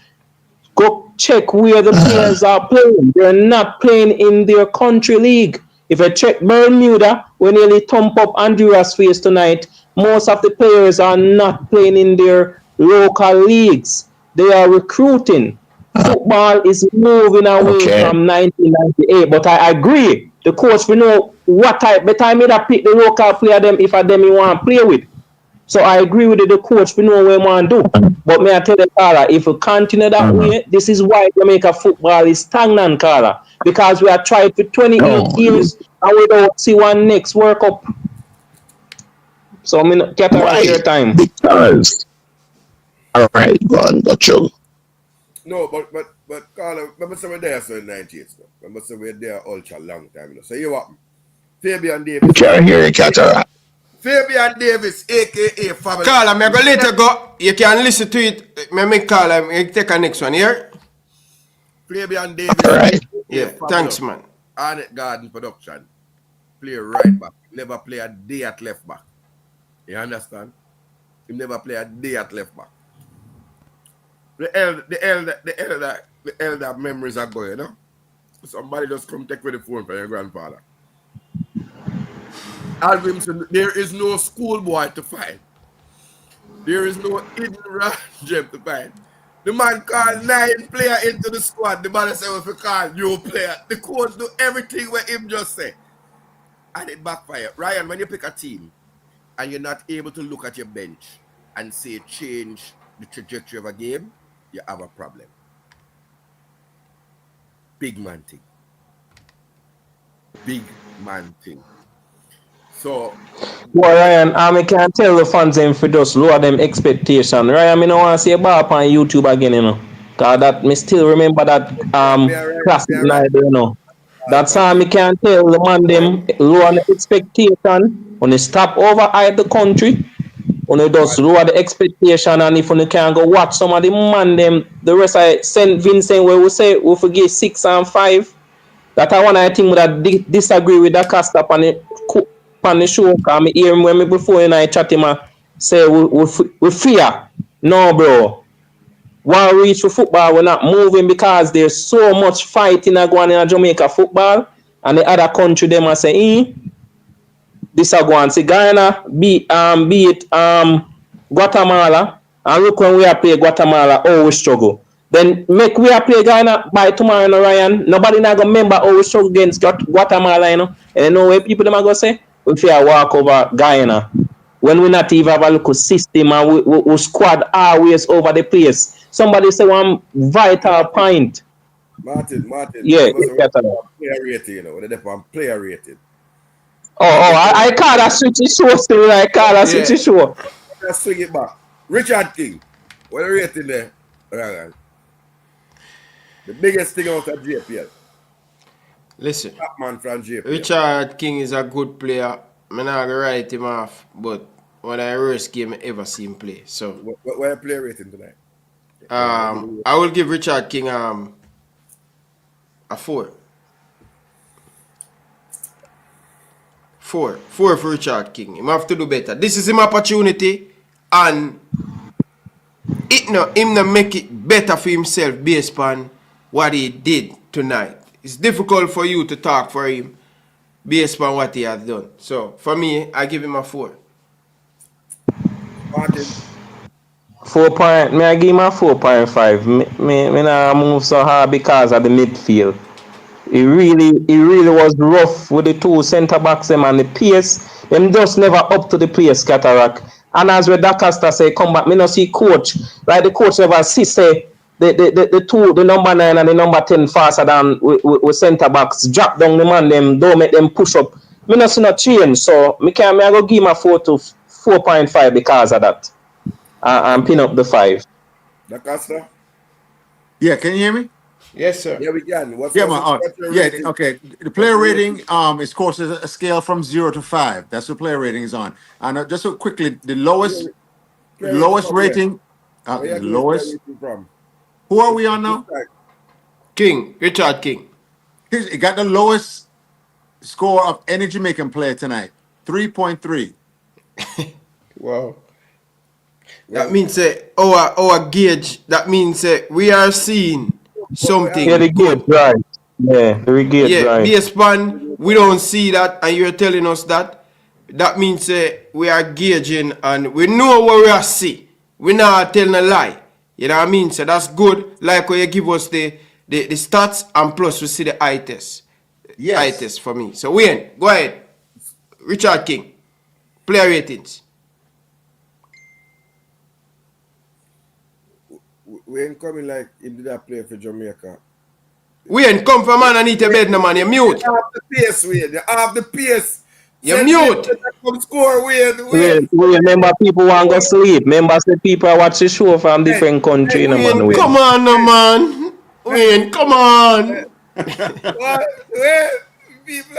go check where the players are playing. They're not playing in their country league. If I check Bermuda, we nearly thump up Honduras face tonight. Most of the players are not playing in their local leagues. They are recruiting. Football is moving away from 1998. But I agree. The coach, we know what type. But I made a pick the local player them if I them you want to play with. So I agree with the coach. We know what we want to do. But may I tell you, Carla, if we continue that way, this is why Jamaica football is stagnant, Carla. Because we have tried for 28 years and we don't see one next World Cup. So I mean, Cataract your time. Because Alright, go on, got you. No, but Carl, remember say we're there so in 98, no? Remember say we're there ultra long time, you know. So you what? Fabian Davis. Can't hear you, Cataract. Fabian Davis, aka family. Carl, I'm going to let you go. You can listen to it. Me call him. You take a next one here. Fabian Davis. Alright. Yeah, thanks, man. Arnett Garden production. Play right back. Never play a day at left back. You understand? He never play a day at left back. The elder memories are going, you know? Somebody just come take with the phone from your grandfather. Alvin said, there is no schoolboy to find. There is no hidden gem to find. The man called 9 players into the squad. The man said, if you call new player, the coach do everything what him just say. And it backfire. Ryan, when you pick a team and you're not able to look at your bench and say change the trajectory of a game, you have a problem. Big man thing. Big man thing. So, boy, Ryan, I can tell the fans them for just lower them expectation. Ryan, I don't want to see a bar up on YouTube again, you know. Cause that me still remember that classic night, you know. That's how me can tell the man them lower the expectation. When they stop over at the country, when they just lower the expectation, and if you can go watch some of the man them, the rest of St. Vincent where we say we forget 6 and 5. That I want I think that disagree with that cast up on the show. Cause me hear him when me before and I chat him say we fear. No, bro. One reach for football, we're not moving because there's so much fighting going in Jamaica football, and the other country them are saying, this are going. See Guyana be it Guatemala, and look when we are play Guatemala, oh we struggle. Then make we are play Guyana by tomorrow, you know, Ryan. Nobody not gonna remember how we struggle against Guatemala, you know. And you know where people them are gonna say, we fear walk over Guyana. When we not even have a local system and we squad always over the place. Somebody say one vital point. Martin. Yeah, player rating, you know, when they on player rating. I call that switchy show still. I call that switchy show. Let's swing it back. Richard King, what are you rating there? Right. The biggest thing out of JPL. Listen, Top man from JPL. Richard King is a good player. I'm not going to write him off, but one of the worst game I ever see him play. So, what are player rating tonight? I will give Richard King a 4. 4 for Richard King. He have to do better. This is him opportunity, and him no make it better for himself based on what he did tonight. It's difficult for you to talk for him based on what he has done. So for me, I give him a 4. Martin. 4 point. May I give him a 4.5? Me not move so hard because of the midfield. It really was rough with the 2 centre backs them and the pace. Them just never up to the pace, Cataract. And as with Dacaster say, come back. Me not see coach. Like the coach never see say the number 9 and the number 10 faster than with centre backs. Drop down the man them, don't make them push up. Me not see no change. So me go give him a 4 to 4.5 because of that. And pin up the 5. Dacaster? Yeah, can you hear me? Yes, sir. Yeah, we can. What's okay. The player rating is, of course, a scale from 0 to 5. That's what player rating is on. And just so quickly, the lowest rating. The lowest. Who are we on now? Richard King. He got the lowest score of any Jamaican player tonight. 3.3. Wow. That means our gauge. That means we are seeing something. Yeah, the gauge right. Yeah, the gauge right. Based on we don't see that, and you're telling us that. That means we are gauging and we know what we are see. We're not telling a lie. You know what I mean? So that's good. Like when you give us the stats and plus we see the eye test. Yes. Eye test for me. So Wayne, go ahead. Richard King, player ratings. We ain't coming like he did that play for Jamaica. We ain't come from man and eat a bed, no man. You mute. You have the pace, Wayne. You have the pace You mute. Come score, Wayne. Remember people want to go sleep. Remember say people watch the show from different country. Wayne, come on, no man. Wayne, come on. What? Wayne, people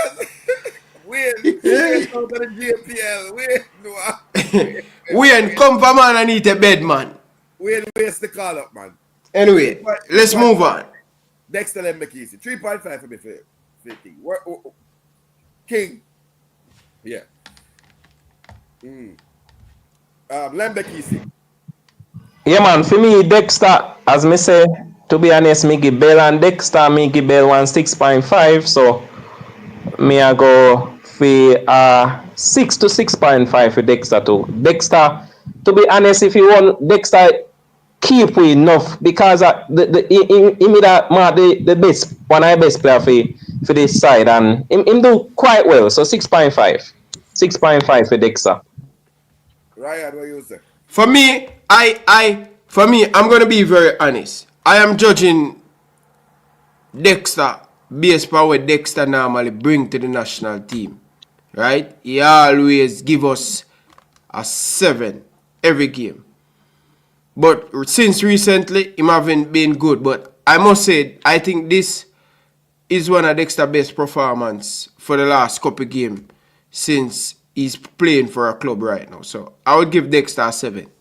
Wayne, straight out of the JPL. Wayne, come for man, I need a bed, man. Wayne, waste the call up, man. Anyway, let's move on. Dexter, let me easy. 3.5 for me for 50. King. Yeah. Lembekisi. Yeah, man. For me, Dexter, as me say, to be honest, me give Bell and Dexter, me give Bell 6.5. So, me I go for 6 to 6.5 for Dexter too. Dexter, to be honest, if you want Dexter, keep with enough because the best one of the best player for this side and him do quite well. So 6.5. 6.5 for Dexter. Ryan, what you say? For me, I'm gonna be very honest. I am judging Dexter based on what Dexter normally bring to the national team. Right? He always give us a 7 every game. But since recently, him haven't been good. But I must say, I think this is one of Dexter's best performance for the last couple games since he's playing for a club right now. So I would give Dexter a 7.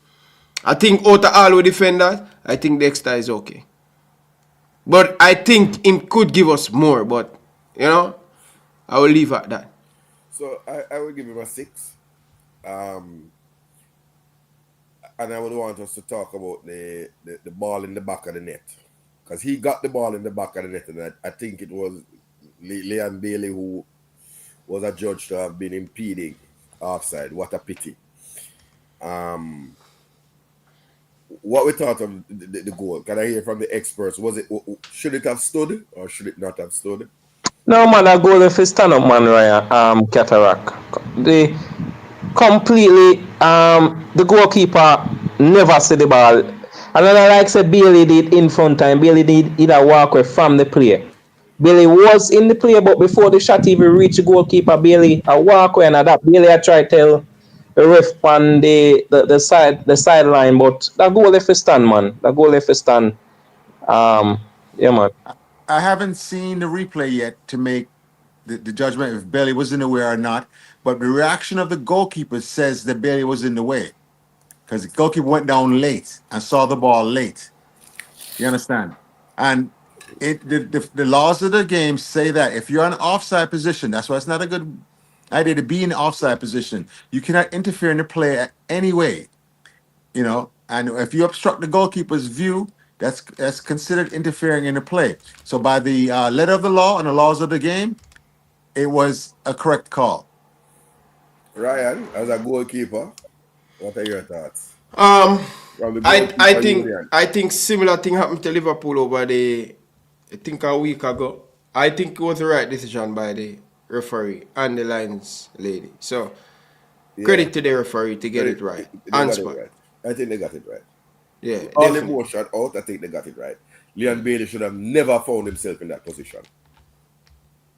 I think out of all the defenders, I think Dexter is okay. But I think him could give us more. But, you know, I will leave at that. So I will give him a 6. And I would want us to talk about the ball in the back of the net. Because he got the ball in the back of the net. And I think it was Leon Bailey who was adjudged to have been impeding offside. What a pity. What we thought of the goal? Can I hear from the experts? Should it have stood or should it not have stood? No, man, I go if stand up, man, Ryan, Cataract. The completely, the goalkeeper never see the ball. And then I like said Bailey did in front time. Bailey did either walk away from the play. Bailey was in the play, but before the shot even reached the goalkeeper, Bailey a walk away and that. Bailey I try to tell the ref on the sideline, but that goal if stand, man. That goal if stand. Yeah, man. I haven't seen the replay yet to make the judgment if Bailey was in the way or not. But the reaction of the goalkeeper says that Bailey was in the way because the goalkeeper went down late and saw the ball late. You understand? And the laws of the game say that if you're in an offside position, that's why it's not a good idea to be in an offside position. You cannot interfere in the play any way. You know, and if you obstruct the goalkeeper's view, that's considered interfering in the play. So by the letter of the law and the laws of the game, it was a correct call. Ryan, as a goalkeeper, what are your thoughts? I think similar thing happened to Liverpool over I think a week ago. I think it was the right decision by the referee and the lines lady. So credit to the referee to get it right. On spot. I think they got it right. Yeah. All the motion out, I think they got it right. Leon Bailey should have never found himself in that position.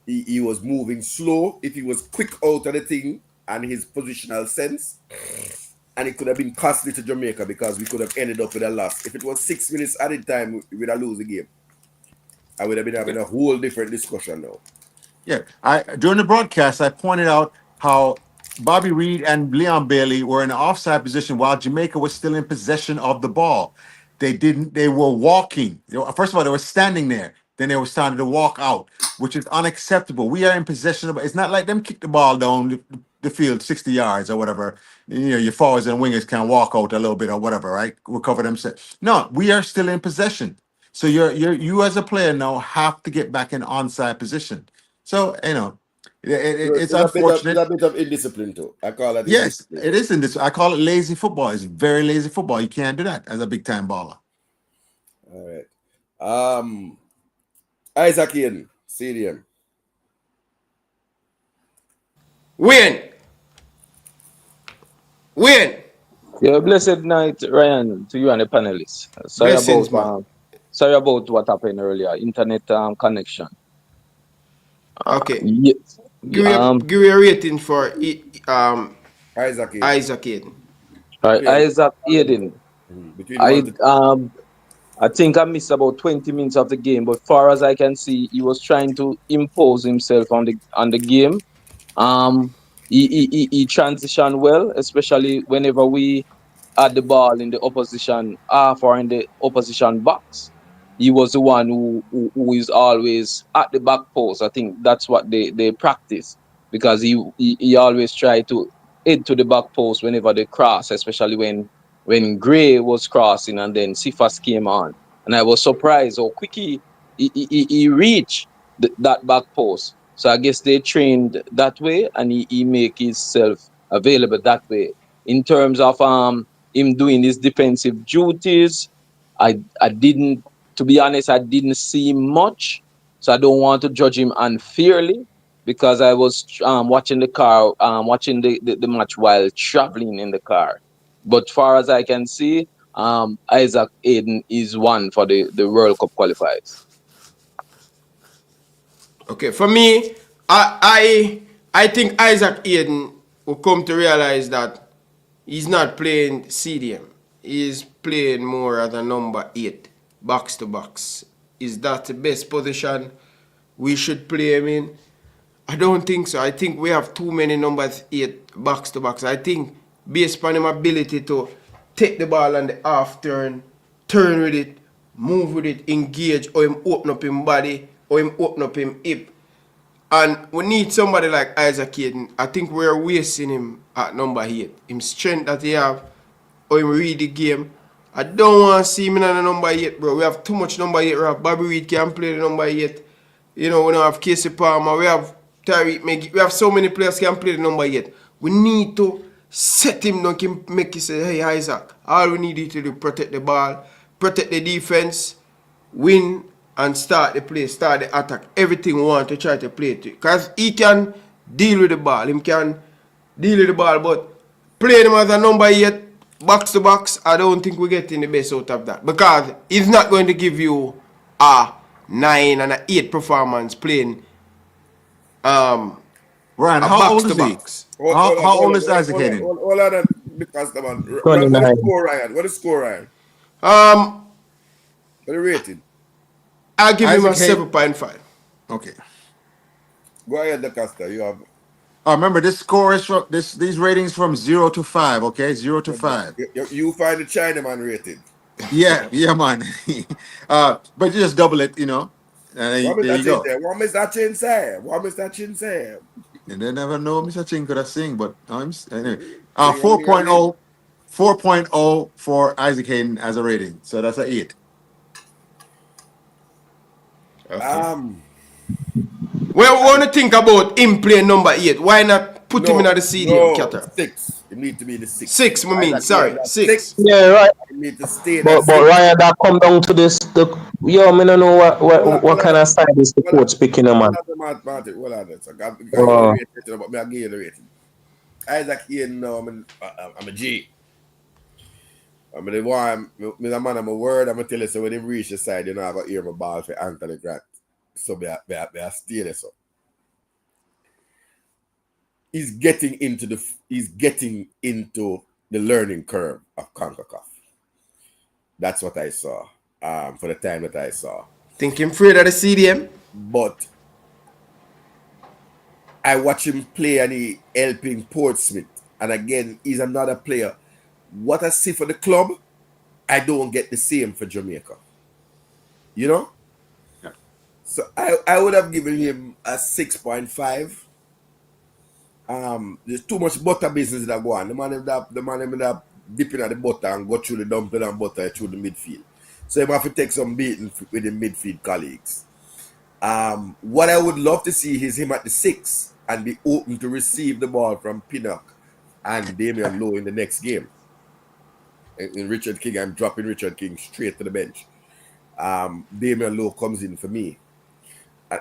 He was moving slow. If he was quick out of the thing and his positional sense, and it could have been costly to Jamaica because we could have ended up with a loss. If it was 6 minutes added time, we would have lost the game. I would have been having a whole different discussion now. Yeah, during the broadcast, I pointed out how Bobby Reed and Leon Bailey were in an offside position while Jamaica was still in possession of the ball. They were walking. First of all, they were standing there. Then they were starting to walk out, which is unacceptable. We are in possession of it. It's not like them kick the ball down the field 60 yards or whatever. You know, your forwards and wingers can walk out a little bit or whatever, right? Recover themselves. No, we are still in possession. So you as a player now have to get back in onside position. So, you know, it's unfortunate. It's a bit of indiscipline too. I call it. Yes, it is indiscipline. I call it lazy football. It's very lazy football. You can't do that as a big time baller. All right. Isaac Ian, Stadium. Win. Yeah, blessed night, Ryan, to you and the panelists. Sorry about what happened earlier. Internet connection. Okay. Give me a rating for Isaac Hayden. Isaac Hayden. Isaac Hayden. Between 1 to 2. I think I missed about 20 minutes of the game, but far as I can see, he was trying to impose himself on the game. He transitioned well, especially whenever we had the ball in the opposition half or in the opposition box. He was the one who is always at the back post. I think that's what they practice, because he always tried to head to the back post whenever they cross, especially when Gray was crossing and then Sifas came on. And I was surprised how quick he reached that back post. So I guess they trained that way, and he make himself available that way. In terms of him doing his defensive duties, I didn't, to be honest, I didn't see much. So I don't want to judge him unfairly, because I was watching the match while traveling in the car. But far as I can see, Isaac Hayden is one for the World Cup qualifiers. Okay, for me, I think Isaac Hayden will come to realize that he's not playing CDM. He's playing more as a number 8, box to box. Is that the best position we should play him in? I don't think so. I think we have too many numbers 8 box to box. I think based on his ability to take the ball on the half turn with it, move with it, engage, or him open up him body, or him open up him hip. And we need somebody like Isaac Hayden. I think we're wasting him at number 8. Him strength that he have, or him read the game. I don't want to see him in the number 8, bro. We have too much number 8. We have Bobby Reed can play the number 8. You know, we don't have Casey Palmer. We have Tyreek Magee. We have so many players can play the number 8. We need to set him down, make you say, hey, Isaac, all we need you to do, protect the ball, protect the defense, win, and start the play, start the attack. Everything we want to try to play to. Because he can deal with the ball. He can deal with the ball, but playing him as a number 8, box to box, I don't think we're getting the best out of that. Because he's not going to give you a 9 and an 8 performance playing Ryan, how old is he? How old is Isaac Hayden? Hold on, because the man. What is score, Ryan? What is score, Ryan? What is rating? I'll give him a 7.5. Okay. Go ahead, Costa. You have. Remember, this score is from these ratings from 0 to 5. Okay, 0 to 5. You find the Chinaman rated. Yeah, man. But you just double it, you know. And there you go. What Mr. Chin say? What Mr. Chin say? You never know Mr. Chin could have sing, but anyway. 4.0 for Isaac Hayden as a rating. So that's an 8. Okay. We want to think about him playing number 8. Why not put him in the CDM, Qatar? 6. You need to be the 6. 6, I mean. Sorry, 6. Yeah, right. You need to stay but Ryan, that come down to this. I don't know what kind of style is the coach picking him on. Martin, well, I'm going to give the rating. Isaac Hayden, I'm a G. I'm the one, I'm a man of my word. I'm going to tell you, so when he reach the side, you know, I got to hear my ball for Anthony Grant. So I stay there. So he's getting into the learning curve of Concacaf. That's what I saw for the time that I saw. Think him afraid of the CDM? But I watch him play and he helping Portsmouth. And again, he's another player. What I see for the club, I don't get the same for Jamaica. You know? Yeah. So I would have given him a 6.5. There's too much butter business that go on. The man ended up dipping at the butter and go through the dumpling and butter through the midfield. So he have to take some beating with the midfield colleagues. What I would love to see is him at the 6 and be open to receive the ball from Pinnock and Damian Lowe in the next game. In Richard King, I'm dropping Richard King straight to the bench. Damian Lowe comes in for me.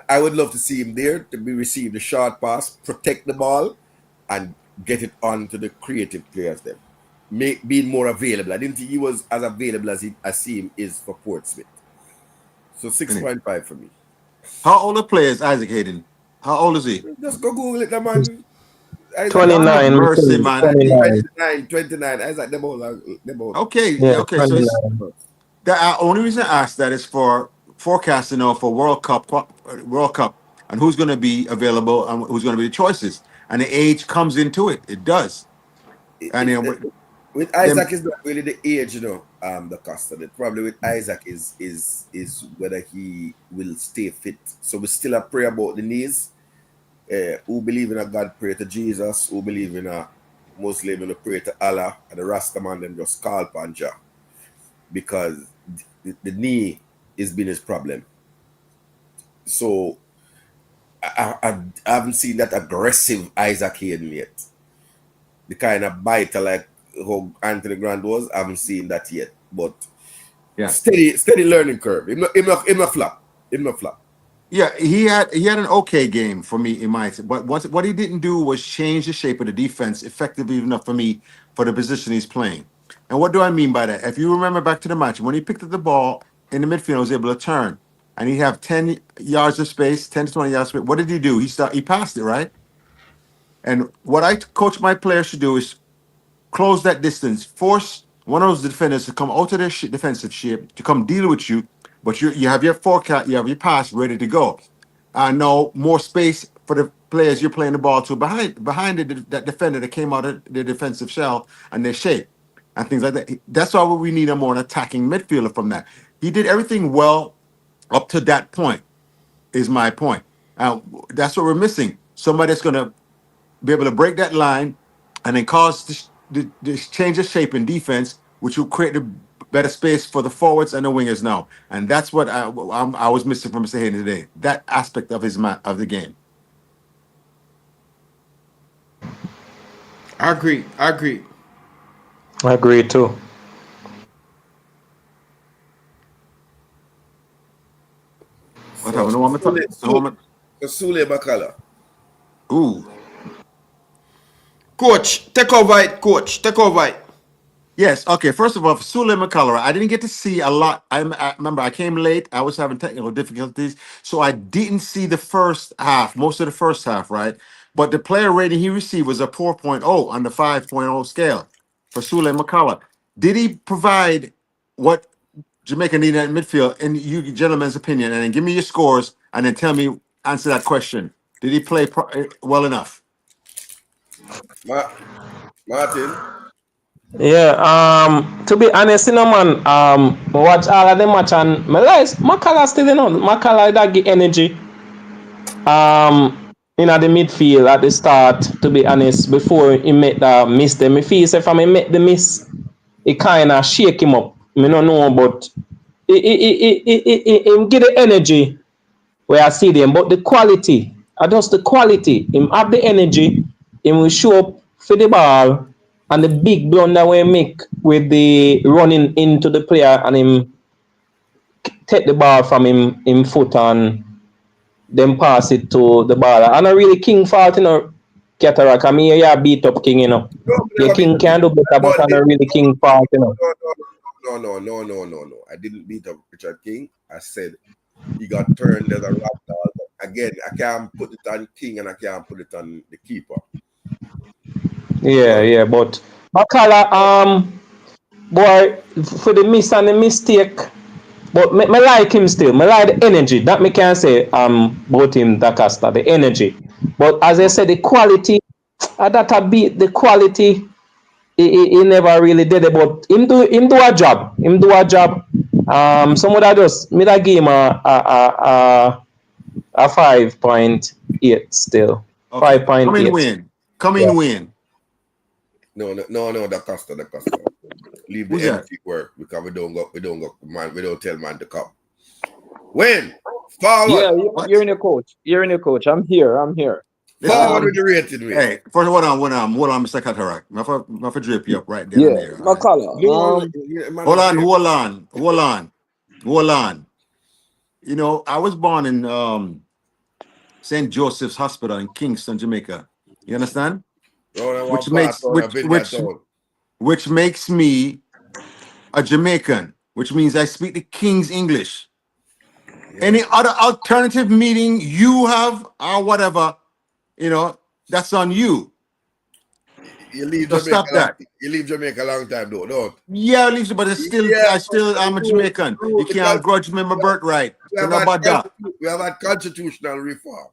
I would love to see him there to receive the short pass, protect the ball, and get it on to the creative players then. Being more available. I didn't think he was as available as I see him is for Portsmouth. So 6.5 for me. How old a player is Isaac Hayden? How old is he? Just go Google it, the man. Isaac, 29. Mercy, man. 29. Isaac, them all. Okay, Yeah, okay. So it's 29. the only reason I asked that is for forecasting for World Cup, and who's going to be available and who's going to be the choices, and the age comes into it. It does, and with Isaac is not really the age, the cost of it. Probably with Isaac is whether he will stay fit. So we still have prayer about the knees. Who believe in a God, pray to Jesus. Who believe in a Muslim, and pray to Allah. And the Rastaman them just call Panja. Because the knee has been his problem. So I haven't seen that aggressive Isaac Hayden yet. The kind of biter like how Anthony Grant was, I haven't seen that yet. But yeah, steady learning curve. Him not flop. Yeah, he had an okay game for me in my, but what he didn't do was change the shape of the defense effectively enough for me for the position he's playing. And what do I mean by that? If you remember back to the match, when he picked up the ball in the midfield, he was able to turn, and he'd have 10 yards of space, 10 to 20 yards of space. What did he do? He passed it, right? And what I coach my players to do is close that distance, force one of those defenders to come out of their defensive shape to come deal with you, but you have your forecast, you have your pass ready to go. No more space for the players you're playing the ball to behind that defender that came out of their defensive shell and their shape and things like that. That's why we need a more attacking midfielder from that. He did everything well up to that point, is my point. That's what we're missing. Somebody that's going to be able to break that line and then cause this change of shape in defense, which will create a better space for the forwards and the wingers now. And that's what I was missing from Mr. Hayden today. That aspect of the game. I agree too. What happened? No one Sule Bakala. Ooh. Coach, take over it. Yes. Okay. First of all, for Sule McCullough, I didn't get to see a lot. I remember I came late. I was having technical difficulties, so I didn't see the first half, most of the first half, right? But the player rating he received was a 4.0 on the 5.0 scale for Sule McCullough. Did he provide what Jamaica needed at midfield, in you gentlemen's opinion? And then give me your scores, and then answer that question. Did he play well enough? Martin. Yeah, to be honest, man, I watch all of the match and my life, Makala still, Makala that get energy. In the midfield at the start, to be honest, before he made the miss them, if he said from he made the miss, it kind of shake him up. I don't know, but it get the energy where I see them, but the quality, just the quality, him have the energy, him will show up for the ball, and the big blunder we make with the running into the player and him take the ball from him foot and then pass it to the ball. And a really King fault, Cataract. I mean, you beat up King, The King can do better, but I'm a really King fault, No. I didn't beat up Richard King. I said he got turned as a rat dog. Again, I can't put it on King and I can't put it on the keeper. Yeah, but Makala, boy, for the miss and the mistake, but me like him still. Me like the energy. That me can say about him, D'Acosta, the energy. But as I said, the quality, that a beat the quality, he never really did it. But him do a job. Some would have just me that game a 5.8 still. Okay. 5.8. Come in win. No, D'Acosta. Leave the empty work because we don't go, man. We don't tell man to come. Win. Forward. Yeah, you're in your coach. I'm here. Forward with the rating. Hey, first hold on, Mr. Cataract. I'm for drip you up right there. Yeah, Makala. Hold on. I was born in St. Joseph's Hospital in Kingston, Jamaica. You understand? Which makes me a Jamaican, which means I speak the King's English. Any other alternative meaning you have or whatever, that's on you. You leave So Jamaica. stop that. You leave Jamaica a long time, though, don't? Yeah, at least, but it's still, I'm a Jamaican. You can't grudge me my birthright. So no bother. We have had constitutional reform.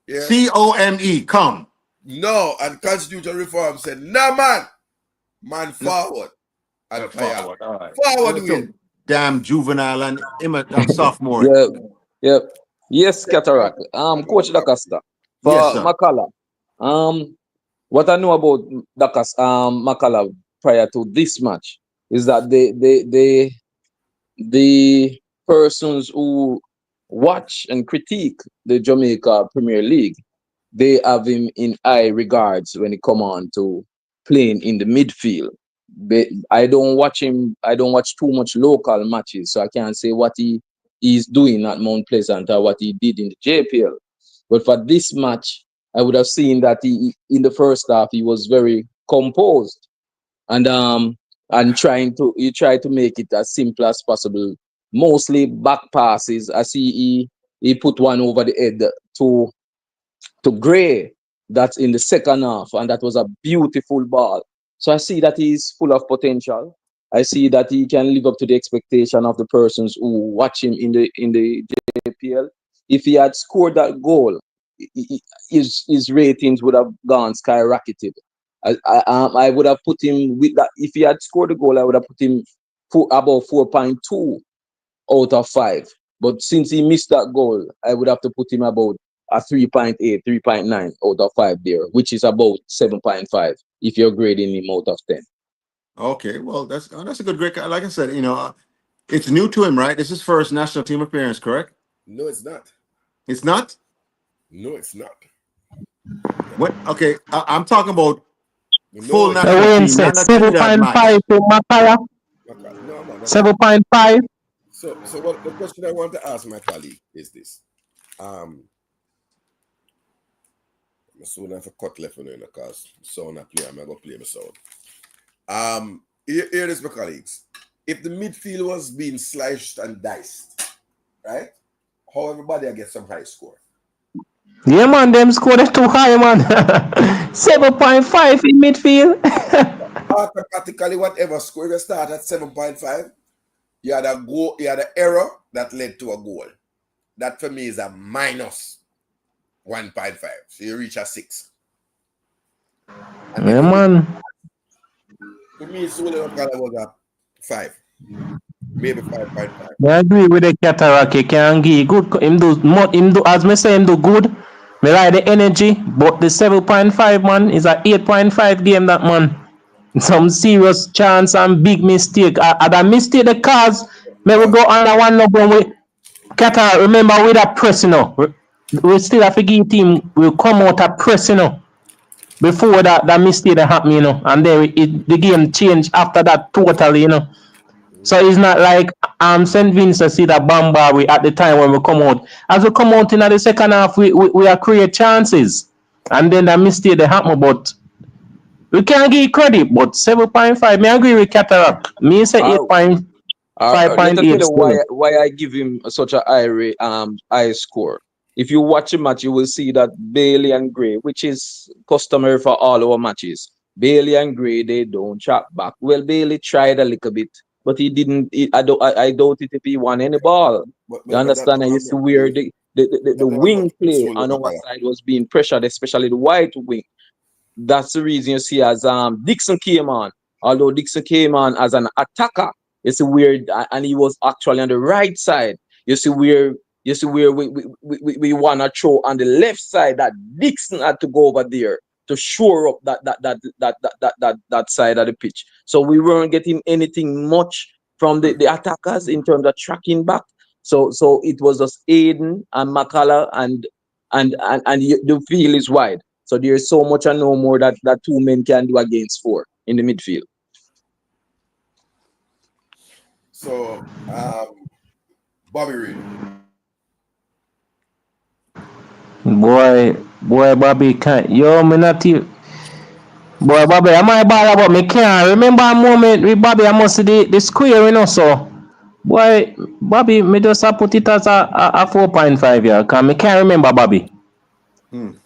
Yeah. COME, come. No, and constitutional reform said, nah, man, forward. And forward, all right. Forward, so damn juvenile and sophomore. Yep. Yes, Cataract. Coach Dacasta. For Yes, sir. Makala. What I know about Makala prior to this match is that the persons who watch and critique the Jamaica Premier League, they have him in high regards when it come on to playing in the midfield. I don't watch him. I don't watch too much local matches, so I can't say what he's doing at Mount Pleasant or what he did in the JPL. But for this match, I would have seen that he in the first half he was very composed and tried to make it as simple as possible. Mostly back passes. I see he put one over the head to Gray. That's in the second half, and that was a beautiful ball. So I see that he's full of potential. I see that he can live up to the expectation of the persons who watch him in the JPL. If he had scored that goal, his ratings would have gone skyrocketed. I would have put him with that. If he had scored the goal, I would have put him about 4.2 out of 5. But since he missed that goal, I would have to put him about a 3.8, 3.9 out of 5 there, which is about 7.5 if you're grading him out of 10. Okay, well, that's a good grade. Like I said, it's new to him, right? This is his first national team appearance, correct? No, it's not. It's not? No, it's not. What? Okay, I'm talking about full national team. 7.5 to Makala. 7.5. So what the question I want to ask my colleague is this. I'm soon have a cut left on the cause sound I play, I'm gonna play my sound. Here is my colleagues. If the midfield was being sliced and diced, right? How everybody I get some high score. Yeah, man, them scored too high, man. 7.5 in midfield. Automatically, whatever score you start at 7.5, you had a goal, you had an error that led to a goal. That for me is a minus 1.5. So you reach a 6. Yeah, man. To me, it's only was a 5. Maybe 5.5. I agree with the Cataract. He can give good. Him do as me say him do good. Me like the energy, but the 7.5 man is a 8.5 game. That man, some serious chance and big mistake. Had a mistake the cause. May we go under one no when we Cataract. Remember with a press, we still have to give team. We come out a press, before that mistake that happened, and then the game changed after that totally, So it's not like St. Vincent see that Bamba we at the time when we come out. As we come out in the second half, we are create chances. And then the mistake that happened, but we can't give credit, but 7.5. Me agree with Cataract. Me say 8.5. Let me tell you why I give him such a high score. If you watch a match, you will see that Bailey and Gray, which is customary for all our matches, Bailey and Gray, they don't chat back. Well, Bailey tried a little bit, but he didn't. I doubt it if he won any ball. You understand? And you see where the wing play on our side was being pressured, especially the white wing. That's the reason you see as Dixon came on. Although Dixon came on as an attacker, you see where, and he was actually on the right side. You see where we want to throw on the left side, that Dixon had to go over there to shore up that side of the pitch. So we weren't getting anything much from the attackers in terms of tracking back. So it was just Aiden and Makala and the field is wide. So there's so much and no more that two men can do against 4 in the midfield. So Bobby Reed. Boy, Bobby can't. Yo, me not you. Boy, Bobby, I might ball about me can't remember a moment with Bobby. I must see the square, so Boy, Bobby, me just put it as a 4.5 yeah, cause me can't remember Bobby. Me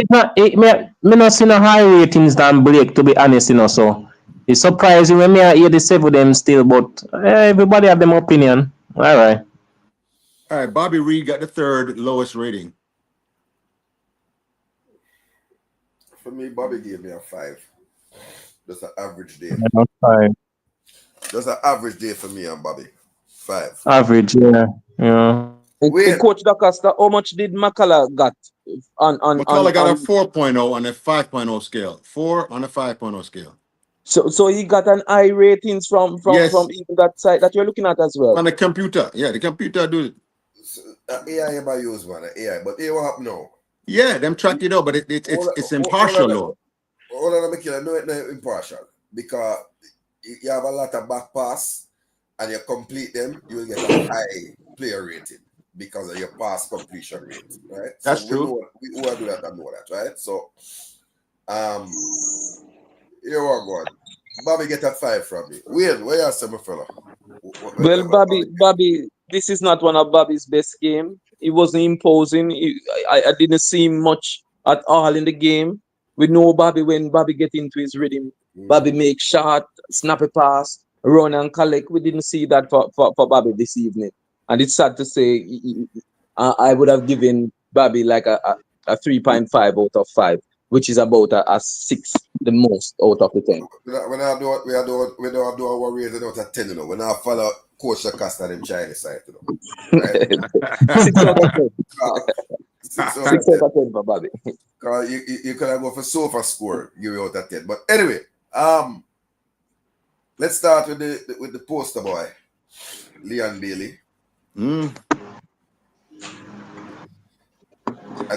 not see no high ratings than Blake, to be honest, so it's surprising when me hear the 7 them still, but everybody have them opinion. All right. All right, Bobby Reed got the third lowest rating. For me, Bobby gave me a 5. Just an average day. Not 5. Just an average day for me and Bobby. 5. Average, yeah. Wait. Coach DaCosta, how much did McCullough got on McCullough got a 4.0 on a 5.0 scale. 4 on a 5.0 scale. So he got an high ratings from Yes. even that site that you're looking at as well. On the computer. Yeah, the computer do it. AI by use one, AI, but what happened now? Yeah, them track it out, but it's impartial though. Hold on, I know it's not impartial because you have a lot of back pass and you complete them, you will get a high player rating because of your pass completion rate, right? That's so true. We who do that and know that, right? So, here we go. Bobby get a 5 from me. Wayne, where you say, my fella? Well, Bobby, this is not one of Bobby's best game. He wasn't imposing. I didn't see him much at all in the game. We know Bobby when Bobby get into his rhythm. Bobby make shot, snap a pass, run and collect. We didn't see that for Bobby this evening. And it's sad to say I would have given Bobby like a 3.5 out of 5, which is about a 6, the most out of the 10. When I do our raising out of 10, when I follow Coach Acosta them Chinese side, right? 6 out of 10. 6 out of 10 for Bobby. You could go for sofa score, give it out of 10. But anyway, let's start with the poster boy, Leon Bailey. And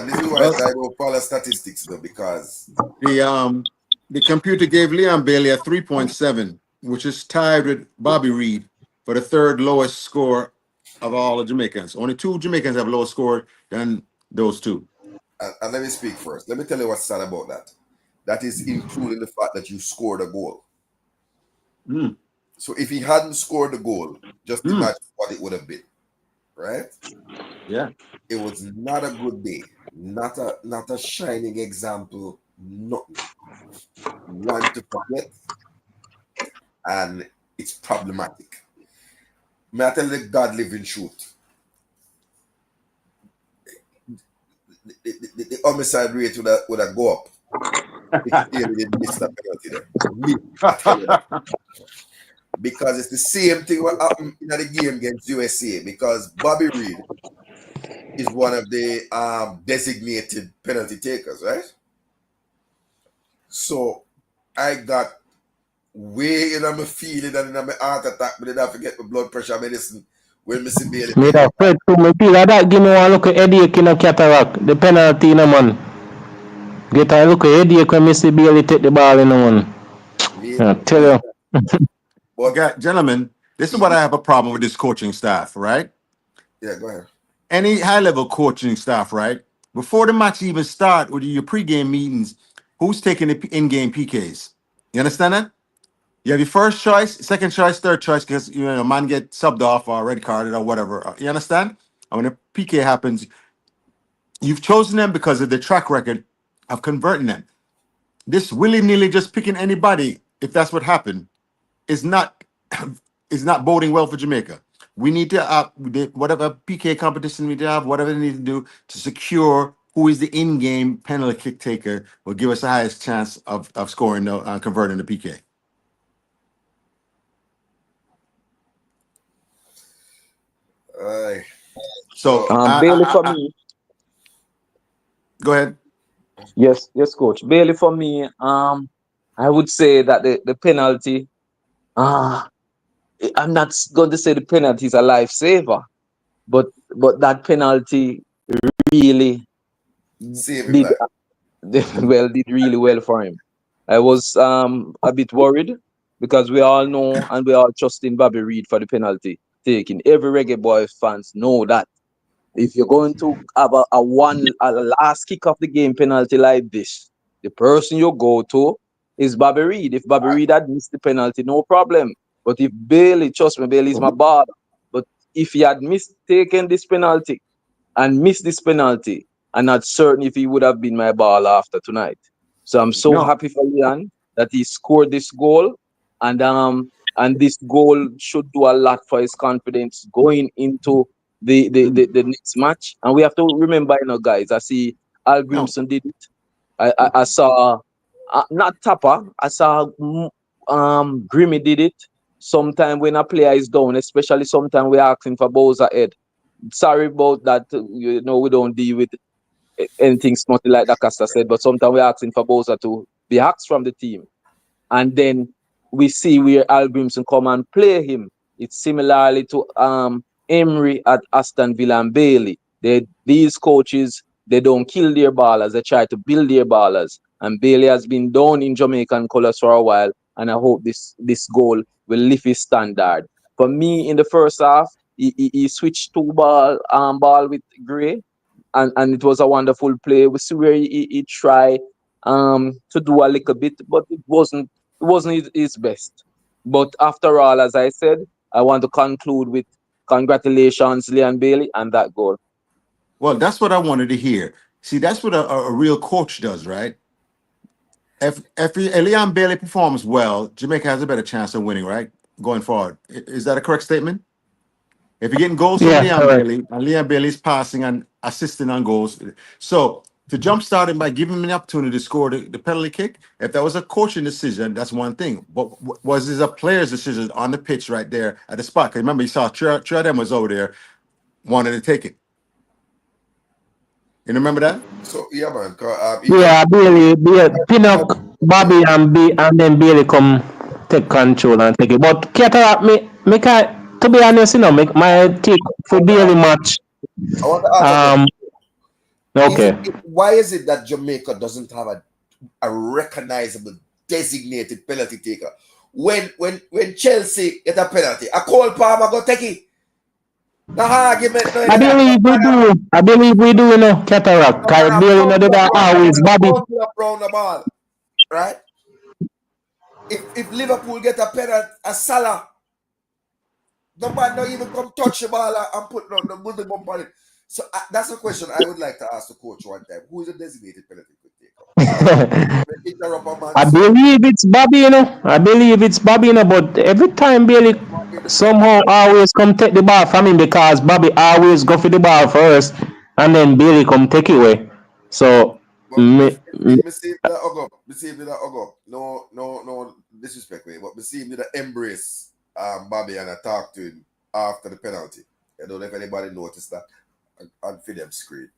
this is why I don't follow statistics though, because the computer gave Leon Bailey a 3.7, which is tied with Bobby Reed for the third lowest score of all the Jamaicans. Only 2 Jamaicans have lower score than those 2. And let me speak first. Let me tell you what's sad about that. That is including the fact that you scored a goal. So if he hadn't scored the goal, just imagine what it would have been. Right? Yeah. It was not a good day. Not a shining example. Nothing. One to forget. And it's problematic. May I tell you the God living truth? The homicide rate would have go up if he didn't miss that penalty there. Because it's the same thing what happened in the game against USA. Because Bobby Reed is one of the designated penalty takers, right? So I got way in my feeling and in my heart attack, but then I forget my blood pressure medicine when Missy Bailey. Me that Fred too. Me feel that give me one look at headache in a cataract. The penalty in a man. Get a look at headache when Missy Bailey take the ball in a man. I tell you. Gentlemen, this is what I have a problem with this coaching staff, right? Yeah, go ahead. Any high-level coaching staff, right? Before the match even start with your pre-game meetings, who's taking the in-game PKs? You understand that? You have your first choice, second choice, third choice, because a man get subbed off or red carded or whatever. You understand? And when a PK happens, you've chosen them because of the track record of converting them. This willy-nilly just picking anybody, if that's what happened, is not boding well for Jamaica. We need to whatever PK competition we have, whatever they need to do to secure who is the in-game penalty kick taker will give us the highest chance of scoring, converting the PK. So Bailey for me. Go ahead. Yes, coach. Bailey for me. I would say that the penalty. I'm not going to say the penalty is a lifesaver, but that penalty really did really well for him. I was a bit worried because we all know and we all trust in Bobby Reed for the penalty taking. Every Reggae Boy fans know that if you're going to have a last kick of the game penalty like this, the person you go to is Bobby Reed. If Bobby Reed had missed the penalty, no problem. But if Bailey, trust me, Bailey is my ball. if he had mistaken this penalty and missed this penalty, I'm not certain if he would have been my ball after tonight. So I'm so No. happy for Leon that he scored this goal, and this goal should do a lot for his confidence going into the next match. And we have to remember, guys, I see Al Grimson did it. I saw not Tapper. I saw Grimmy did it. Sometime when a player is down, especially sometime we're asking for Bowser head. Sorry about that. We don't deal with anything smutty like that Costa said, but sometimes we're asking for Bowser to be axed from the team. And then we see where Al Grimson come and play him. It's similarly to Emery at Aston Villa and Bailey. These coaches, they don't kill their ballers, they try to build their ballers. And Bailey has been down in Jamaican colours for a while, and I hope this goal will lift his standard. For me, in the first half, he switched to ball with Gray, and it was a wonderful play. We see where he tried to do a little bit, but it wasn't his best. But after all, as I said, I want to conclude with congratulations, Leon Bailey, and that goal. Well, that's what I wanted to hear. See, that's what a real coach does, right? If Leon Bailey performs well, Jamaica has a better chance of winning, right? Going forward. Is that a correct statement? If you're getting goals from Leon Bailey, and Leon Bailey's passing and assisting on goals. So to jumpstart him by giving him an opportunity to score the penalty kick, if that was a coaching decision, that's one thing. But was this a player's decision on the pitch right there at the spot? Because remember, you saw three of them was over there wanting to take it. You remember that? So yeah, man. Bailey, Pinnock, Bobby, and then Bailey come take control and take it. But Cataract, to be honest, my take for Bailey match. I want to ask okay. Why is it that Jamaica doesn't have a recognizable designated penalty taker? When Chelsea get a penalty, a Cole Palmer go take it. The argument. I believe we do, Cataract. Bailey do that always, Bobby. Around the ball, right? If Liverpool get a penalty, a Salah, nobody don't even come touch the ball and put the good bump on it. So that's a question I would like to ask the coach one time. Who is a designated penalty taker? I believe it's Bobby, I believe it's Bobby, but every time Bailey somehow always come take the ball from him because Bobby always go for the ball first and then Bailey come take it away. So me see that no disrespect me, but me see him did embrace Bobby and I talk to him after the penalty. I don't know if anybody noticed that on film screen,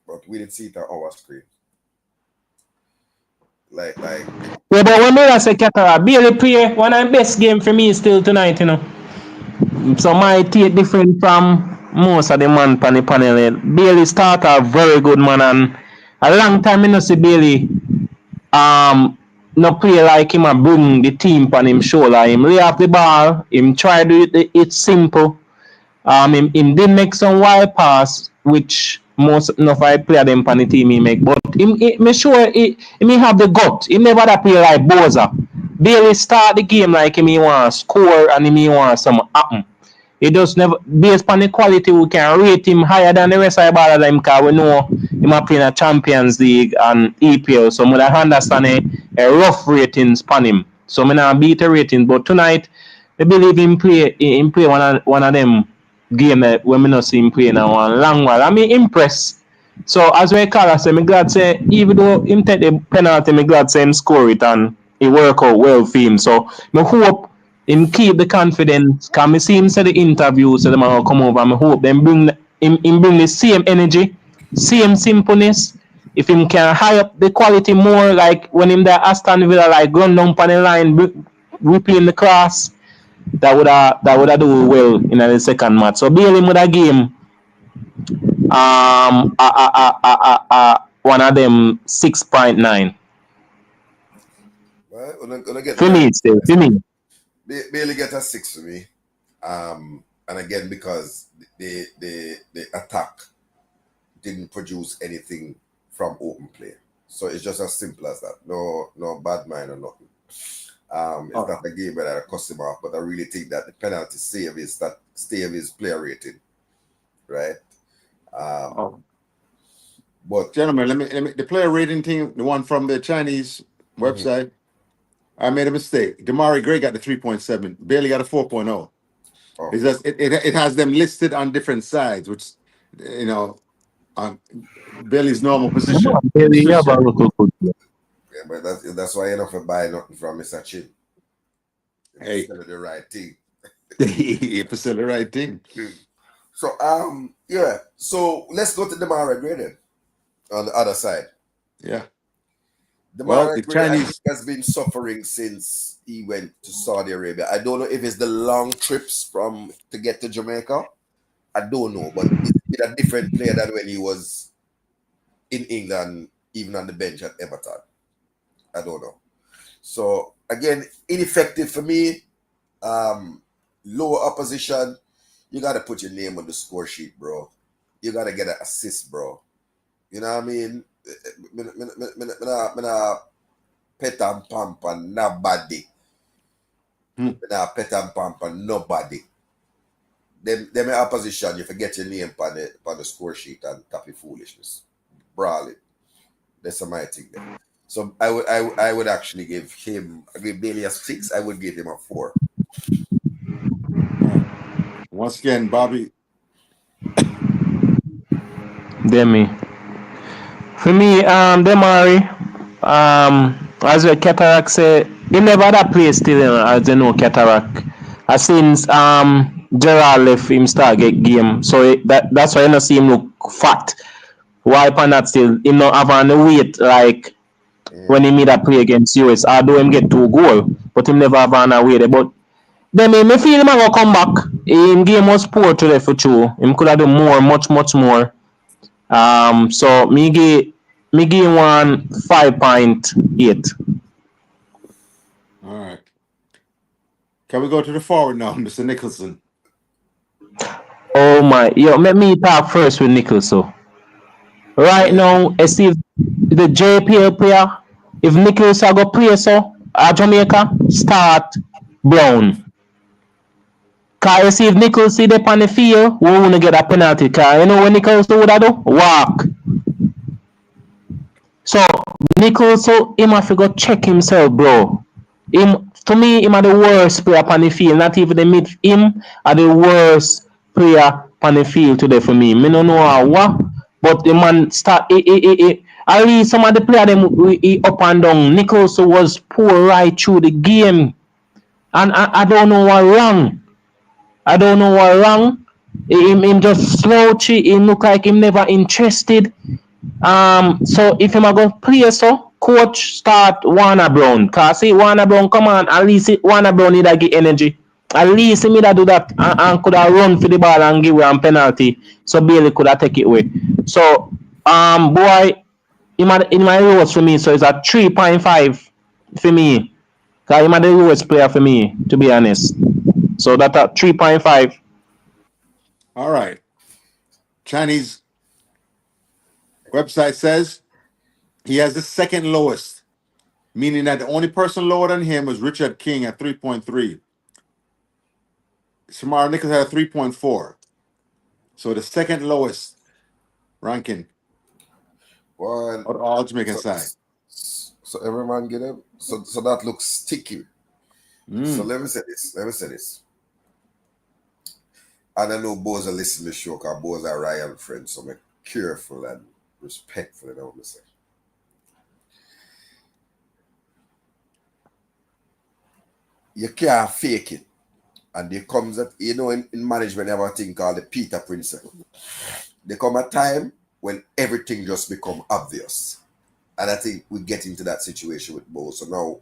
but we didn't see it on our screen. Like. Yeah, but when I say Cataract, Bailey play one of the best game for me still tonight, So my take different from most of the man on the panel. Bailey start a very good man, and a long time I no see Bailey no play like him and bring the team on him shoulder. Him lay off the ball, him try to do it simple. Him did make some wide pass, which most of I player them on the team he make, but him sure he have the gut. He never that play like Bowser. Bailey start the game like him want to score and him want some happen. He just never, based on the quality, we can rate him higher than the rest of the ball of them because we know him are playing a Champions League and EPL, so I understand a rough ratings on him. So I not beat the rating, but tonight I believe him play one of them game when we not see him play now one long while. I'm impressed. So as we call us, I'm glad say even though him take the penalty, I'm glad say him score it and he work out well for him. So I hope him keep the confidence. Can I see him say the interview so them will come over. I hope them bring the same energy, same simpleness. If him can high up the quality more, like when him there Aston Villa like run down on the line, ripping the cross. That would do well in the second match. So Bailey with a game one of them 6.9. Well, when get for me, still for me. Bailey get a 6 for me. And again because the attack didn't produce anything from open play. So it's just as simple as that. No bad mind or nothing. It's not a game that I cuss him off, but I really think that the penalty save is Steve is player rating, right? But gentlemen, let me the player rating team, the one from the Chinese website. I made a mistake. Damari Gray got the 3.7. Bailey got a 4.0. It's just it has them listed on different sides, which on Bailey's normal position. Yeah, but that's why you don't have to buy nothing from Mr. Chin. Hey, sell the right thing. If you sell the right thing. So yeah. So let's go to Damari Gray then. On the other side. Yeah. Damari Gray I think has been suffering since he went to Saudi Arabia. I don't know if it's the long trips to get to Jamaica. I don't know, but he's been a different player than when he was in England, even on the bench at Everton. I don't know. So again, ineffective for me. Lower opposition. You gotta put your name on the score sheet, bro. You gotta get an assist, bro. You know what I mean? Pet and pump and nobody. Pet and pump and nobody. Them in opposition, you forget your name on the score sheet and copy foolishness. Brawling. That's my thing there. So I would actually give Bailey a 6. I would give him a 4. Once again, Bobby. Demi. For me, Demari, as well, Cataract say, he never had a play still, as you know, Cataract. As since Gerard left him start get game, so that's why you don't see him look fat. Why upon that still him not have on the weight like when he made a play against US. Although him get 2 goals, but him never have on a weight. But then me feel him a go come back. Him game was poor today for true. Him could have done more, much more. So me give one 5.8. All right. Can we go to the forward now, Mr. Nicholson? Oh my, let me talk first with Nicholson. Right now, I see the JPL player. If Nicholson go play at Jamaica, start Brown. Cause you see if Nicholson dey on the field, we wanna get a penalty. Cause you know what Nicholson would do? Walk. So Nicholson, him have to go check himself, bro. To me, him are the worst player on the field. Not even the mid. Him are the worst player on the field today for me. Me don't know what, but the man start. I read some of the player them he up and down. Nicholson was poor right through the game, and I don't know what wrong. I don't know what wrong. Him just slouchy. Him look like him never interested. So if him a go play coach start Warner Brown. Cause see Warner Brown come on, at least Warner Brown need to get energy. At least he need to do that and could have run for the ball and give him penalty. So Bailey could have take it away. So boy, in my lowest for me, so it's a 3.5 for me. Cause him a the lowest player for me, to be honest. So that's a 3.5. All right. Chinese website says he has the second lowest, meaning that the only person lower than him was Richard King at 3.3. Shamar Nichols had a 3.4. So the second lowest ranking on all Jamaican side. So every man get him. So that looks sticky. So let me say this. And I know Boyz are listening to the show because Boyz are Ryan friends, so I'm careful and respectful in what I say. You can't fake it. And there comes that, in management, they have a thing called the Peter Principle. There come a time when everything just become obvious. And I think we get into that situation with Boyz. So now,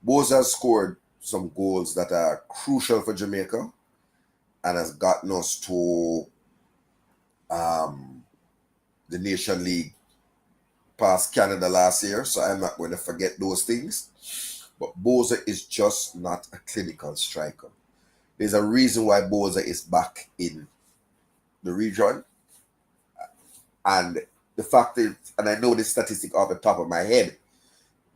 Boyz has scored some goals that are crucial for Jamaica and has gotten us to the Nation League past Canada last year. So I'm not going to forget those things. But Boyz is just not a clinical striker. There's a reason why Boyz is back in the region. And the fact is, and I know this statistic off the top of my head,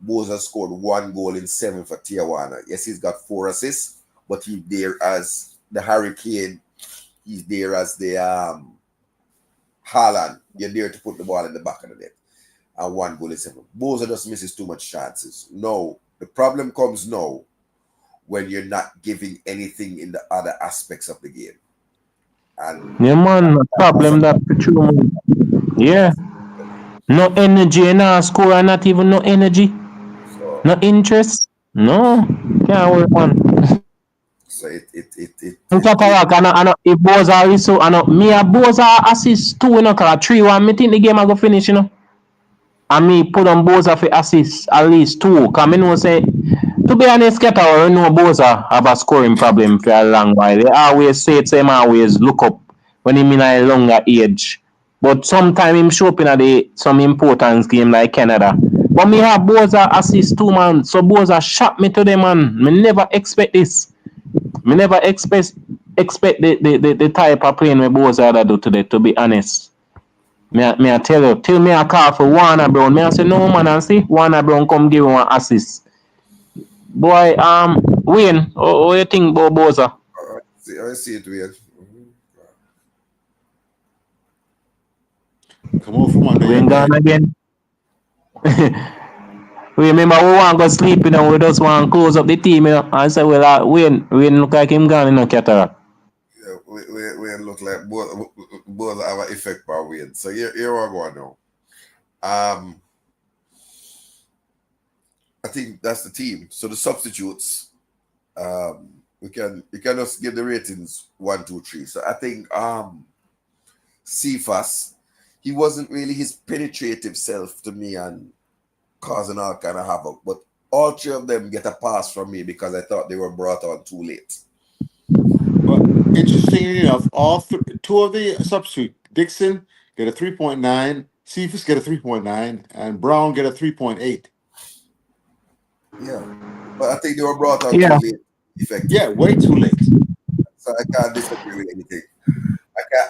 Boyz scored 1 goal in 7 for Tijuana. Yes, he's got 4 assists, but he's there as the Hurricane he's there as the Haaland. You're there to put the ball in the back of the net. And 1 goal is 7. Boza just misses too much chances. No, the problem comes now when you're not giving anything in the other aspects of the game. And yeah, man, the problem that true, man. Yeah. No energy and no score and not even no energy. So, no interest. No. Can't work, man. So it Cataract, if Boza is so, me a Boza assist 2, 3-1, me think the game I go finish, And me put on Boza for assist at least 2. Cause me know say, to be honest, Cataract, we know Boza have a scoring problem for a long while. They always say it, him always look up when him in a longer age. But sometimes him show up in some importance game like Canada. But me have Boza assist 2, man. So Boza shot me today, man. Me never expect this. Me never expect the type of playing we Boza do today, to be honest. Me I tell you, till me I call for Warner Brown. Me I say no, man, and see Warner Brown come give him an assist. Boy, Wayne, what you think about Boza? I see it, Wayne. Come on from under Wayne gone again. We remember we want to go sleep, we just want to close up the team, I say, well, Wayne look like him gone, Cataract. Yeah, we look like both have an effect by Wayne. So here we go now. I think that's the team. So the substitutes, we can just give the ratings 1, 2, 3. So I think Cephas, he wasn't really his penetrative self to me and causing all kind of havoc. But all 3 of them get a pass from me because I thought they were brought on too late. But interestingly enough, 2 of the substitute, Dixon get a 3.9, Cephas get a 3.9, and Brown get a 3.8. Yeah, but I think they were brought on too late. Effectively. Yeah, way too late. So I can't disagree with anything.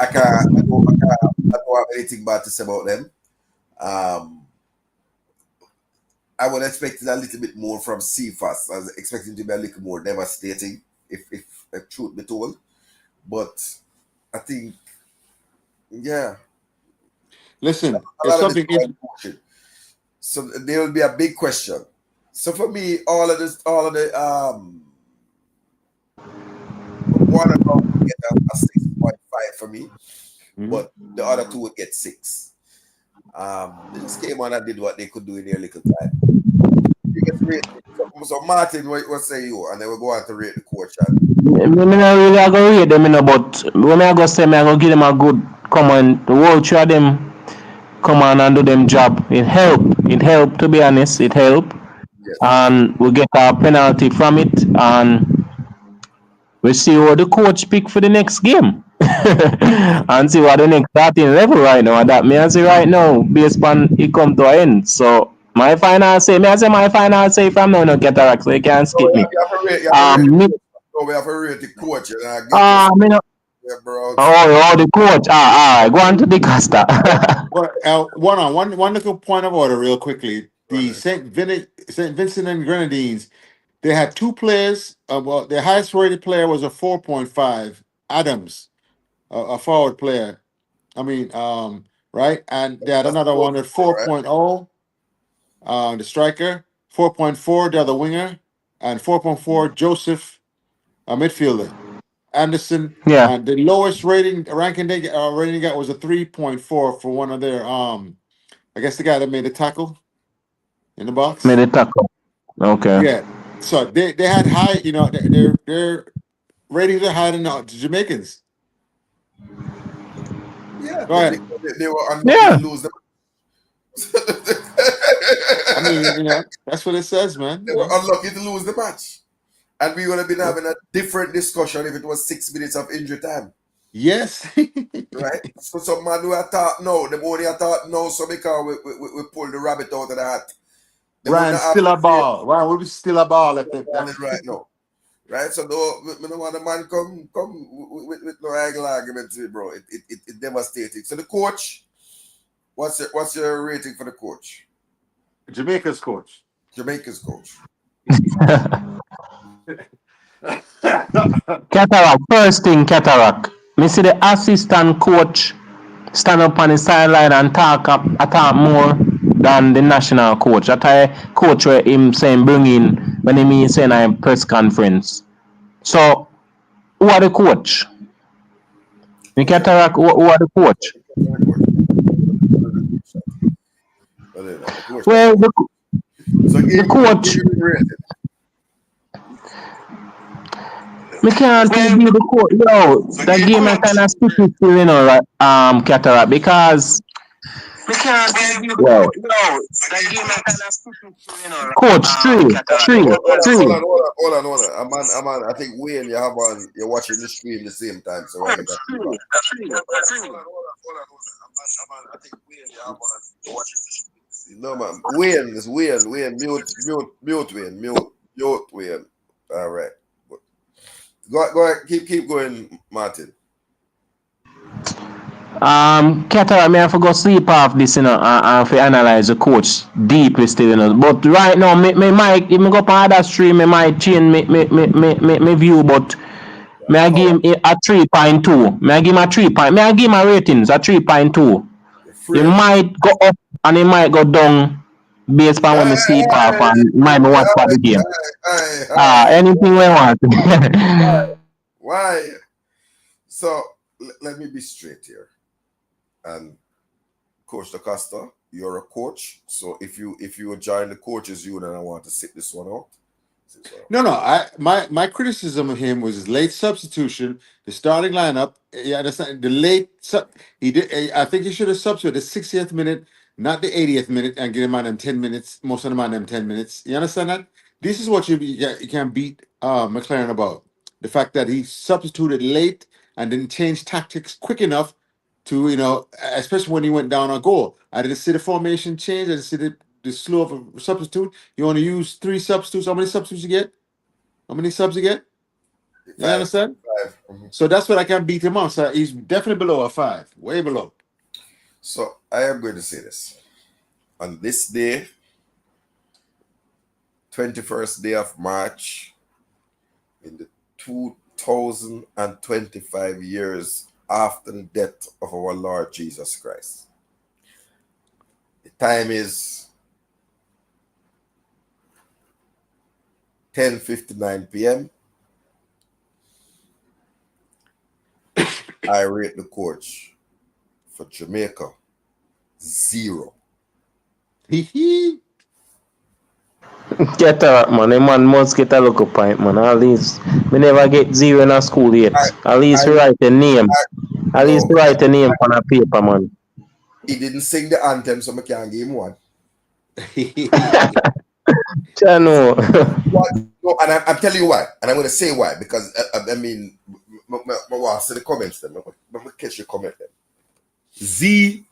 I don't have anything bad to say about them. I would expect a little bit more from Cephas. I was expecting to be a little more devastating, if truth be told. But I think, yeah. Listen, it's something. So there will be a big question. So for me, all of the one of them would get a 6.5 for me, but the other 2 would get 6. They just came on and did what they could do in their little time. So Martin, what say you? And then we'll go on to rate the coach. Me not really I go rate them, but when I go say I go give them a good comment. The whole 3 of them come on and do them job. It helped to be honest, it helped. Yes. And we get a penalty from it, and we see what the coach pick for the next game. And see what the next starting level right now. And that me I say right now, based on it come to an end. So my final say from now, no Cataract, so you can't skip me. We have to rate the coach. The coach. Go on to the Costa. One little point of order, real quickly. The St. Vincent and Grenadines, they had 2 players. Well, their highest rated player was a 4.5, Adams, a forward player. I mean, right? And they had another one at 4.0, the striker, 4.4, the other winger, and 4.4, Joseph, a midfielder. Anderson, the lowest ranking they got was a 3.4 for one of their I guess the guy that made the tackle in the box. Made the tackle. Okay. Yeah. So they had high, their ratings are higher than the Jamaicans. Yeah. Go ahead. They were unlucky to lose them. I mean, that's what it says, man. They were unlucky to lose the match. And we would have been having a different discussion if it was 6 minutes of injury time. Yes. Right? So some man who I thought no, the only I thought no, so because we pulled the rabbit out of the hat. Ryan still a ball. Ryan will be still a ball at the right now. Right? So we don't want the man come with no angle argument, bro. It devastating. So the coach, what's your rating for the coach? Jamaica's coach. Cataract. First thing, Cataract. Me see the assistant coach stand up on the sideline and talk more than the national coach. That I coach where him saying bring in when he mean saying I press conference. So who are the coach? Me Cataract, who are the coach? Well, the coach. Me can't be the coach. Yo, that game I kind of sticky still, you know, right, Cataract, because yo, coach three. Hold on. I'm on. I think Wayne, you're watching the stream the same time, so right. No man, Wayne, mute Wayne. All right. Go ahead, keep going, Martin. Cataract, me I forgot sleep off this, you know, and for analyze the coach deeply still, you know. But right now, me might, if me go up on other stream, me might change me view, but me I give him a 3.2. Me I give him a 3 point. Me I give him a ratings a 3.2. He might go up and he might go down based on when me sleep off and might watch for the game. Anything we want. Why? So let me be straight here. And Coach DaCosta, you're a coach. So if you join the coaches union, I want to sit this one out. No. My criticism of him was his late substitution, the starting lineup. Yeah, understand the late. He did. I think he should have substituted the 60th minute, not the 80th minute, and get him on them 10 minutes. Most of them on them 10 minutes. You understand that? This is what you can beat McLaren about the fact that he substituted late and didn't change tactics quick enough to, you know, especially when he went down a goal. I didn't see the formation change. I didn't see the slew of a substitute. You only use 3 substitutes. How many substitutes you get? How many subs you get? You understand? 5. So that's what I can beat him on. So he's definitely below a 5. Way below. So I am going to say this. On this day, 21st day of March, in the 2025 years after the death of our Lord Jesus Christ. The time is 10:59 p.m. I rate the coach for Jamaica 0. Get a man, a man must get a look point, man. At least we never get 0 in a school yet. At least write a name. At least write a name on a paper, man. He didn't sing the anthem, so I can't give him one. No, and I'm telling you why, and I'm going to say why, because I mean, I want to see the comments then. I'm going to catch your comment then. 0.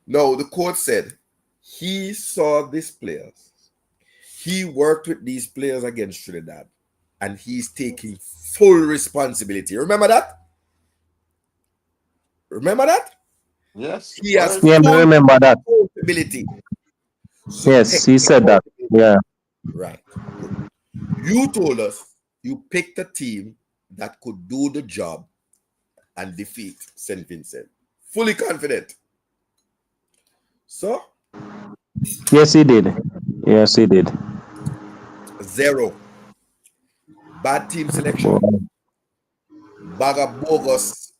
No, the court said he saw these players. He worked with these players against Trinidad, and he's taking full responsibility. Remember that? Yes. He has yeah, I remember that. responsibility. So yes, he said that. Yeah. Right. You told us you picked a team that could do the job and defeat St. Vincent. Fully confident. So? Yes, he did. 0. Bad team selection. Bag of bogus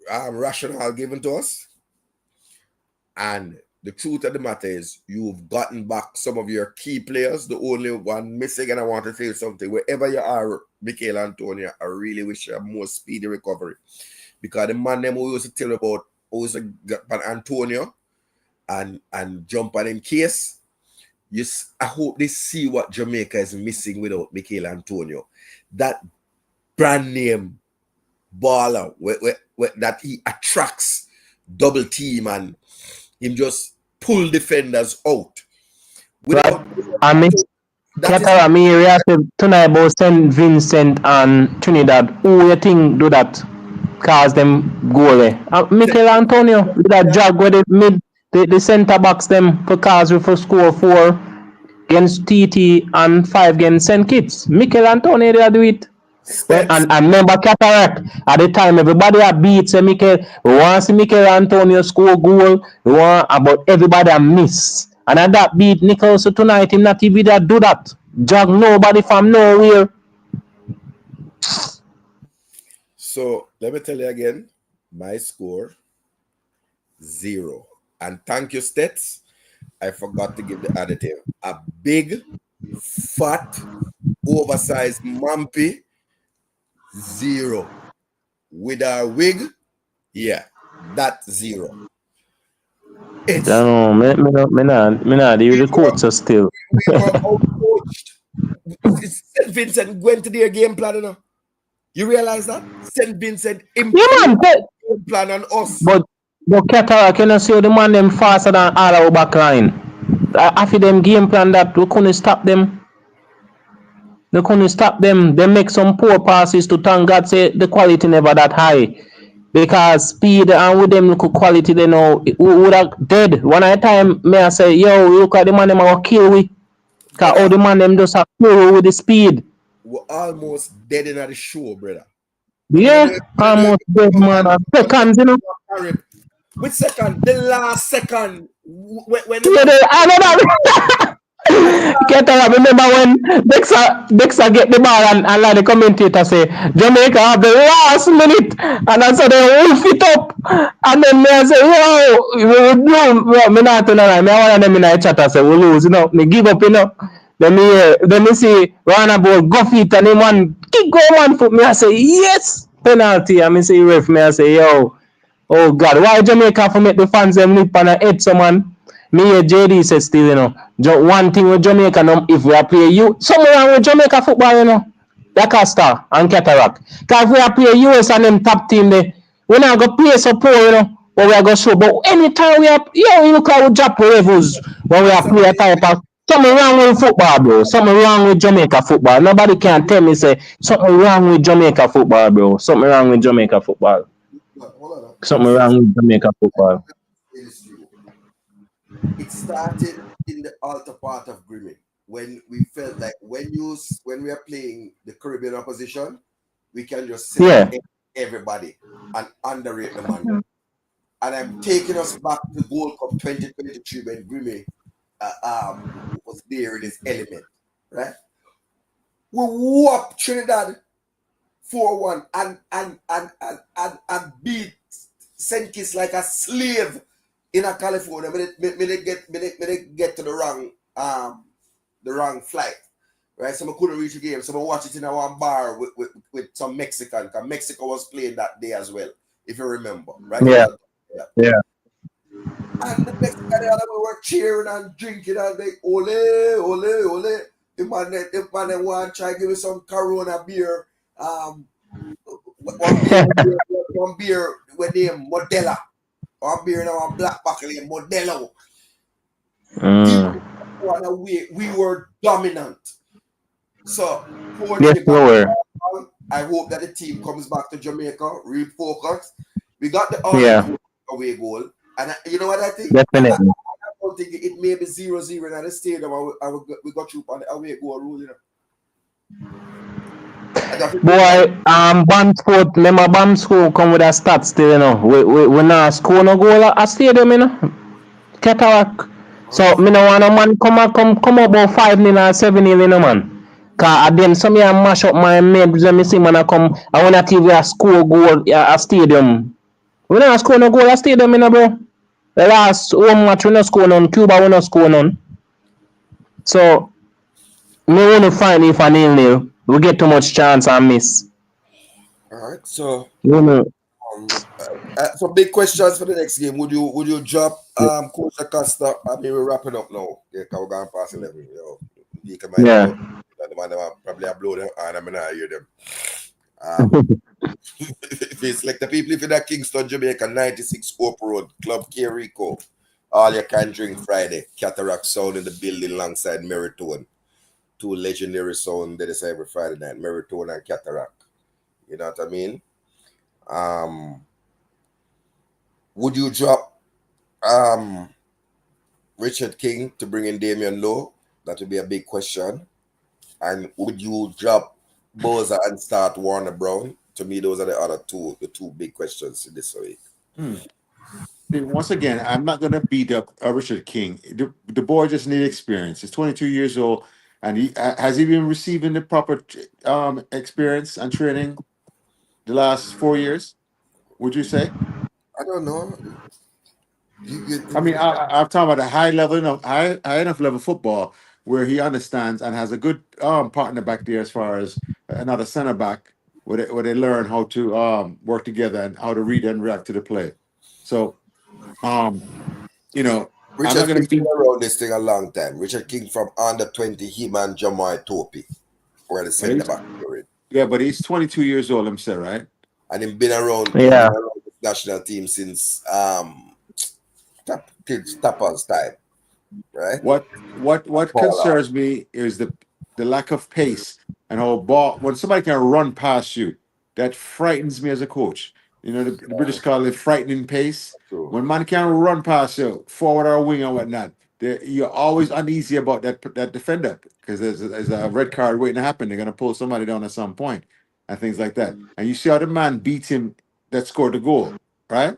rationale given to us. And the truth of the matter is you've gotten back some of your key players. The only one missing, and I want to say something. Wherever you are, Michael Antonio, I really wish you a more speedy recovery. Because the man them who used to tell about Antonio and jump on him case, I hope they see what Jamaica is missing without Michael Antonio. That brand name baller that he attracts double team and him just pull defenders out. Right. I mean, tonight about St. Vincent and Trinidad. Who you think do that? Cause them goal. Michael Antonio with that jog where the centre backs them for cause we for score 4 against TT and 5 against St. Kitts. Michael Antonio they do it. And remember Cataract at the time everybody had beat say Mikel, we want to see Mikel Antonio score goal, we want about everybody a miss. And at that beat Nichols tonight him not even that do that. Jog nobody from nowhere. So let me tell you again, my score 0. And thank you, Stets. I forgot to give the additive. A big, fat, oversized mumpy 0. With our wig, yeah, that's 0. It's me not the coach still. We were outcoached. St.Vincent went to their game plan, you know. You realize that? St.Vincent improved game plan on us. But Cataract, you know, see the man them faster than all our back line. After them game plan that we couldn't stop them. They couldn't stop them. They make some poor passes to thank God say the quality never that high. Because speed and with them look quality they know we would have dead. One at a time may I say, yo, look at the man them will kill we. Cause all the man them just have kill with the speed. We're almost dead in the show, brother. Yeah, almost dead man. Seconds, you know. Which second? The last second. When Get up, remember when Dexter get the ball and like the commentator say Jamaica have the last minute and I said they wolf it up and then me I say yo me not turn around me one of them in the chat I say we lose, you know, me give up, you know. Then me see Roundabout go feet and him one kick go one foot me I say yes penalty and me see ref me I say yo oh God why Jamaica for make the fans them nip and head someone. Me and JD said still, you know, one thing with Jamaica, if we are play you, somewhere around with Jamaica football, you know, like a star and Cataract. Because if we are play US and them top team, there, we not going to play so poor, you know, but we are going to show. But anytime we are, you look how we drop levels when we are play a type of, something wrong with football, bro. Something wrong with Jamaica football. Nobody can tell me, say, something wrong with Jamaica football, bro. Something wrong with Jamaica football. Something wrong with Jamaica football. It started in the altar part of Grimmy when we felt like when we are playing the Caribbean opposition, we can just say everybody and underrate the man. And I'm taking us back to Gold Cup 2023 when Grimmy was there in his element, right? We whooped Trinidad 4-1 and beat St. Kitts like a slave. In a California, me get to the wrong flight, right? So I couldn't reach the game. So I watched it in one bar with some Mexican, because Mexico was playing that day as well, if you remember, right? Yeah. And the Mexican were cheering and drinking and they ole. The man want to try to give me some Corona beer. One beer with name Modella. Or beer now a black buckle in Modelo. We were dominant. So I hope that the team comes back to Jamaica, refocus. We got the away goal. And you know what I think? Definitely. I don't think it may be 0-0 in the stadium. We got through on the away goal rule, you know. Boy, Bamscourt, remember Bamscourt come with a stats still, you know. We not score no goal at a stadium, you know. Cataract. So me no want a man come about 5-0 or 7-0, you know, man. Cause then some year mash up my mate when me see man come I wanna TV a score goal at a stadium. We not score no goal at stadium, you know, bro. The last home match we not score none, Cuba we not score none. So me wanna find if a 0-0. We get too much chance and miss. All right, so some big questions for the next game. Would you drop Coach Acosta? I mean, we're wrapping up now. Yeah, we're going past 11. You know, you can mind the man probably blow them and I'm not hear them. If it's like the people if in that Kingston, Jamaica, 96 Hope Road, Club Rico, all you can drink Friday. Cataract Sound in the building alongside Meritone. Two legendary sound that is every Friday night, Meritone and Cataract. You know what I mean? Would you drop Richard King to bring in Damian Lowe? That would be a big question. And would you drop Boza and start Warner Brown. To me, those are the two big questions in this week. Once again, I'm not going to beat up Richard King. The boy just needs experience. He's 22 years old, and has he been receiving the proper experience and training the last 4 years? Would you say? I don't know. I mean, I'm talking about a high enough level football where he understands and has a good partner back there as far as another center back where they learn how to work together and how to read and react to the play. So, you know, I'm not Richard going King to be been around this thing a long time. Richard King from under 20, him and Jamal Topi were the center back for it. Yeah, but he's 22 years old himself, right? And he's been around, Yeah. the national team since Tapper's time, right? What concerns me is the lack of pace and how when somebody can run past you, that frightens me as a coach. You know, the British call it frightening pace. When man can run past you, forward or wing or whatnot, you're always uneasy about that defender because there's a red card waiting to happen. They're gonna pull somebody down at some point and things like that. And you see how the man beat him that scored the goal, right?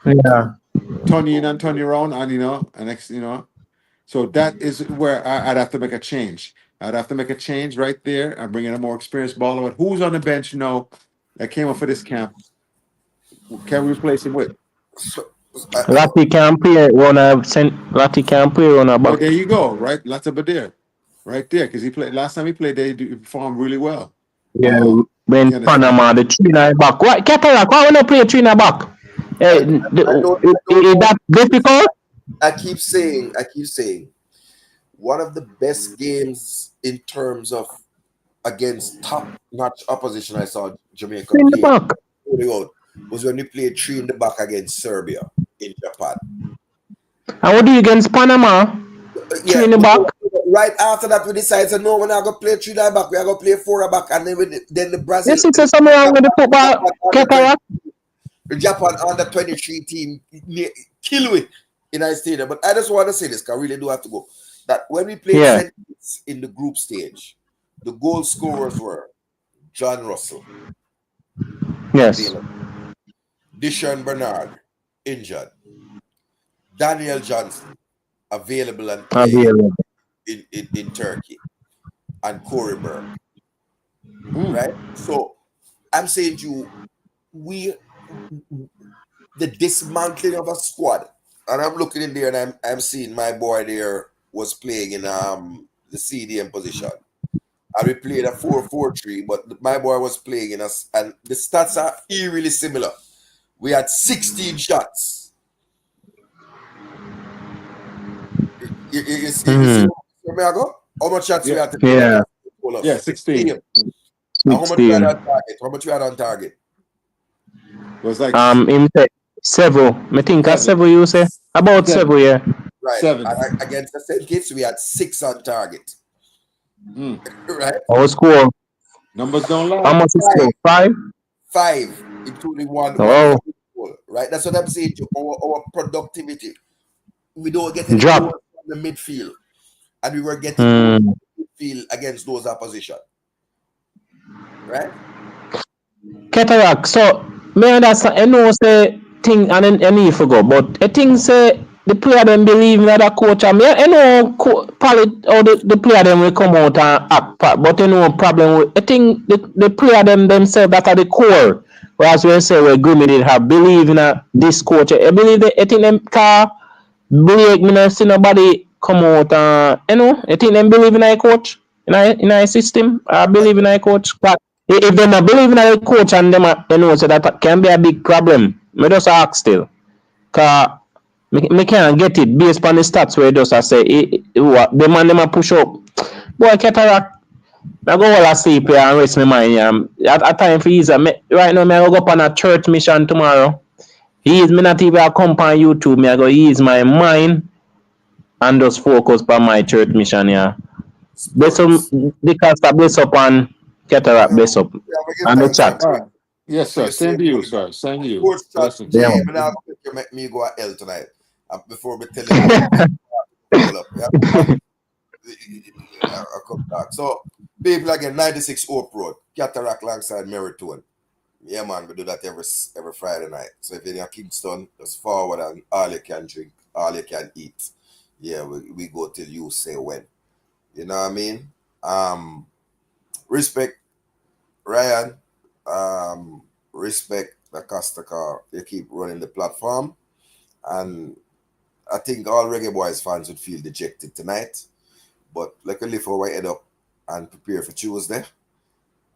Yeah. Turn you in and turn you around, and so that is where I'd have to make a change. I'd have to make a change right there and bring in a more experienced baller. But who's on the bench that came up for this camp? Can we replace him with? Lati can play on a back. Oh, there you go, right? Lati Badir, right there, because he played last time he played. He performed really well. Yeah, when Panama the three in the back. Why Cataract? Why wanna play three in the back? Is that difficult? I keep saying, one of the best games in terms of against top-notch opposition I saw Jamaica in the play back was when we played three in the back against Serbia in Japan. And what do you against Panama? Three in the back. Right after that, we decided, no, we're not going to play three in the back. We're going to play four in the back. And then the Brazil. Yes, it's something wrong with the football. Cataract. The Japan under 23 team kill it in our stadium. But I just want to say this, because I really do have to go. That when we played St. Vincent in the group stage, the goal scorers were John Russell. Yes. Dishon Bernard, injured. Daniel Johnson, available and playing in Turkey. And Corey Burke. Right? So, I'm saying to you, the dismantling of a squad, and I'm looking in there and I'm seeing my boy there was playing in the CDM position. And we played a 4-4-3, but my boy was playing in us, and the stats are eerily similar. We had 16 shots. You see where I go? How much shots we had to play? Yeah, 16. And how much we had on target? How much we had on target? It was like several. I think several you say? About several, yeah. Right. 7. And against the St. Kitts, we had 6 on target. Right? Our score. Numbers don't lie. How much is score? 5? 5, including one. Oh. Right? That's what I'm saying to our productivity. We don't get any drop goals from the midfield. And we were getting goals from the midfield against those opposition. Right? Cataract. So, me understand. I know say thing and then I forgot, but I think say the player them believe in the coach. I know probably or the player them will come out and act, but I know problem with. I think the player themselves that are the core. Whereas we say we Grimmy did have believe in this coach. I believe I think them car believe me not see nobody come out and I think them believe in a coach in a system. I believe in a coach. But if they not believe in a coach and them so that can be a big problem. Me just ask still. Cause me can't get it based on the stats where just I say the man them push up. Boy Cataract. I go all asleep here and rest my mind. At time for ease. Right now, I go up on a church mission tomorrow. Me not even come on YouTube. I go ease my mind and just focus on my church mission. Yeah. Bless up, bless up and Cataract, bless up. And the chat. Yes, sir. Send you, sir. Send you. Yeah. You make me go to hell tonight. Before we tell you. I'll come back. So, People again, 96 Hope Road, Cataract alongside Meritone. Yeah, man, we do that every Friday night. So if you're in Kingston, just forward and all you can drink, all you can eat. Yeah, we go till you say when. You know what I mean? Respect, Ryan. Respect the Concacaf. They keep running the platform. And I think all Reggae Boyz fans would feel dejected tonight. But like we lift our head up and prepare for Tuesday.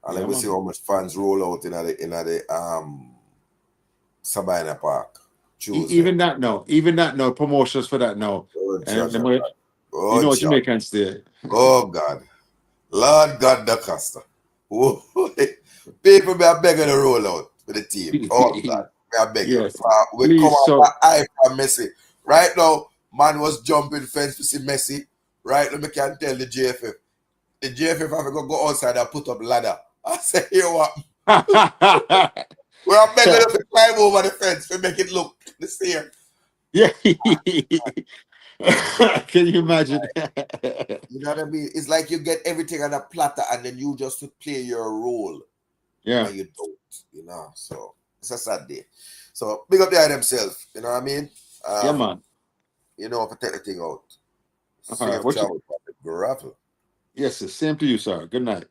And then we see how much fans roll out in the Sabina Park. Tuesday. Even that no promotions for that no. You know Jamaicans there. Oh God. Lord God the Costa. People be begging to roll out with the team. Oh God. We are begging. Yes. We Please, come up eye from Messi. Right now, man was jumping fence to see Messi. Right now, me can tell the JFF. The JFF have to go outside and put up ladder. I say, here what? We are begging to climb over the fence to make it look the same. Yeah. Can you imagine? You know what I mean? It's like you get everything on a platter and then you just play your role. Yeah. And you don't, you know. So it's a sad day. So big up there themselves, you know what I mean? Yeah, man. You know, to take the thing out. All right, Safe travel, gravel. Yes, sir. Same to you, sir. Good night.